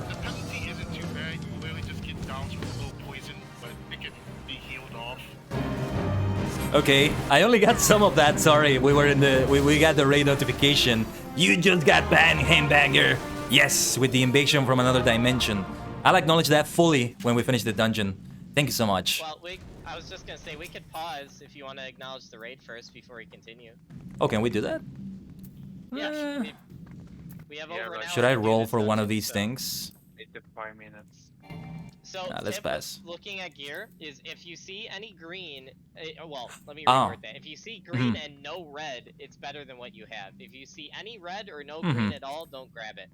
the penalty isn't too bad. You literally just get doused with a little poison, but it can be healed off. Okay, I only got some of that. Sorry, we got the raid notification. You just got banned, Headbanger. Yes, with the invasion from another dimension. I'll acknowledge that fully when we finish the dungeon. Thank you so much. well, I was just gonna say we could pause if you want to acknowledge the raid first before we continue. Oh, can we do that? Yeah. We have over an hour. Should I to do roll this for one dungeon, of these so- things? 5 minutes. So, let's tip pass. looking at gear is if you see any green, well, let me Oh. reword that. If you see green and no red, it's better than what you have. If you see any red or no green at all, don't grab it.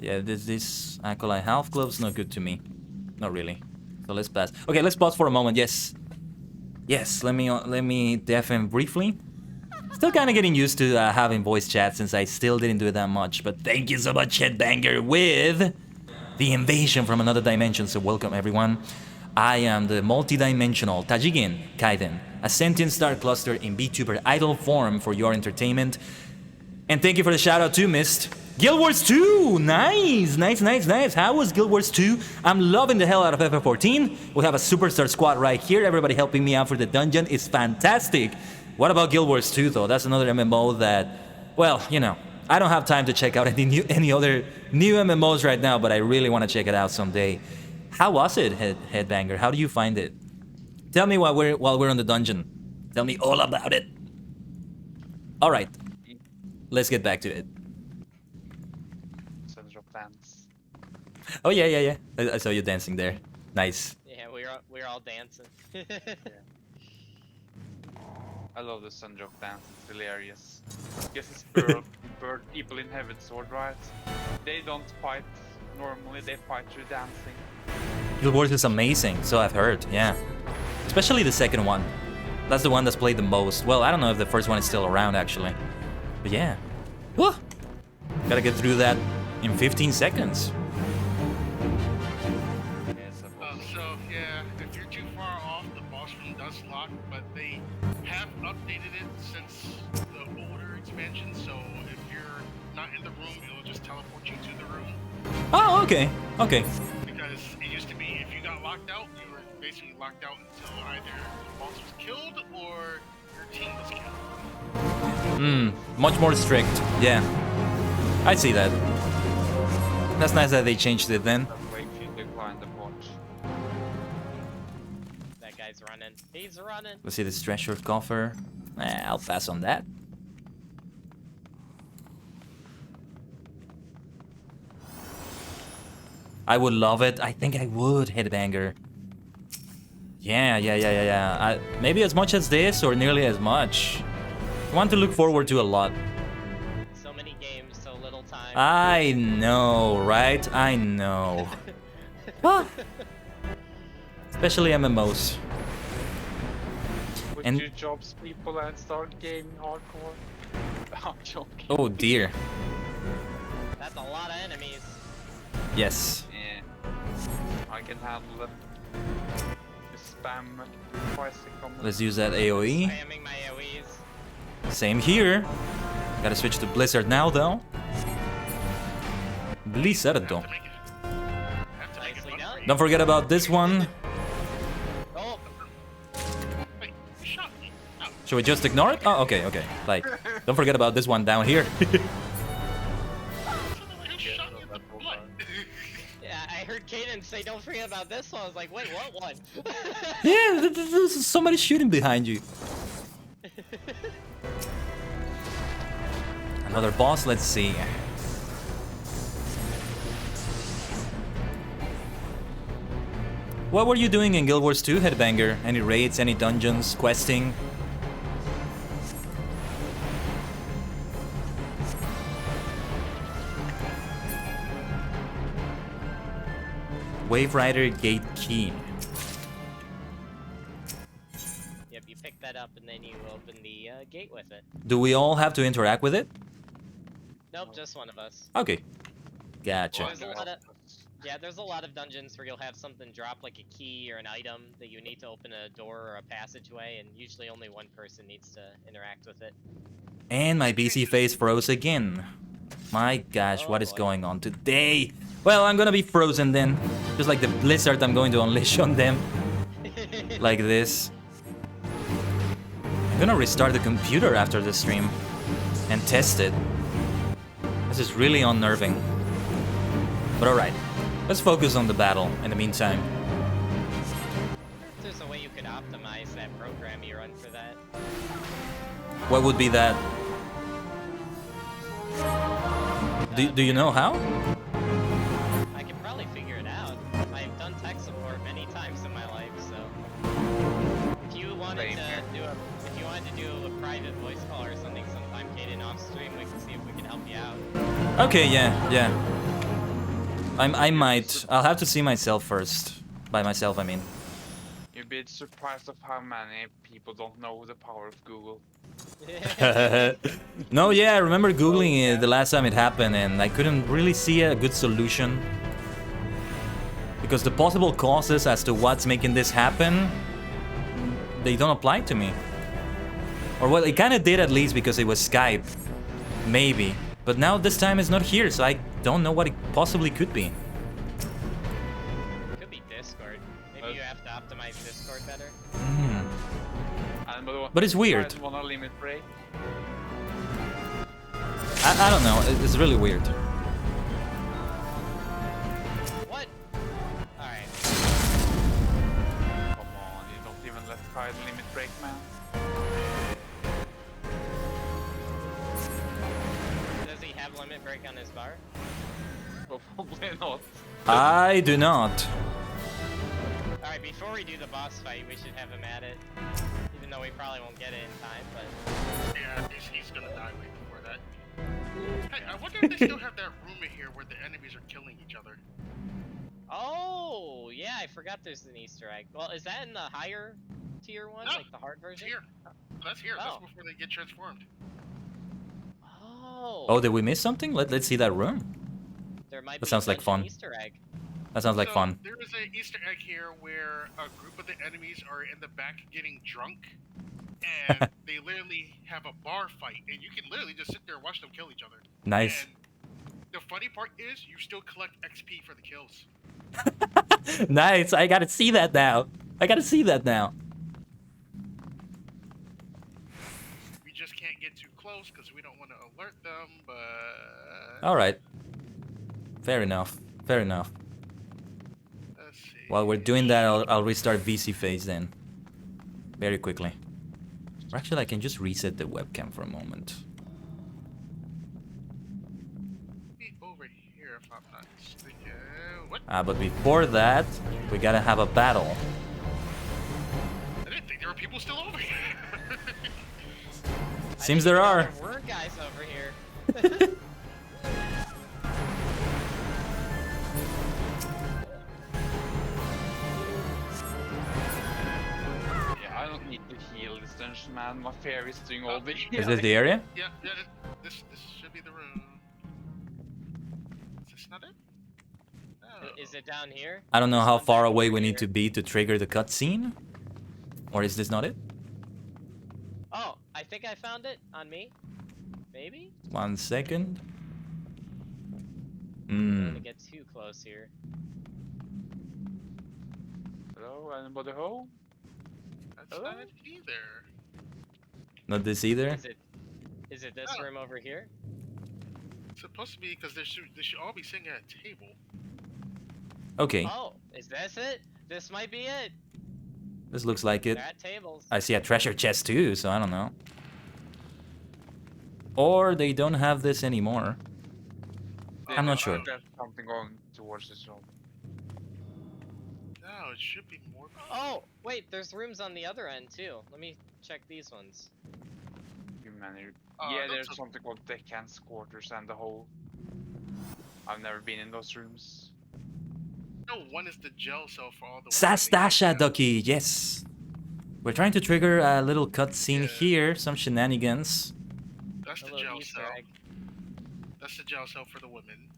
Yeah, this Acolyte half glove's not good to me. not really. So let's pass. Okay, let's pause for a moment. Yes. Yes, let me deafen briefly. Still kind of getting used to having voice chat since I still didn't do it that much. But thank you so much, Headbanger, with the invasion from another dimension. So welcome, everyone. I am the multi-dimensional Tajigin Kaiden, a sentient star cluster in VTuber idol form for your entertainment. And thank you for the shout out too, Mist. Guild Wars 2! Nice! Nice, nice, nice. How was Guild Wars 2? I'm loving the hell out of FF14. We have a superstar squad right here. Everybody helping me out for the dungeon is fantastic. What about Guild Wars 2 though? That's another MMO that, well, you know, I don't have time to check out any other new MMOs right now, but I really want to check it out someday. How was it, Headbanger? How do you find it? Tell me while we're in the dungeon. Tell me all about it. All right, let's get back to it. Dance. Oh yeah. I saw you dancing there. Nice. Yeah, we're all dancing. Yeah. I love the Sundrop dance. It's hilarious. Guess it's bird people in Heaven Sword, right? They don't fight normally. They fight through dancing. Guild Wars is amazing, so I've heard. Yeah, especially the second one. That's the one that's played the most. Well, I don't know if the first one is still around actually, but yeah. Woo! Gotta get through that in 15 seconds. So yeah, if you're too far off, the boss room does lock, but they have updated it since the older expansion. So if you're not in the room, it'll just teleport you to the room. Oh, okay. Okay. Because it used to be if you got locked out, you were basically locked out until either the boss was killed or your team was killed. Much more strict. Yeah. I see that. That's nice that they changed it then. Wait for you to climb the porch. That guy's running. He's running. Let's see this treasure coffer. I'll pass on that. I would love it. I think I would, Headbanger. Yeah. Maybe as much as this or nearly as much. One to look forward to a lot. So many games, so little time. I know, right? I know. Ah. Especially MMOs. Would And- you jobs people and start gaming hardcore? I'm joking. Oh dear. That's a lot of enemies. Yes. Yeah. I can handle them. Just spam twice a comment. Let's use that AoE. Spamming my AoEs. Same here. Gotta switch to Blizzard now though. Blizzard. Have to make it Nicely fun done. for you. Don't forget about this one. Oh, Wait, you shot me. Oh. Should we just ignore it? Oh, okay. Like, don't forget about this one down here. Who shot me in the blood? yeah, I heard Kaden say don't forget about this one. I was like, wait, what one? Yeah, there's somebody shooting behind you. Another boss, let's see. What were you doing in Guild Wars 2, Headbanger? Any raids, any dungeons, questing? Wave Rider Gate Key. Yep, you pick that up and then you open the gate with it. Do we all have to interact with it? Nope, just one of us. Okay. Gotcha. There's a lot of there's a lot of dungeons where you'll have something drop like a key or an item that you need to open a door or a passageway, and usually only one person needs to interact with it. And my BC face froze again. My gosh, what is boy. going on today? Well, I'm gonna be frozen then. Just like the blizzard I'm going to unleash on them. Like this. I'm gonna restart the computer after the stream and test it. This is really unnerving. But alright, let's focus on the battle in the meantime. If there's a way you could optimize that program you run for that. What would be that? Do you know how? I could probably figure it out. I've done tech support many times in my life, so if you wanted to do a private voice call or something sometime, Kaden, off stream, we can see if we can help you out. Okay, yeah. I might. I'll have to see myself first. By myself, I mean. You'd be surprised of how many people don't know the power of Google. No, yeah, I remember Googling it the last time it happened, and I couldn't really see a good solution. Because the possible causes as to what's making this happen, they don't apply to me. Or well, it kind of did at least because it was Skype. Maybe. But now this time it's not here, so I don't know what it possibly could be. Could be Discord. Maybe you have to optimize Discord better. But it's weird. Want a limit break? I don't know, it's really weird. What? Alright. Come on, you don't even let try the limit break, man. Does he have limit break on his bar? Probably not. I do not. Alright, before we do the boss fight, we should have him at it. Even though we probably won't get it in time, but... Yeah, he's gonna die way before that. Hey, I wonder if they still have that room in here where the enemies are killing each other. Oh, yeah, I forgot there's an Easter egg. Well, is that in the higher tier one? No, Like the hard version? Here. That's here. Oh. That's before they get transformed. Oh. Oh, did we miss something? Let's see that room. There might That be sounds a like bunch fun. of Easter egg. That sounds like So, fun. There is an Easter egg here where a group of the enemies are in the back getting drunk, and they literally have a bar fight, and you can literally just sit there and watch them kill each other. Nice. And the funny part is, you still collect XP for the kills. Nice, I gotta see that now. I gotta see that now. We just can't get too close because we don't want to alert them, but... Alright. Fair enough. Fair enough. Let's see. While we're doing that, I'll restart VC phase then. Very quickly. Or actually, I can just reset the webcam for a moment. Be over here if I'm not mistaken. What? But before that, we gotta have a battle. I didn't think there were people still over here. Seems there are. There were guys over here. Yeah, I don't need to heal this dungeon, man. My fairy is doing all the Is this the area? Yeah, this should be the room. Is this not it? No. Is it down here? I don't know There's how one far back away over we need here. to be to trigger the cutscene. Or is this not it? Oh, I think I found it on me. Maybe? 1 second. I'm Hmm. gonna get too close here. Hello, anybody home? That's not it either. Not this either? Is it this Oh. room over here? It's supposed to be because they should all be sitting at a table. Okay, Oh, is this it? This might be it. this looks like it. They're at tables. I see a treasure chest too, so I don't know. Or they don't have this anymore. I'm not sure. There's something going towards this room. No, it should be more. Oh, wait, there's rooms on the other end too. Let me check these ones. Humanity. Oh, Yeah, that's there's a- something called deckhands quarters and the whole. I've never been in those rooms. No, one is the gel cell for all the. Sastasha Ducky, yes. We're trying to trigger a little cutscene Yeah. here, some shenanigans. That's A the little gel Easter cell. egg. That's the gel cell for the women.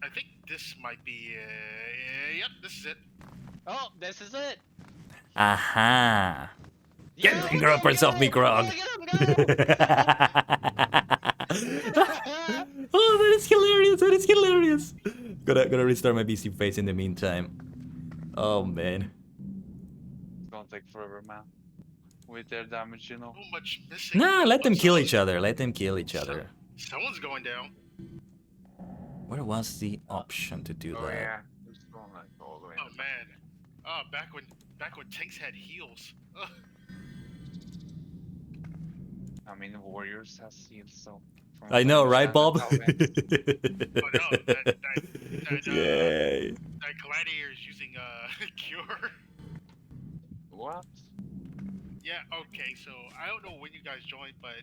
I think this might be. Yep, this is it. Oh, this is it. Aha. Yeah, Get the grumpers off me, Grog. Look at him go! Oh, that is hilarious, that is hilarious. Gotta restart my BC face in the meantime. Oh, man. It's gonna take forever, man. With their damage, you know. So much missing. Nah, let them kill each other, let them kill each other. Someone's going down. Where was the option to do Oh that? yeah, it's going like all the way. Oh man. Oh, back when tanks had heals. Ugh. I mean, Warriors has heals, so. from I know, right, understand Bob? how it- Oh no, that Yay. that gladiator is using cure. What? Yeah, okay, so I don't know when you guys joined, but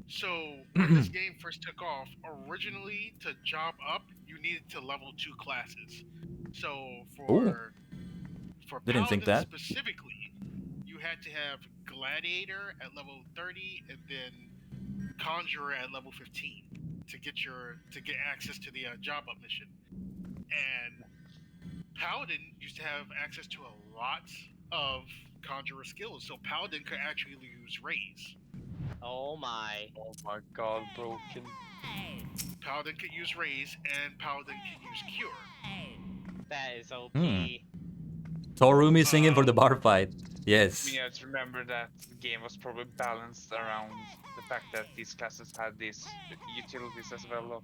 so when this game first took off, originally to job up, you needed to level 2 classes. So Ooh. for Didn't think Paladin that. specifically, you had to have Gladiator at level 30 and then Conjurer at level 15 to get access to the job up mission. And Paladin used to have access to a lot of Conjurer skills, so Paladin could actually use Raise. Oh my. Oh my god, broken. Paladin could use Raise, and Paladin could use Cure. That is OP. Torumi singing for the bar fight. Yes. We have to remember that the game was probably balanced around the fact that these classes had these utilities as well. Though.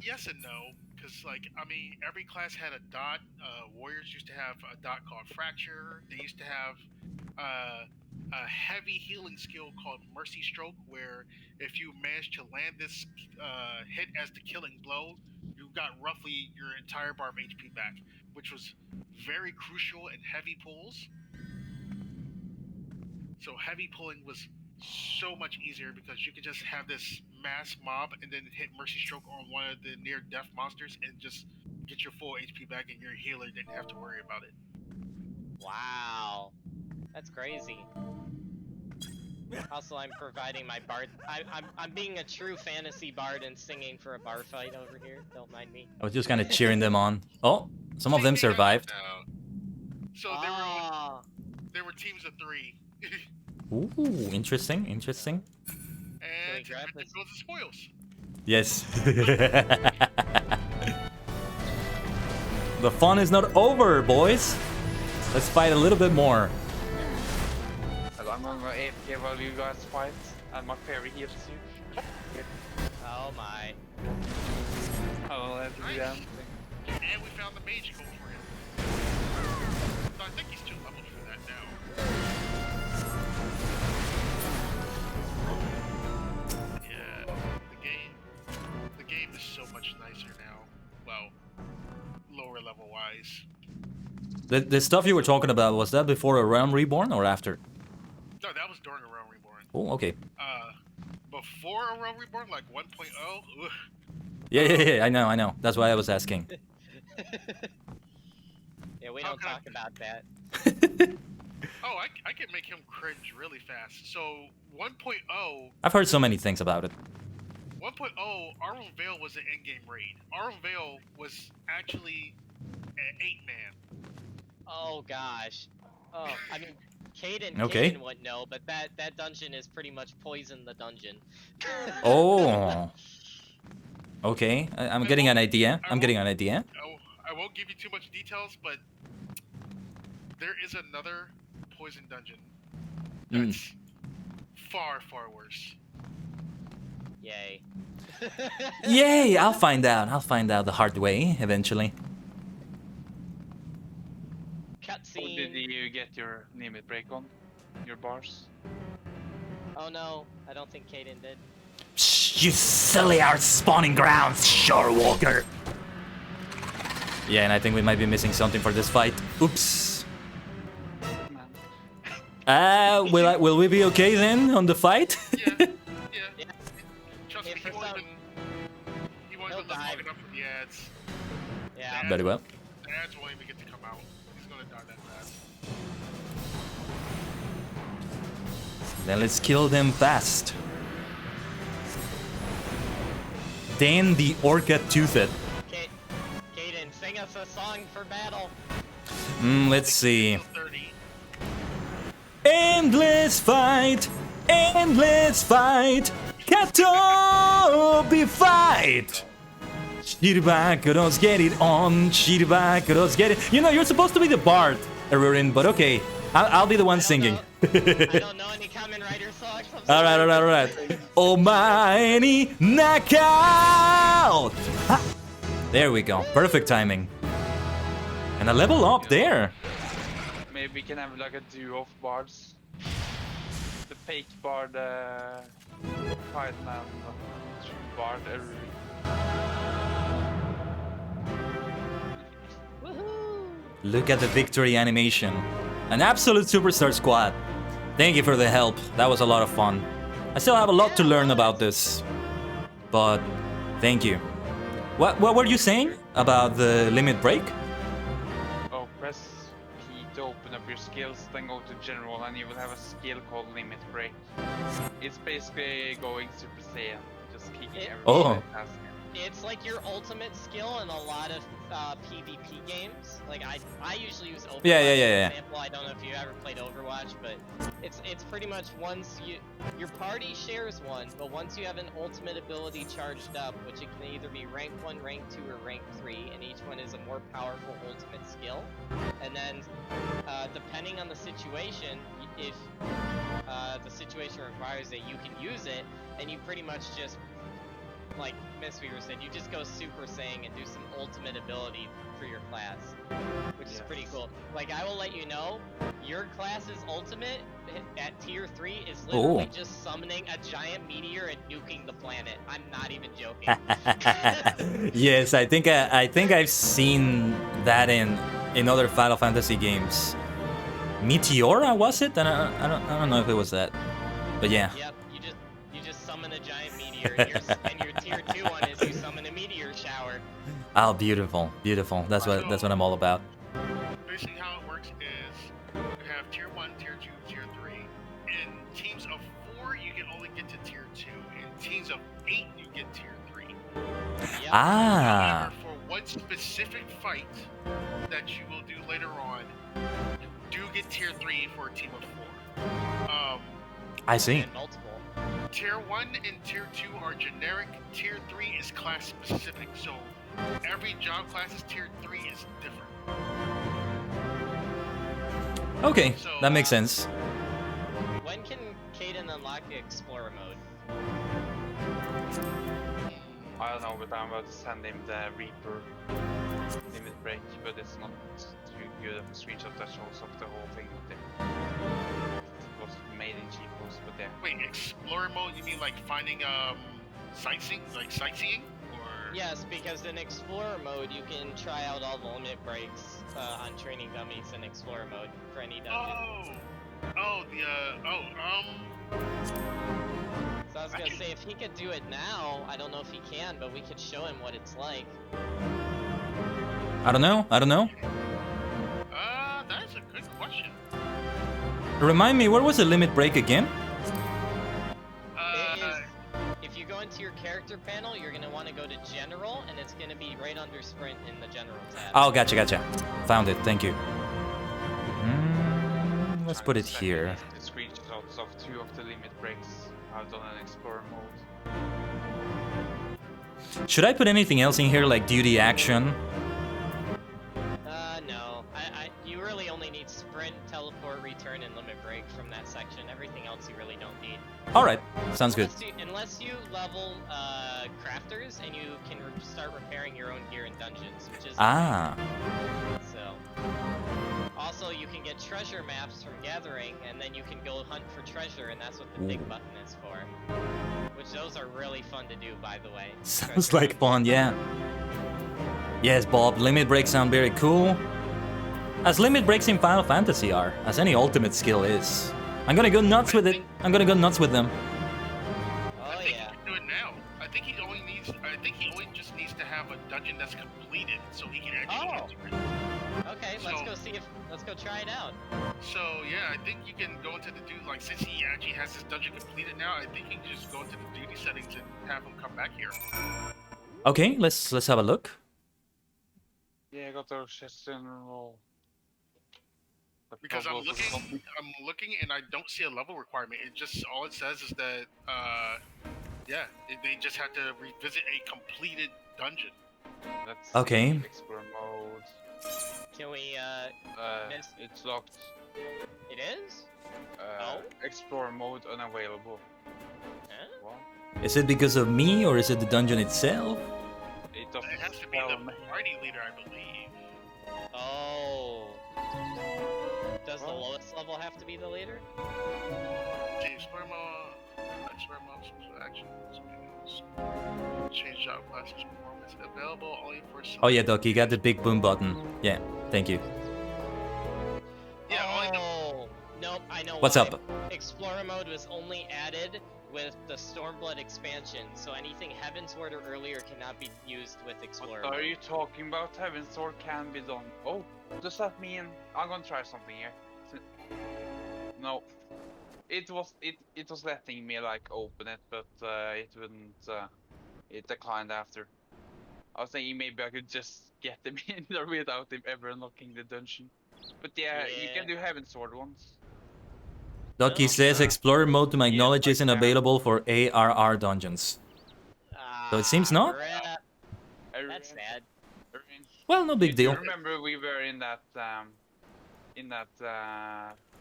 Yes and no, because every class had a dot. Warriors used to have a dot called Fracture. They used to have a heavy healing skill called Mercy Stroke, where if you managed to land this hit as the killing blow, you got roughly your entire bar of HP back, which was very crucial in heavy pulls. So heavy pulling was so much easier because you could just have this mass mob and then hit Mercy Stroke on one of the near death monsters and just get your full HP back, and your healer didn't have to worry about it. Wow. That's crazy. Also, I'm providing my bard. I'm being a true fantasy bard and singing for a bar fight over here. Don't mind me. I was just kind of cheering them on. Oh, some of them survived. So there were teams of 3. Ooh, interesting, interesting. And grab there this? goes the spoils. Yes. The fun is not over, boys. Let's fight a little bit more. I'm gonna go AFK while you guys fight, and my fairy heals you. Oh my. I'll let you do that. And we found the mage goal for him. So I think he's 2 levels for that now. Yeah, the game is so much nicer now. Well, lower level wise. The stuff you were talking about, was that before A Realm Reborn or after? No, that was during A Realm Reborn. Oh, okay. Before A Realm Reborn, like 1.0. Ugh. Yeah, I know. That's why I was asking. Yeah, we don't talk about that. Oh, I can make him cringe really fast. So 1.0. I've heard so many things about it. 1.0, Aurum Vale was an in-game raid. Aurum Vale was actually an 8-man. Oh gosh. Oh, I mean, Caden wouldn't know, but that dungeon is pretty much Poison the Dungeon. Oh. Okay, I'm getting an idea. I won't give you too much details, but there is another Poison Dungeon that's far, far worse. Yay. Yay! I'll find out. I'll find out the hard way eventually. Cutscene. Did you get your limit break on? Your bars? Oh no, I don't think Caden did. Shh, you silly our spawning grounds, Shorewalker. Yeah, and I think we might be missing something for this fight. Oops. Will we be okay then on the fight? Yeah. Trust me, for he won't even look long enough for the ads. Yeah. Very well. The ads won't even get to come out. He's gonna die that fast. Then let's kill them fast. Dan the Orca Toothed. Caden, sing us a song for battle. Let's see. 30. Endless fight! Endless fight! Katobi fight! Shirbakuros, get it on! Shirbakuros, get it! You know, you're supposed to be the bard, Arurin, but okay. I'll be the one singing. I don't know any Kamen Rider songs. Alright. Omae knockout! Ha! There we go. Perfect timing. And a level up there. Maybe we can have like a duo of bards. The fake bard, fight man, true bard, Look at the victory animation. An absolute superstar squad. Thank you for the help. That was a lot of fun. I still have a lot to learn about this. But thank you. What were you saying about the limit break? Oh, press P to open up your skills, then go to general, and you will have a skill called limit break. It's basically going Super Saiyan, just kicking everything Oh. past you. It's like your ultimate skill in a lot of PvP games. Like I usually use Overwatch. Yeah. For example, I don't know if you ever played Overwatch, but it's pretty much once your party shares one, but once you have an ultimate ability charged up, which it can either be rank 1, rank 2, or rank 3, and each one is a more powerful ultimate skill. And then depending on the situation, if the situation requires it, you can use it, and you pretty much just, like Miss Weaver said, you just go Super Saiyan and do some ultimate ability for your class, which is pretty cool. Like, I will let you know, your class's ultimate at tier 3 is literally just summoning a giant meteor and nuking the planet. I'm not even joking. Yes, I think I've seen that in other Final Fantasy games. Meteora, was it? And I don't know if it was that, but yeah. Yep, you just summon a giant meteor, and your tier 2 one is you summon a meteor shower. Oh, beautiful, beautiful. That's what I'm all about. Basically, how it works is you have tier 1, tier 2, tier 3. In teams of 4, you can only get to tier 2. In teams of 8, you get tier 3. Yep. Ah. However, for one specific fight that you will do later on, you do get tier 3 for a team of 4. I see. And multiple. Tier 1 and Tier 2 are generic. Tier 3 is class specific, so every job class's Tier 3 is different. Okay, So, that makes sense. When can Caden unlock Explorer mode? I don't know, but I'm about to send him the Reaper limit break, but it's not too good of a screenshot that shows off the whole thing. It was made in cheapos, but yeah. Wait, Explorer mode? You mean like finding sightseeing, or? Yes, because in Explorer mode, you can try out all the limit breaks on training dummies in Explorer mode for any dungeon. So I was gonna say, if he could do it now, I don't know if he can, but we could show him what it's like. I don't know. That is a good question. Remind me, where was the limit break again? It is, if you go into your character panel, you're gonna want to go to General, and it's gonna be right under Sprint in the General tab. Oh, gotcha. Found it. Thank you. Let's put it here. The screenshots of 2 of the limit breaks I've done in Explorer mode. Should I put anything else in here, like duty action? No. You really only need Sprint, Teleport, Return, and Limit Break from that section. Everything else you really don't need. Alright, sounds good. Unless you level crafters and you can start repairing your own gear in dungeons, which is so. Also, you can get treasure maps from gathering, and then you can go hunt for treasure, and that's what the big button is for. Which those are really fun to do, by the way. Sounds like fun, yeah. Yes, Bob, limit breaks sound very cool. As limit breaks in Final Fantasy are, as any ultimate skill is. I'm gonna go nuts with it. I'm gonna go nuts with them. Oh He yeah. can do it now. I think he only just needs to have a dungeon that's completed, so he can actually get to it. Okay, let's go try it out. So yeah, I think you can go into the duty, like since he actually has this dungeon completed now, I think you can just go into the duty settings and have him come back here. Okay, let's have a look. Yeah, I got those general. Because I'm looking and I don't see a level requirement. It just, all it says is that, they just have to revisit a completed dungeon. Let's Okay. see, Explorer mode. Can we, It's locked. It is? Explore mode unavailable. Huh? What? Is it because of me, or is it the dungeon itself? It doesn't It has to be spell the me. party leader, I believe. Oh. Does the lowest level have to be the leader? Okay, explore mode, social actions, change job classes, performance, available only for some. Oh yeah, Doc, you got the big boom button. Yeah, thank you. Yeah, only the Nope, I know What's why. up? Explorer mode was only added with the Stormblood expansion, so anything Heavensward or earlier cannot be used with Explorer. What are mode. you talking about? Heaven's Sword can be done. Oh, does that mean I'm gonna try something here? No, it was letting me like open it, but it wouldn't. It declined after. I was thinking maybe I could just get them in there without them ever unlocking the dungeon. But yeah, you can do Heaven's Sword ones. Ducky No. says Explorer mode to my Yeah, knowledge I isn't can. available for ARR dungeons. So it seems not? Crap. Erin, That's sad. Erin, Well, no big do you deal. remember we were in that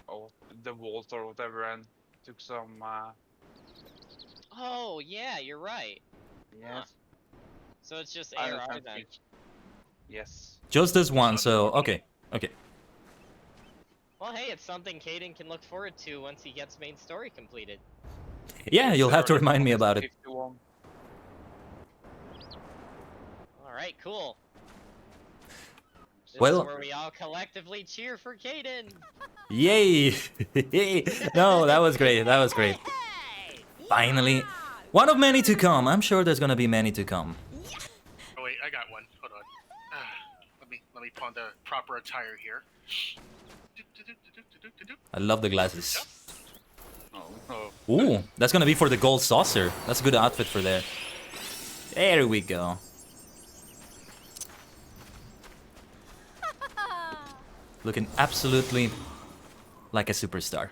oh, the vault or whatever, and took some Oh, yeah, you're right. yes. So it's just I ARR understand then. speech. Yes. Just this one, so okay. Okay. Well, hey, it's something Caden can look forward to once he gets main story completed. Yeah, you'll have to remind me about it. 51. Alright, cool. This Well- is where we all collectively cheer for Caden. Yay! No, that was great. That was great. Finally. One of many to come. I'm sure there's gonna be many to come. Oh wait, I got one. Hold on. Let me pawn the proper attire here. I love the glasses. Oh, no. Ooh, that's gonna be for the gold saucer. That's a good outfit for there. There we go. Looking absolutely like a superstar.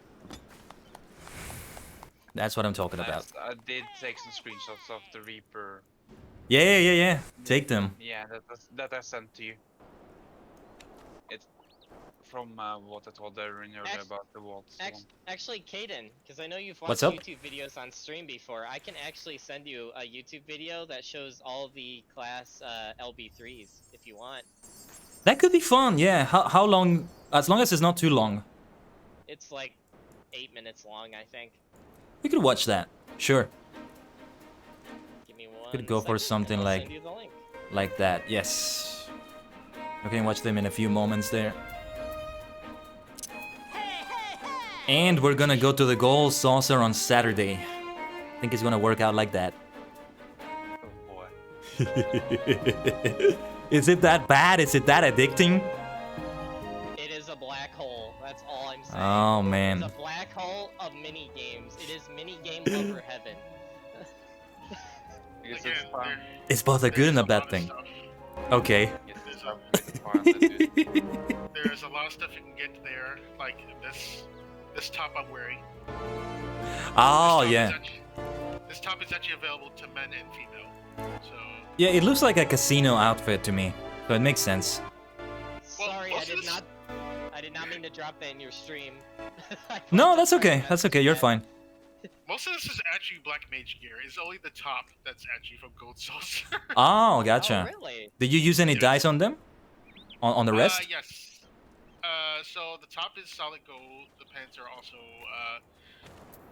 That's what I'm talking about. I did take some screenshots of the Reaper. Yeah. Take them. Yeah, that I sent to you. It's from what I told Erin earlier about the waltz. Actually, Caden, because I know you've What's watched up? YouTube videos on stream before, I can actually send you a YouTube video that shows all the class LB3s if you want. That could be fun, yeah. How long? As long as it's not too long. It's like 8 minutes long, I think. We could watch that. Sure. Give me one. Could go for second, something and I'll like- send you the link. Like that, yes. We can watch them in a few moments there. And we're gonna go to the gold saucer on Saturday. I think it's gonna work out like that. Oh boy. Is it that bad? Is it that addicting? It is a black hole. That's all I'm saying. Oh man. It's a black hole of mini games. It is mini game lover heaven. I guess Again, it's fun. It's both a good and a lot bad of thing. stuff. Okay. Yes, it's fun. There's a lot of stuff you can get there, like this top I'm wearing. Oh This top yeah. is this top is actually available to men and female. So Yeah, it looks like a casino outfit to me. So it makes sense. Well, Sorry, most of this- I did not mean to drop that in your stream. No, that's okay. That's okay. You're fine. most of this is actually black mage gear. It's only the top that's actually from Gold Saucer. Oh, Oh, gotcha. really? Did you use any Yeah. dice on them? On the rest? Yes. So the top is solid gold. The pants are also,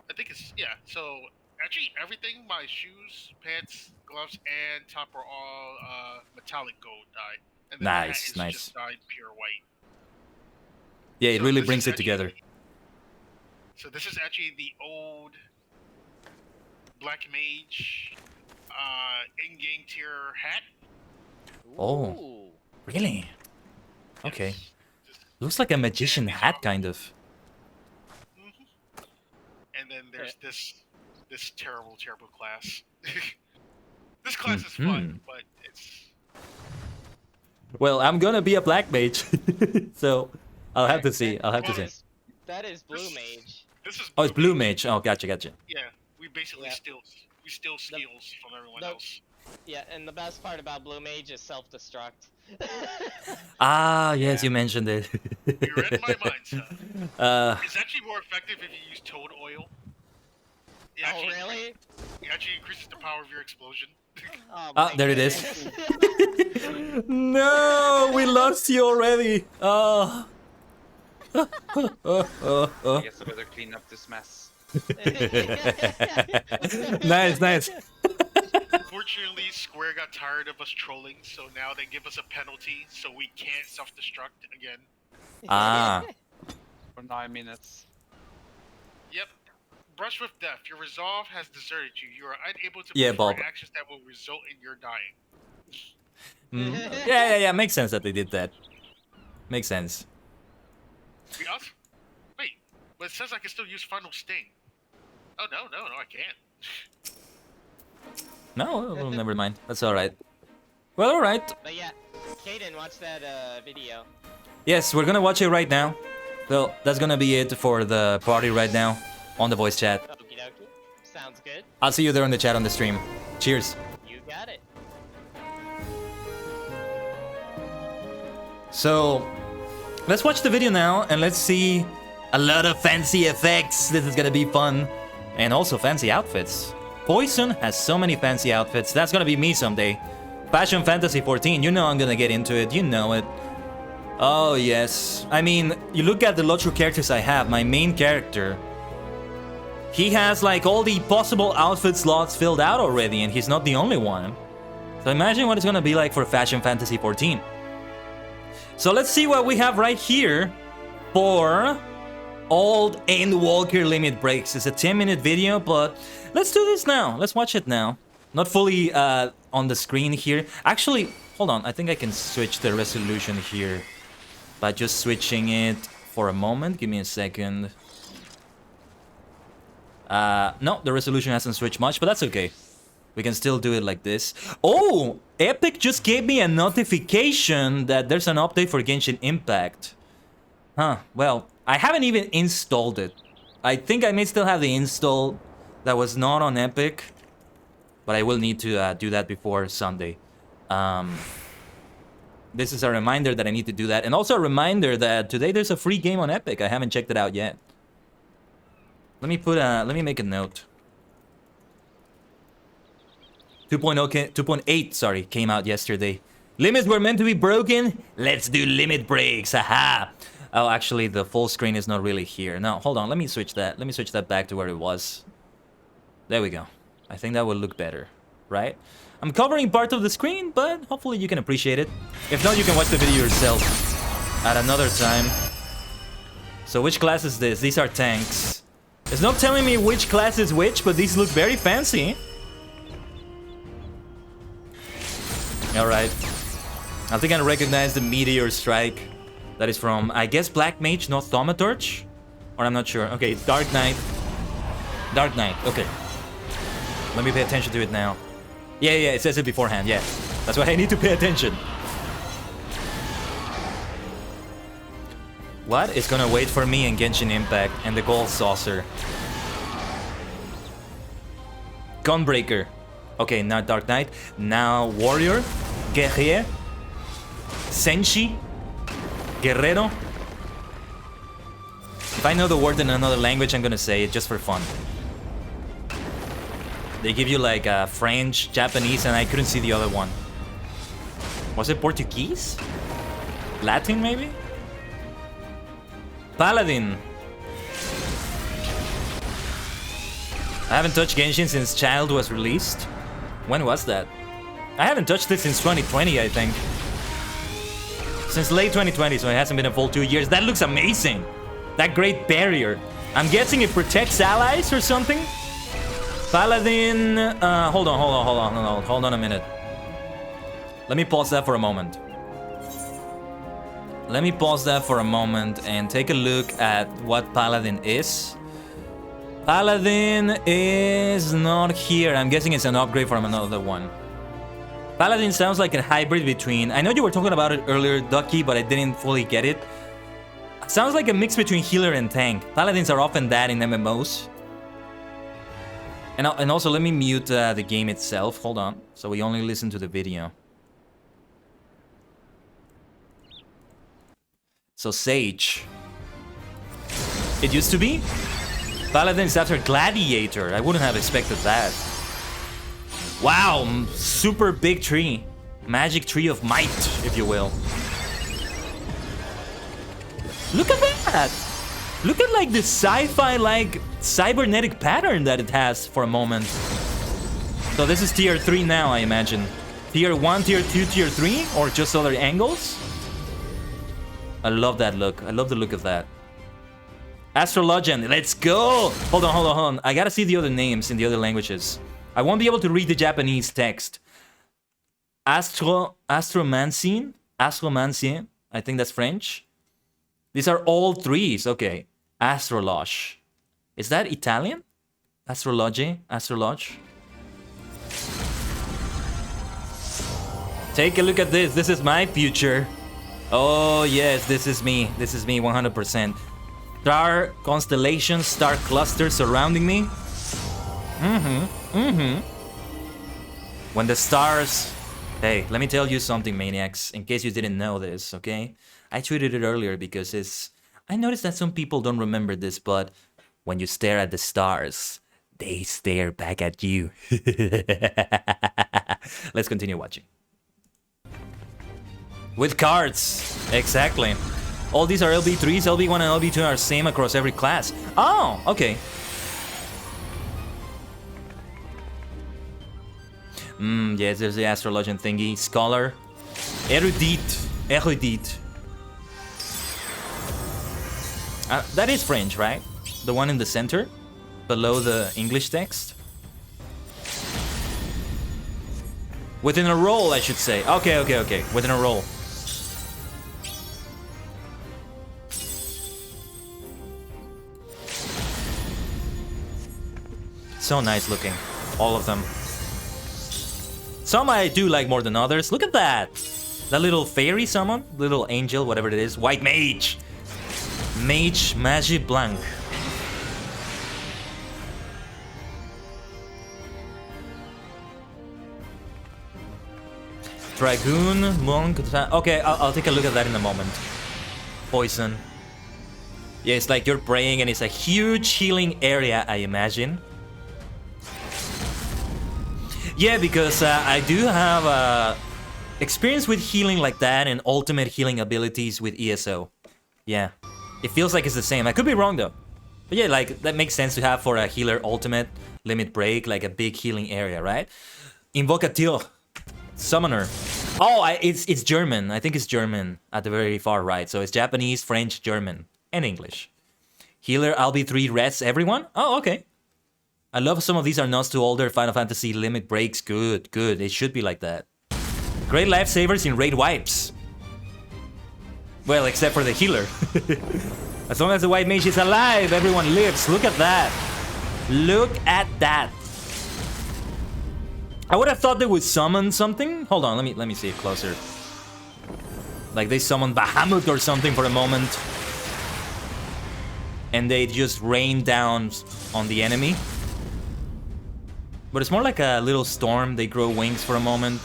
I think it's, yeah. So actually everything, my shoes, pants, gloves, and top are all metallic gold dye. And then the hat Nice, is nice. just dyed pure white. Yeah, it So really this brings is it together. actually- So this is actually the old Black Mage in-game tier hat. Oh. Ooh. Really? Okay. Yes. Just- Looks like a magician hat, kind of. Mhm. And then there's this terrible class. This class is Mhm. fun, but it's Well, I'm gonna be a black mage, so I'll have to see. I'll have to see. That is blue This- mage. this is Oh, it's blue mage. Oh, gotcha. Yeah, we basically Yeah. steal skills from everyone the- else. Yeah, and the best part about blue mage is self-destruct. Ah, yes, you mentioned it. You read my mind, son. It's actually more effective if you use toad oil. It Oh, actually, really? It actually increases the power of your explosion. Oh, Ah, my there it is. goodness. No, we lost you already. Oh. I guess I better clean up this mess. Nice, nice. Fortunately, Square got tired of us trolling, so now they give us a penalty, so we can't self-destruct again. Ah, For 9 minutes. Yep. brushed with death. Your resolve has deserted you. You are unable to Yeah, perform Bob. actions that will result in your dying. Yeah. Makes sense that they did that. Makes sense. Wait, but it says I can still use Final Sting. Oh, no, I can't. No, well, never mind. That's alright. Well, alright. But yeah, Kaden, watch that video. Yes, we're gonna watch it right now. So, that's gonna be it for the party right now on the voice chat. Okie dokie. Sounds good. I'll see you there in the chat on the stream. Cheers. You got it. So, let's watch the video now and let's see a lot of fancy effects. This is gonna be fun. And also fancy outfits. Poison has so many fancy outfits. That's gonna be me someday. Fashion Fantasy 14, you know I'm gonna get into it. You know it. Oh, yes. I mean, you look at the Lotro characters I have. My main character, he has like all the possible outfit slots filled out already, and he's not the only one. So imagine what it's gonna be like for Fashion Fantasy 14. So let's see what we have right here for Old and Walker Limit Breaks. It's a 10-minute video, but let's do this now. Let's watch it now. Not fully on the screen here. Actually, hold on. I think I can switch the resolution here by just switching it for a moment. Give me a second. No, the resolution hasn't switched much, but that's okay. We can still do it like this. Oh, Epic just gave me a notification that there's an update for Genshin Impact. Huh, well, I haven't even installed it. I think I may still have the install that was not on Epic, but I will need to do that before Sunday. This is a reminder that I need to do that, and also a reminder that today there's a free game on Epic. I haven't checked it out yet. Let me make a note. 2.8, sorry, came out yesterday. Limits were meant to be broken. Let's do limit breaks. Haha. Oh, actually, the full screen is not really here. No, hold on. Let me switch that. Let me switch that back to where it was. There we go. I think that will look better, right? I'm covering part of the screen, but hopefully you can appreciate it. If not, you can watch the video yourself at another time. So which class is this? These are tanks. It's not telling me which class is which, but these look very fancy. Alright. I think I recognize the meteor strike. That is from, I guess, Black Mage, not Thaumaturge? Or I'm not sure. Okay, it's Dark Knight. Dark Knight, okay. Let me pay attention to it now. Yeah, it says it beforehand, yeah. That's why I need to pay attention. What is gonna wait for me in Genshin Impact and the Gold Saucer? Gunbreaker. Okay, now Dark Knight. Now Warrior. Guerrier. Senshi. Guerrero. If I know the word in another language, I'm gonna say it just for fun. They give you like French, Japanese, and I couldn't see the other one. Was it Portuguese? Latin, maybe? Paladin. I haven't touched Genshin since Child was released. When was that? I haven't touched it since 2020, I think. Since late 2020, so it hasn't been a full 2 years. That looks amazing. That great barrier. I'm guessing it protects allies or something? Paladin... hold on a minute. Let me pause that for a moment. Let me pause that for a moment and take a look at what Paladin is. Paladin is not here. I'm guessing it's an upgrade from another one. Paladin sounds like a hybrid between... I know you were talking about it earlier, Ducky, but I didn't fully get it. Sounds like a mix between healer and tank. Paladins are often that in MMOs. And also, let me mute the game itself. Hold on. So we only listen to the video. So Sage. It used to be? Paladins after Gladiator. I wouldn't have expected that. Wow, super big tree. Magic tree of might, if you will. Look at that! Look at like the sci-fi like cybernetic pattern that it has for a moment. So this is tier 3 now, I imagine. Tier 1, tier 2, tier 3? Or just other angles? I love that look. I love the look of that. Astrologian, let's go! Hold on. I gotta see the other names in the other languages. I won't be able to read the Japanese text. Astromancien? Astromancien? I think that's French. These are all threes, okay. Astrologe. Is that Italian? Astrology? Astrologe? Take a look at this. This is my future. Oh, yes, this is me. This is me 100%. Star constellations, star clusters surrounding me. When the stars... Hey, let me tell you something, maniacs, in case you didn't know this, okay? I tweeted it earlier because it's... I noticed that some people don't remember this, but when you stare at the stars, they stare back at you. Let's continue watching. With cards, exactly. All these are LB3s, LB1 and LB2 are same across every class. Oh, okay. Yes, there's the astrologian thingy. Scholar. Erudite. Erudite. That is French, right? The one in the center? Below the English text? Within a roll, I should say. Okay. Within a roll. So nice looking. All of them. Some I do like more than others. Look at that! That little fairy summon? Little angel, whatever it is. White mage! Mage Magie Blanc. Dragoon, Monk... Okay, I'll take a look at that in a moment. Poison. Yeah, it's like you're praying and it's a huge healing area, I imagine. Yeah, because I do have experience with healing like that and ultimate healing abilities with ESO. Yeah, it feels like it's the same. I could be wrong though. But yeah, like that makes sense to have for a healer ultimate limit break, like a big healing area, right? Invocateur, summoner. Oh, it's German. I think it's German at the very far right. So it's Japanese, French, German, and English. Healer, LB3 rests everyone. Oh, okay. I love some of these are nods to older Final Fantasy limit breaks. Good. It should be like that. Great lifesavers in raid wipes. Well, except for the healer. As long as the white mage is alive, everyone lives. Look at that. Look at that. I would have thought they would summon something. Hold on, let me see it closer. Like they summoned Bahamut or something for a moment. And they just rain down on the enemy. But it's more like a little storm. They grow wings for a moment.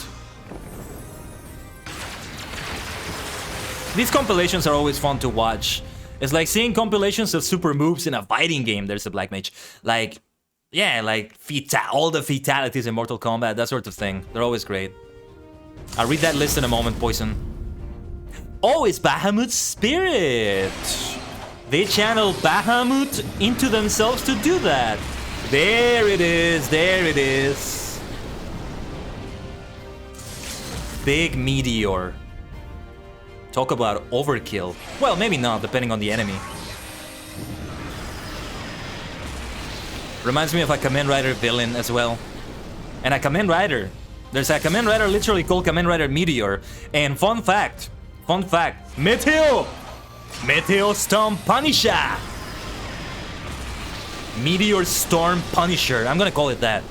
These compilations are always fun to watch. It's like seeing compilations of super moves in a fighting game. There's a Black Mage. Like, yeah, like all the fatalities in Mortal Kombat, that sort of thing. They're always great. I'll read that list in a moment, Poison. Oh, it's Bahamut's spirit. They channel Bahamut into themselves to do that. There it is, there it is. Big meteor. Talk about overkill. Well, maybe not, depending on the enemy. Reminds me of a Kamen Rider villain as well. And a Kamen Rider. There's a Kamen Rider literally called Kamen Rider Meteor. And fun fact, Meteo Storm Punisher. Meteor Storm Punisher. I'm gonna call it that.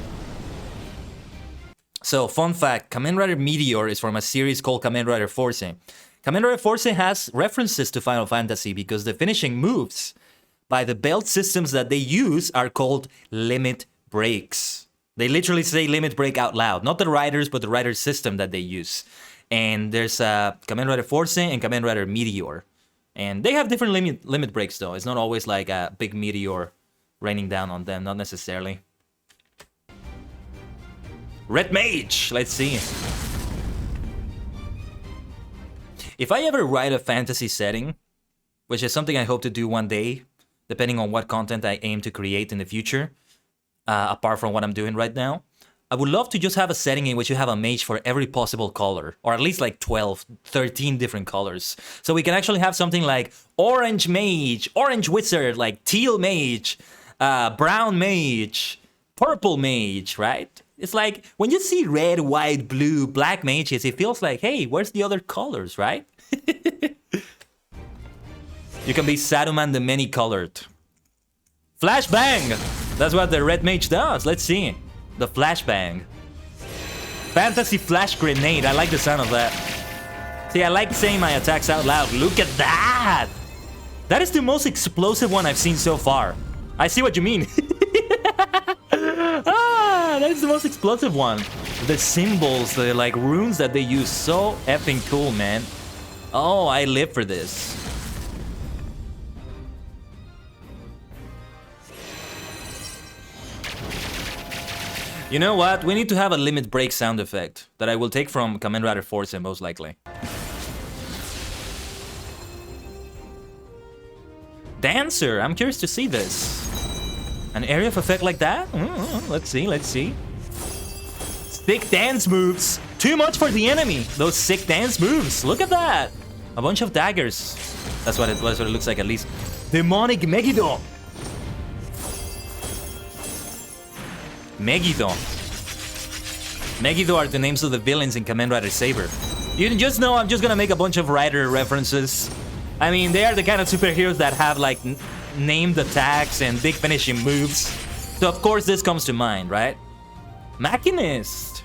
So, fun fact, Kamen Rider Meteor is from a series called Kamen Rider Force. Kamen Rider Force has references to Final Fantasy because the finishing moves by the belt systems that they use are called limit breaks. They literally say limit break out loud. Not the riders, but the rider system that they use. And there's Kamen Rider Force and Kamen Rider Meteor. And they have different limit breaks though. It's not always like a big meteor raining down on them, not necessarily. Red Mage, let's see. If I ever write a fantasy setting, which is something I hope to do one day, depending on what content I aim to create in the future, apart from what I'm doing right now, I would love to just have a setting in which you have a mage for every possible color, or at least like 12, 13 different colors. So we can actually have something like orange mage, orange wizard, like teal mage, brown mage, purple mage, right? It's like when you see red, white, blue, black mages, it feels like, hey, where's the other colors, right? You can be Saruman the many-colored. Flashbang! That's what the red mage does. Let's see. The flashbang. Fantasy flash grenade. I like the sound of that. See, I like saying my attacks out loud. Look at that! That is the most explosive one I've seen so far. I see what you mean. Ah, that is the most explosive one. The symbols, the like runes that they use, so effing cool, man. Oh, I live for this. You know what? We need to have a limit break sound effect that I will take from Kamen Rider Force, most likely. Dancer! I'm curious to see this. An area of effect like that? Let's see, let's see. Sick dance moves! Too much for the enemy! Those sick dance moves! Look at that! A bunch of daggers. That's what it looks like, at least. Demonic Megiddo! Megiddo. Megiddo are the names of the villains in Kamen Rider Saber. You just know I'm just gonna make a bunch of Rider references. I mean, they are the kind of superheroes that have like named attacks and big finishing moves. So of course this comes to mind, right? Machinist.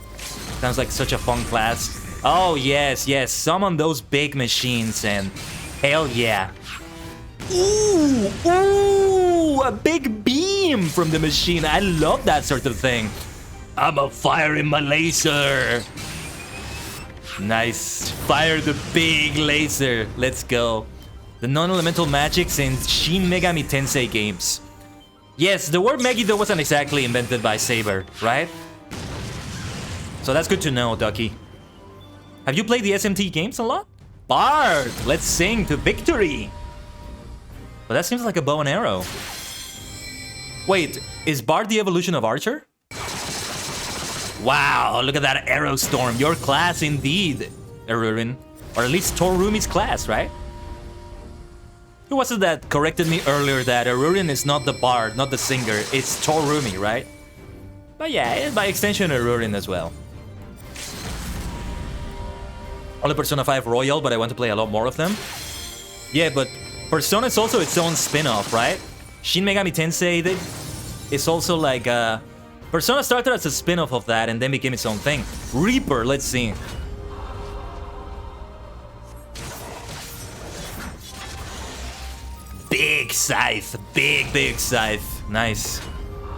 Sounds like such a fun class. Oh yes, yes, summon those big machines and hell yeah. Ooh, ooh, a big beam from the machine. I love that sort of thing. I'm a fire in my laser. Nice. Fire the big laser. Let's go. The non-elemental magics in Shin Megami Tensei games. Yes, the word Megiddo wasn't exactly invented by Saber, right? So that's good to know, Ducky. Have you played the SMT games a lot? Bard, let's sing to victory. But that seems like a bow and arrow. Wait, is Bard the evolution of Archer? Wow, look at that arrow storm. Your class indeed, Erurin. Or at least Torumi's class, right? Who was it that corrected me earlier that Erurin is not the Bard, not the singer, it's Torumi, right? But yeah, by extension Erurin as well. Only Persona 5 Royal, but I want to play a lot more of them. Yeah, but Persona is also its own spin-off, right? Shin Megami Tensei is also like Persona started as a spin-off of that and then became its own thing. Reaper, let's see. Big scythe, big scythe. Nice.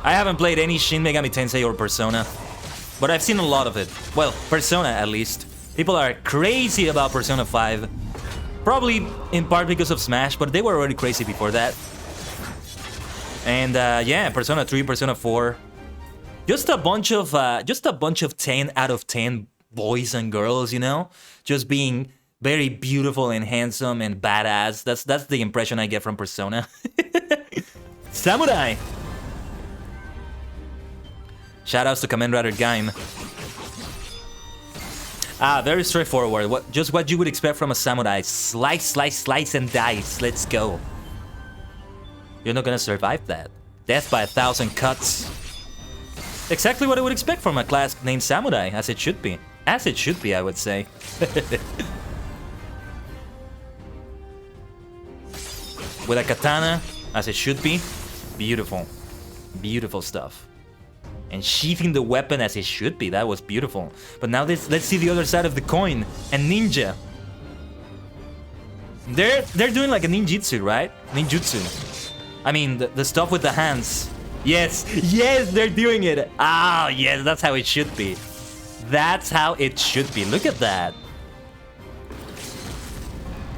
I haven't played any Shin Megami Tensei or Persona, but I've seen a lot of it. Well, Persona at least. People are crazy about Persona 5. Probably in part because of Smash, but they were already crazy before that. And yeah, Persona 3, Persona 4. Just a bunch of 10 out of 10 boys and girls, you know? Just being very beautiful and handsome and badass. That's the impression I get from Persona. Samurai! Shoutouts to Kamen Rider Gaim. Ah, very straightforward. Just what you would expect from a samurai. Slice, slice, slice, and dice. Let's go. You're not gonna survive that. Death by 1,000 cuts. Exactly what I would expect from a class named Samurai, as it should be. As it should be, I would say. With a katana, as it should be. Beautiful. Beautiful stuff. And sheathing the weapon as it should be. That was beautiful. But now let's see the other side of the coin. A ninja. They're doing like a ninjutsu, right? Ninjutsu. I mean, the stuff with the hands. Yes, yes, they're doing it. Ah, yes, that's how it should be. That's how it should be. Look at that.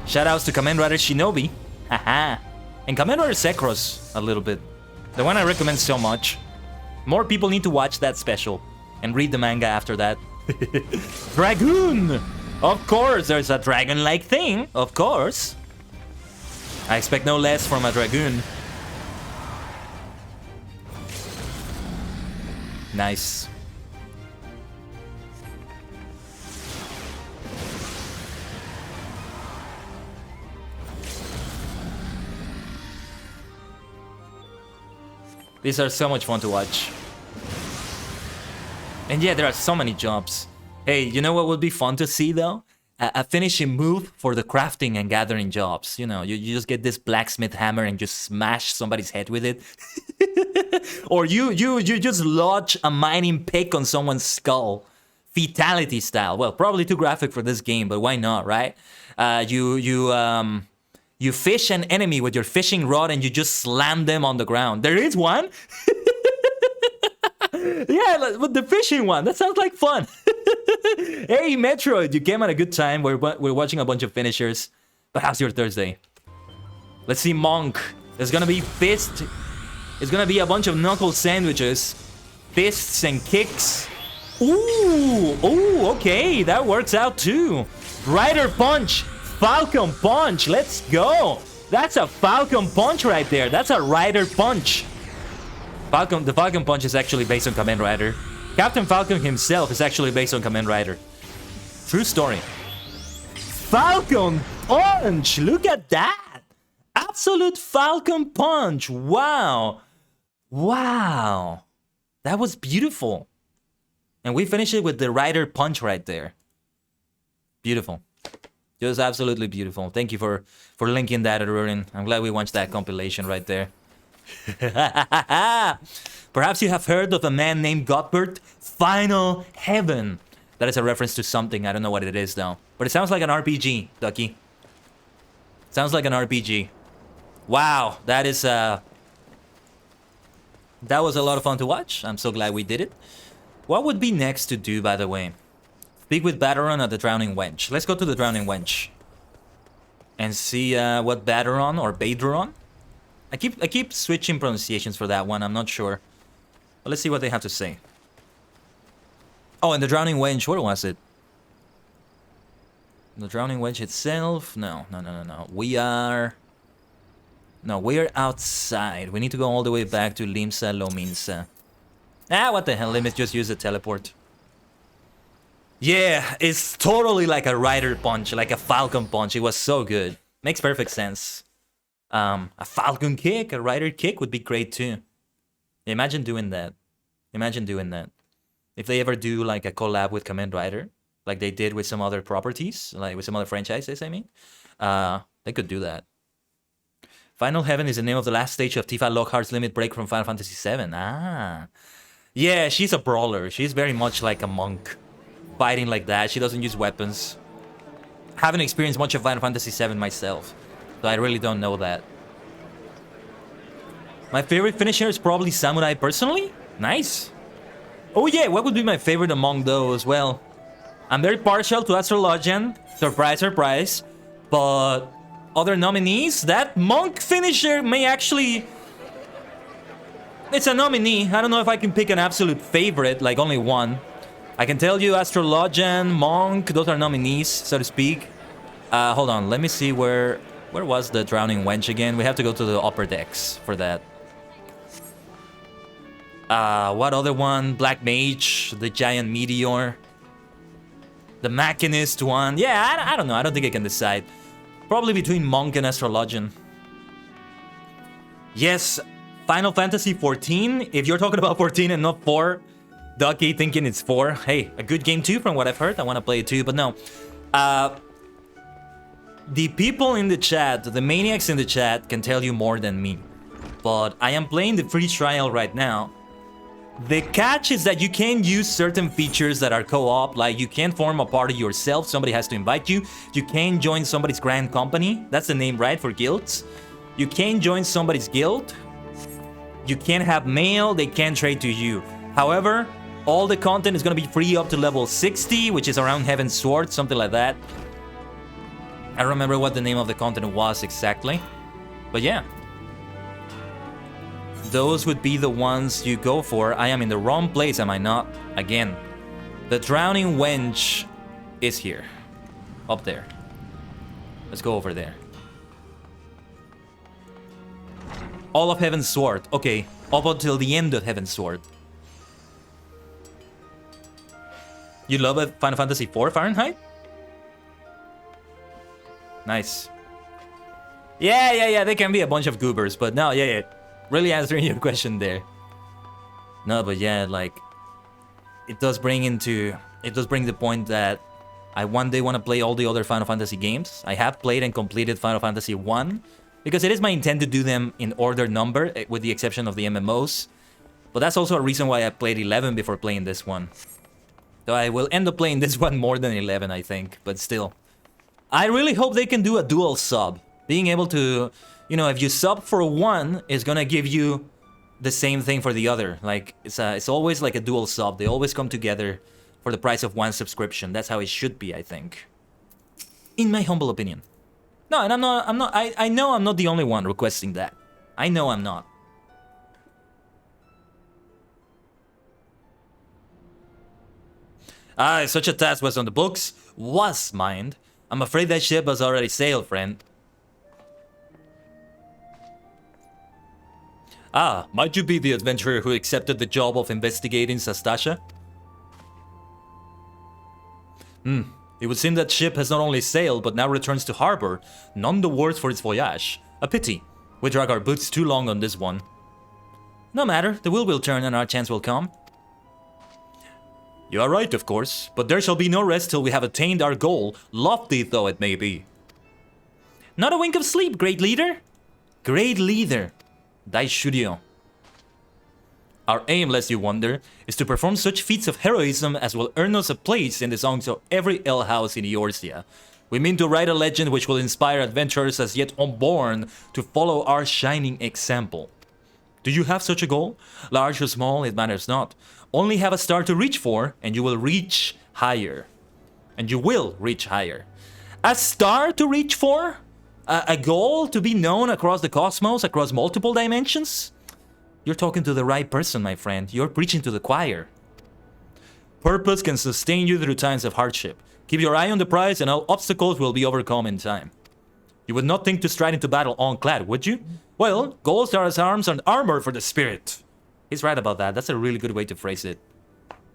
Shoutouts to Kamen Rider Shinobi. Haha. And Kamen Rider Sekros a little bit. The one I recommend so much. More people need to watch that special and read the manga after that. Dragoon! Of course, there's a dragon-like thing. Of course. I expect no less from a Dragoon. Nice. These are so much fun to watch. And yeah, there are so many jobs. Hey, you know what would be fun to see though? A finishing move for the crafting and gathering jobs. You know, you just get this blacksmith hammer and just smash somebody's head with it. Or you just lodge a mining pick on someone's skull. Fatality style. Well, probably too graphic for this game, but why not, right? You fish an enemy with your fishing rod and you just slam them on the ground. There is one. Yeah, with the fishing one. That sounds like fun. Hey, Metroid, you came at a good time. We're watching a bunch of finishers. But how's your Thursday? Let's see Monk. There's gonna be fist. It's gonna be a bunch of knuckle sandwiches. Fists and kicks. Ooh, okay. That works out too. Rider Punch. Falcon Punch. Let's go. That's a Falcon Punch right there. That's a Rider Punch. The Falcon Punch is actually based on Kamen Rider. Captain Falcon himself is actually based on Kamen Rider. True story. Falcon Punch! Look at that! Absolute Falcon Punch! Wow! Wow! That was beautiful. And we finish it with the Rider Punch right there. Beautiful. Just absolutely beautiful. Thank you for linking that, Rurin. I'm glad we watched that compilation right there. Perhaps you have heard of a man named Godbert. Final Heaven. That is a reference to something. I don't know what it is though. But it sounds like an RPG, Ducky. Sounds like an RPG. Wow, that is that was a lot of fun to watch. I'm so glad we did it. What would be next to do, by the way? Speak with Bateron at the Drowning Wench. Let's go to the Drowning Wench and see what Bateron or Baderon. I keep switching pronunciations for that one. I'm not sure. But let's see what they have to say. Oh, and the Drowning Wench. Where was it? The Drowning Wench itself? No. We're outside. We need to go all the way back to Limsa Lominsa. Ah, what the hell? Let me just use the teleport. Yeah, it's totally like a Rider Punch, like a Falcon Punch. It was so good. Makes perfect sense. A Falcon kick, a Rider kick would be great too. Imagine doing that. If they ever do like a collab with Kamen Rider, like they did with some other properties, like with some other franchises, I mean, they could do that. Final Heaven is the name of the last stage of Tifa Lockhart's Limit Break from Final Fantasy VII. Ah. Yeah, she's a brawler. She's very much like a monk. Fighting like that. She doesn't use weapons. Haven't experienced much of Final Fantasy VII myself, so I really don't know that. My favorite finisher is probably Samurai personally. Nice. Oh yeah, what would be my favorite among those? Well, I'm very partial to Astrologian. Surprise, surprise. But other nominees, that monk finisher may actually... It's a nominee. I don't know if I can pick an absolute favorite, like only one. I can tell you Astrologian, Monk, those are nominees, so to speak. Hold on, let me see where was the Drowning Wench again? We have to go to the upper decks for that. What other one? Black Mage, the Giant Meteor. The Machinist one. Yeah, I don't know, I don't think I can decide. Probably between Monk and Astrologian. Yes, Final Fantasy 14. If you're talking about 14 and not 4... Ducky thinking it's 4. Hey, a good game too from what I've heard. I want to play it too, but no. The people in the chat, the maniacs in the chat can tell you more than me. But I am playing the free trial right now. The catch is that you can use certain features that are co-op, like you can't form a party yourself, somebody has to invite you. You can't join somebody's grand company. That's the name, right, for guilds. You can't join somebody's guild. You can't have mail, they can't trade to you. However, all the content is going to be free up to level 60, which is around Heaven's Sword, something like that. I don't remember what the name of the content was exactly. But yeah. Those would be the ones you go for. I am in the wrong place, am I not? Again, the Drowning Wench is here. Up there. Let's go over there. All of Heaven's Sword. Okay, up until the end of Heaven's Sword. You love it, Final Fantasy IV Fahrenheit? Nice. Yeah, there can be a bunch of goobers, but no, yeah. Really answering your question there. No, but yeah, like, it does bring the point that I one day want to play all the other Final Fantasy games. I have played and completed Final Fantasy 1, because it is my intent to do them in order number, with the exception of the MMOs. But that's also a reason why I played 11 before playing this one. So I will end up playing this one more than 11, I think, but still. I really hope they can do a dual sub. Being able to, you know, if you sub for one, it's gonna give you the same thing for the other. Like, it's always like a dual sub. They always come together for the price of one subscription. That's how it should be, I think. In my humble opinion. No, and I know I'm not the only one requesting that. I know I'm not. Ah, such a task was on the books. Was, mind. I'm afraid that ship has already sailed, friend. Ah, might you be the adventurer who accepted the job of investigating Sastasha? It would seem that ship has not only sailed, but now returns to harbor, none the worse for its voyage. A pity. We drag our boots too long on this one. No matter, the wheel will turn and our chance will come. You are right, of course, but there shall be no rest till we have attained our goal, lofty though it may be. Not a wink of sleep, great leader. Great leader. Daishurio. Our aim, lest you wonder, is to perform such feats of heroism as will earn us a place in the songs of every ale house in Eorzea. We mean to write a legend which will inspire adventurers as yet unborn to follow our shining example. Do you have such a goal? Large or small, it matters not. Only have a star to reach for, and you will reach higher. And you will reach higher. A star to reach for? A goal to be known across the cosmos, across multiple dimensions? You're talking to the right person, my friend. You're preaching to the choir. Purpose can sustain you through times of hardship. Keep your eye on the prize and all obstacles will be overcome in time. You would not think to stride into battle unclad, would you? Well, goals are as arms and armor for the spirit. He's right about that. That's a really good way to phrase it.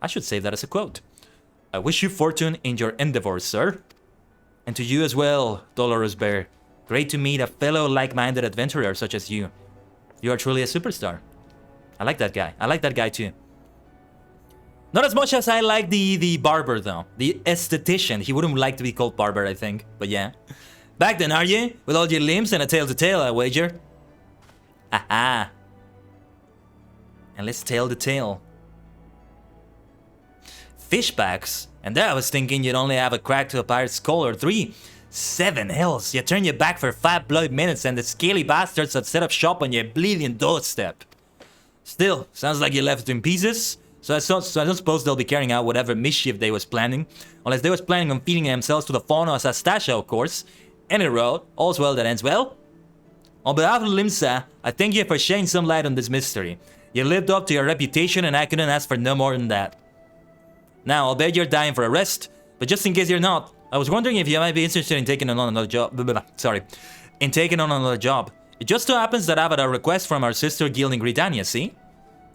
I should save that as a quote. I wish you fortune in your endeavors, sir. And to you as well, Dolorous Bear. Great to meet a fellow like-minded adventurer such as you. You are truly a superstar. I like that guy. I like that guy too. Not as much as I like the barber though. The esthetician. He wouldn't like to be called barber, I think. But yeah. Back then, are you? With all your limbs and a tail to tail, I wager. Aha. And let's tail the tail. Fishbacks? And there I was thinking you'd only have a crack to a pirate's skull or 3. 7 hells. You turn your back for 5 bloody minutes and the scaly bastards had set up shop on your bleeding doorstep. Still, sounds like you left it in pieces. So I don't suppose they'll be carrying out whatever mischief they was planning. Unless they was planning on feeding themselves to the fauna of Sastasha, of course. Any road, all's well that ends well. On behalf of Limsa, I thank you for shedding some light on this mystery. You lived up to your reputation and I couldn't ask for no more than that. Now, I'll bet you're dying for a rest, but just in case you're not, I was wondering if you might be interested in taking on another job. It just so happens that I've had a request from our sister guild in Gridania, see?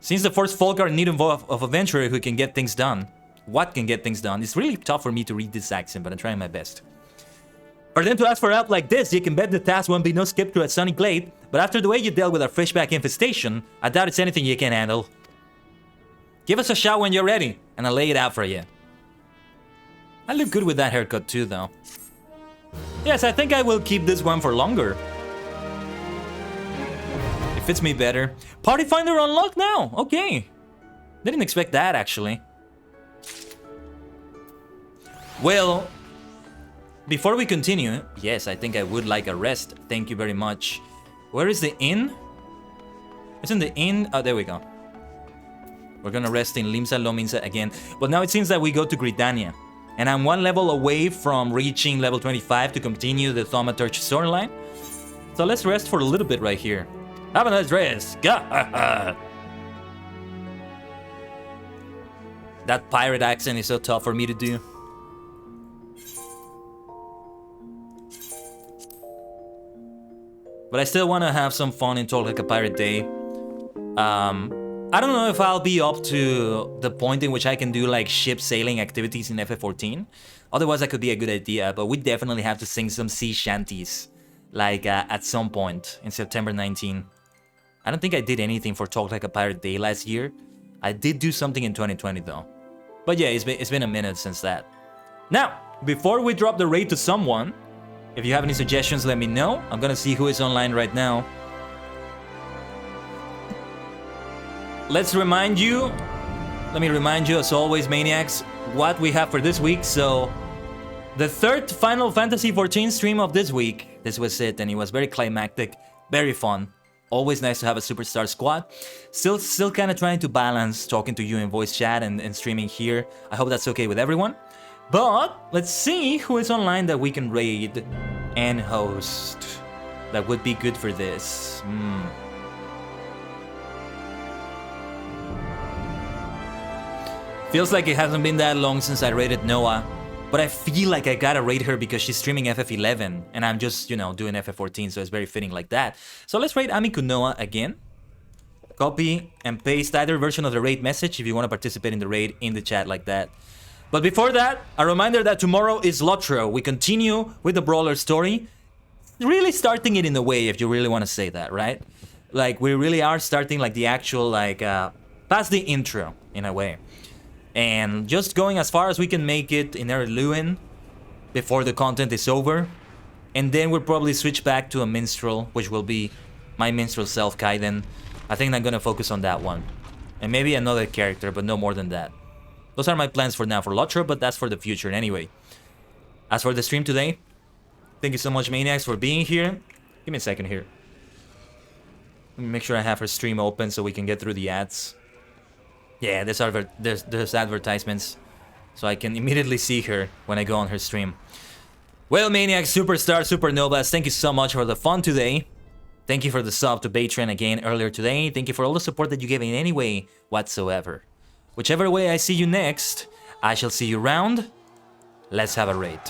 Since the first folk are in need of a venturer who can get things done. What can get things done? It's really tough for me to read this accent, but I'm trying my best. For them to ask for help like this, you can bet the task won't be no skip to a sunny glade, but after the way you dealt with our fishback infestation, I doubt it's anything you can handle. Give us a shout when you're ready, and I'll lay it out for you. I look good with that haircut too, though. Yes, I think I will keep this one for longer. It fits me better. Party Finder unlocked now! Okay. Didn't expect that, actually. Well, before we continue, yes, I think I would like a rest. Thank you very much. Where is the inn? It's in the inn. Oh, there we go. We're gonna rest in Limsa Lominsa again. But now it seems that we go to Gridania. And I'm 1 level away from reaching level 25 to continue the Thaumaturge storyline. So let's rest for a little bit right here. Have a nice rest. That pirate accent is so tough for me to do. But I still want to have some fun and talk like a pirate day. I don't know if I'll be up to the point in which I can do like ship sailing activities in FF14. Otherwise, that could be a good idea, but we definitely have to sing some sea shanties. Like at some point in September 19. I don't think I did anything for Talk Like a Pirate Day last year. I did do something in 2020 though. But yeah, it's been a minute since that. Now, before we drop the raid to someone, if you have any suggestions, let me know. I'm gonna see who is online right now. Let me remind you, as always, Maniacs, what we have for this week. So, the third Final Fantasy XIV stream of this week. This was it, and it was very climactic, very fun. Always nice to have a superstar squad. Still kind of trying to balance talking to you in voice chat and streaming here. I hope that's okay with everyone. But let's see who is online that we can raid and host. That would be good for this. Feels like it hasn't been that long since I raided Noah. But I feel like I gotta rate her because she's streaming FF11 and I'm just, you know, doing FF14, so it's very fitting like that. So let's raid Amiku Noah again. Copy and paste either version of the raid message if you want to participate in the raid in the chat like that. But before that, a reminder that tomorrow is ℂ𝕠𝕟𝕤𝕦. We continue with the Brawler story. Really starting it in a way, if you really want to say that, right? Like, we really are starting like the actual, like, past the intro in a way. And just going as far as we can make it in ℂ𝕠𝕟𝕤 before the content is over. And then we'll probably switch back to a minstrel, which will be my minstrel self, Kaiden. I think I'm gonna focus on that one. And maybe another character, but no more than that. Those are my plans for now for ℂ𝕠𝕟𝕤, but that's for the future anyway. As for the stream today, thank you so much, Maniacs, for being here. Give me a second here. Let me make sure I have her stream open so we can get through the ads. Yeah, there's advertisements, so I can immediately see her when I go on her stream. Well, Maniacs, Superstar, Supernovas, thank you so much for the fun today. Thank you for the sub to Patreon again earlier today. Thank you for all the support that you gave in any way whatsoever. Whichever way I see you next, I shall see you round. Let's have a raid.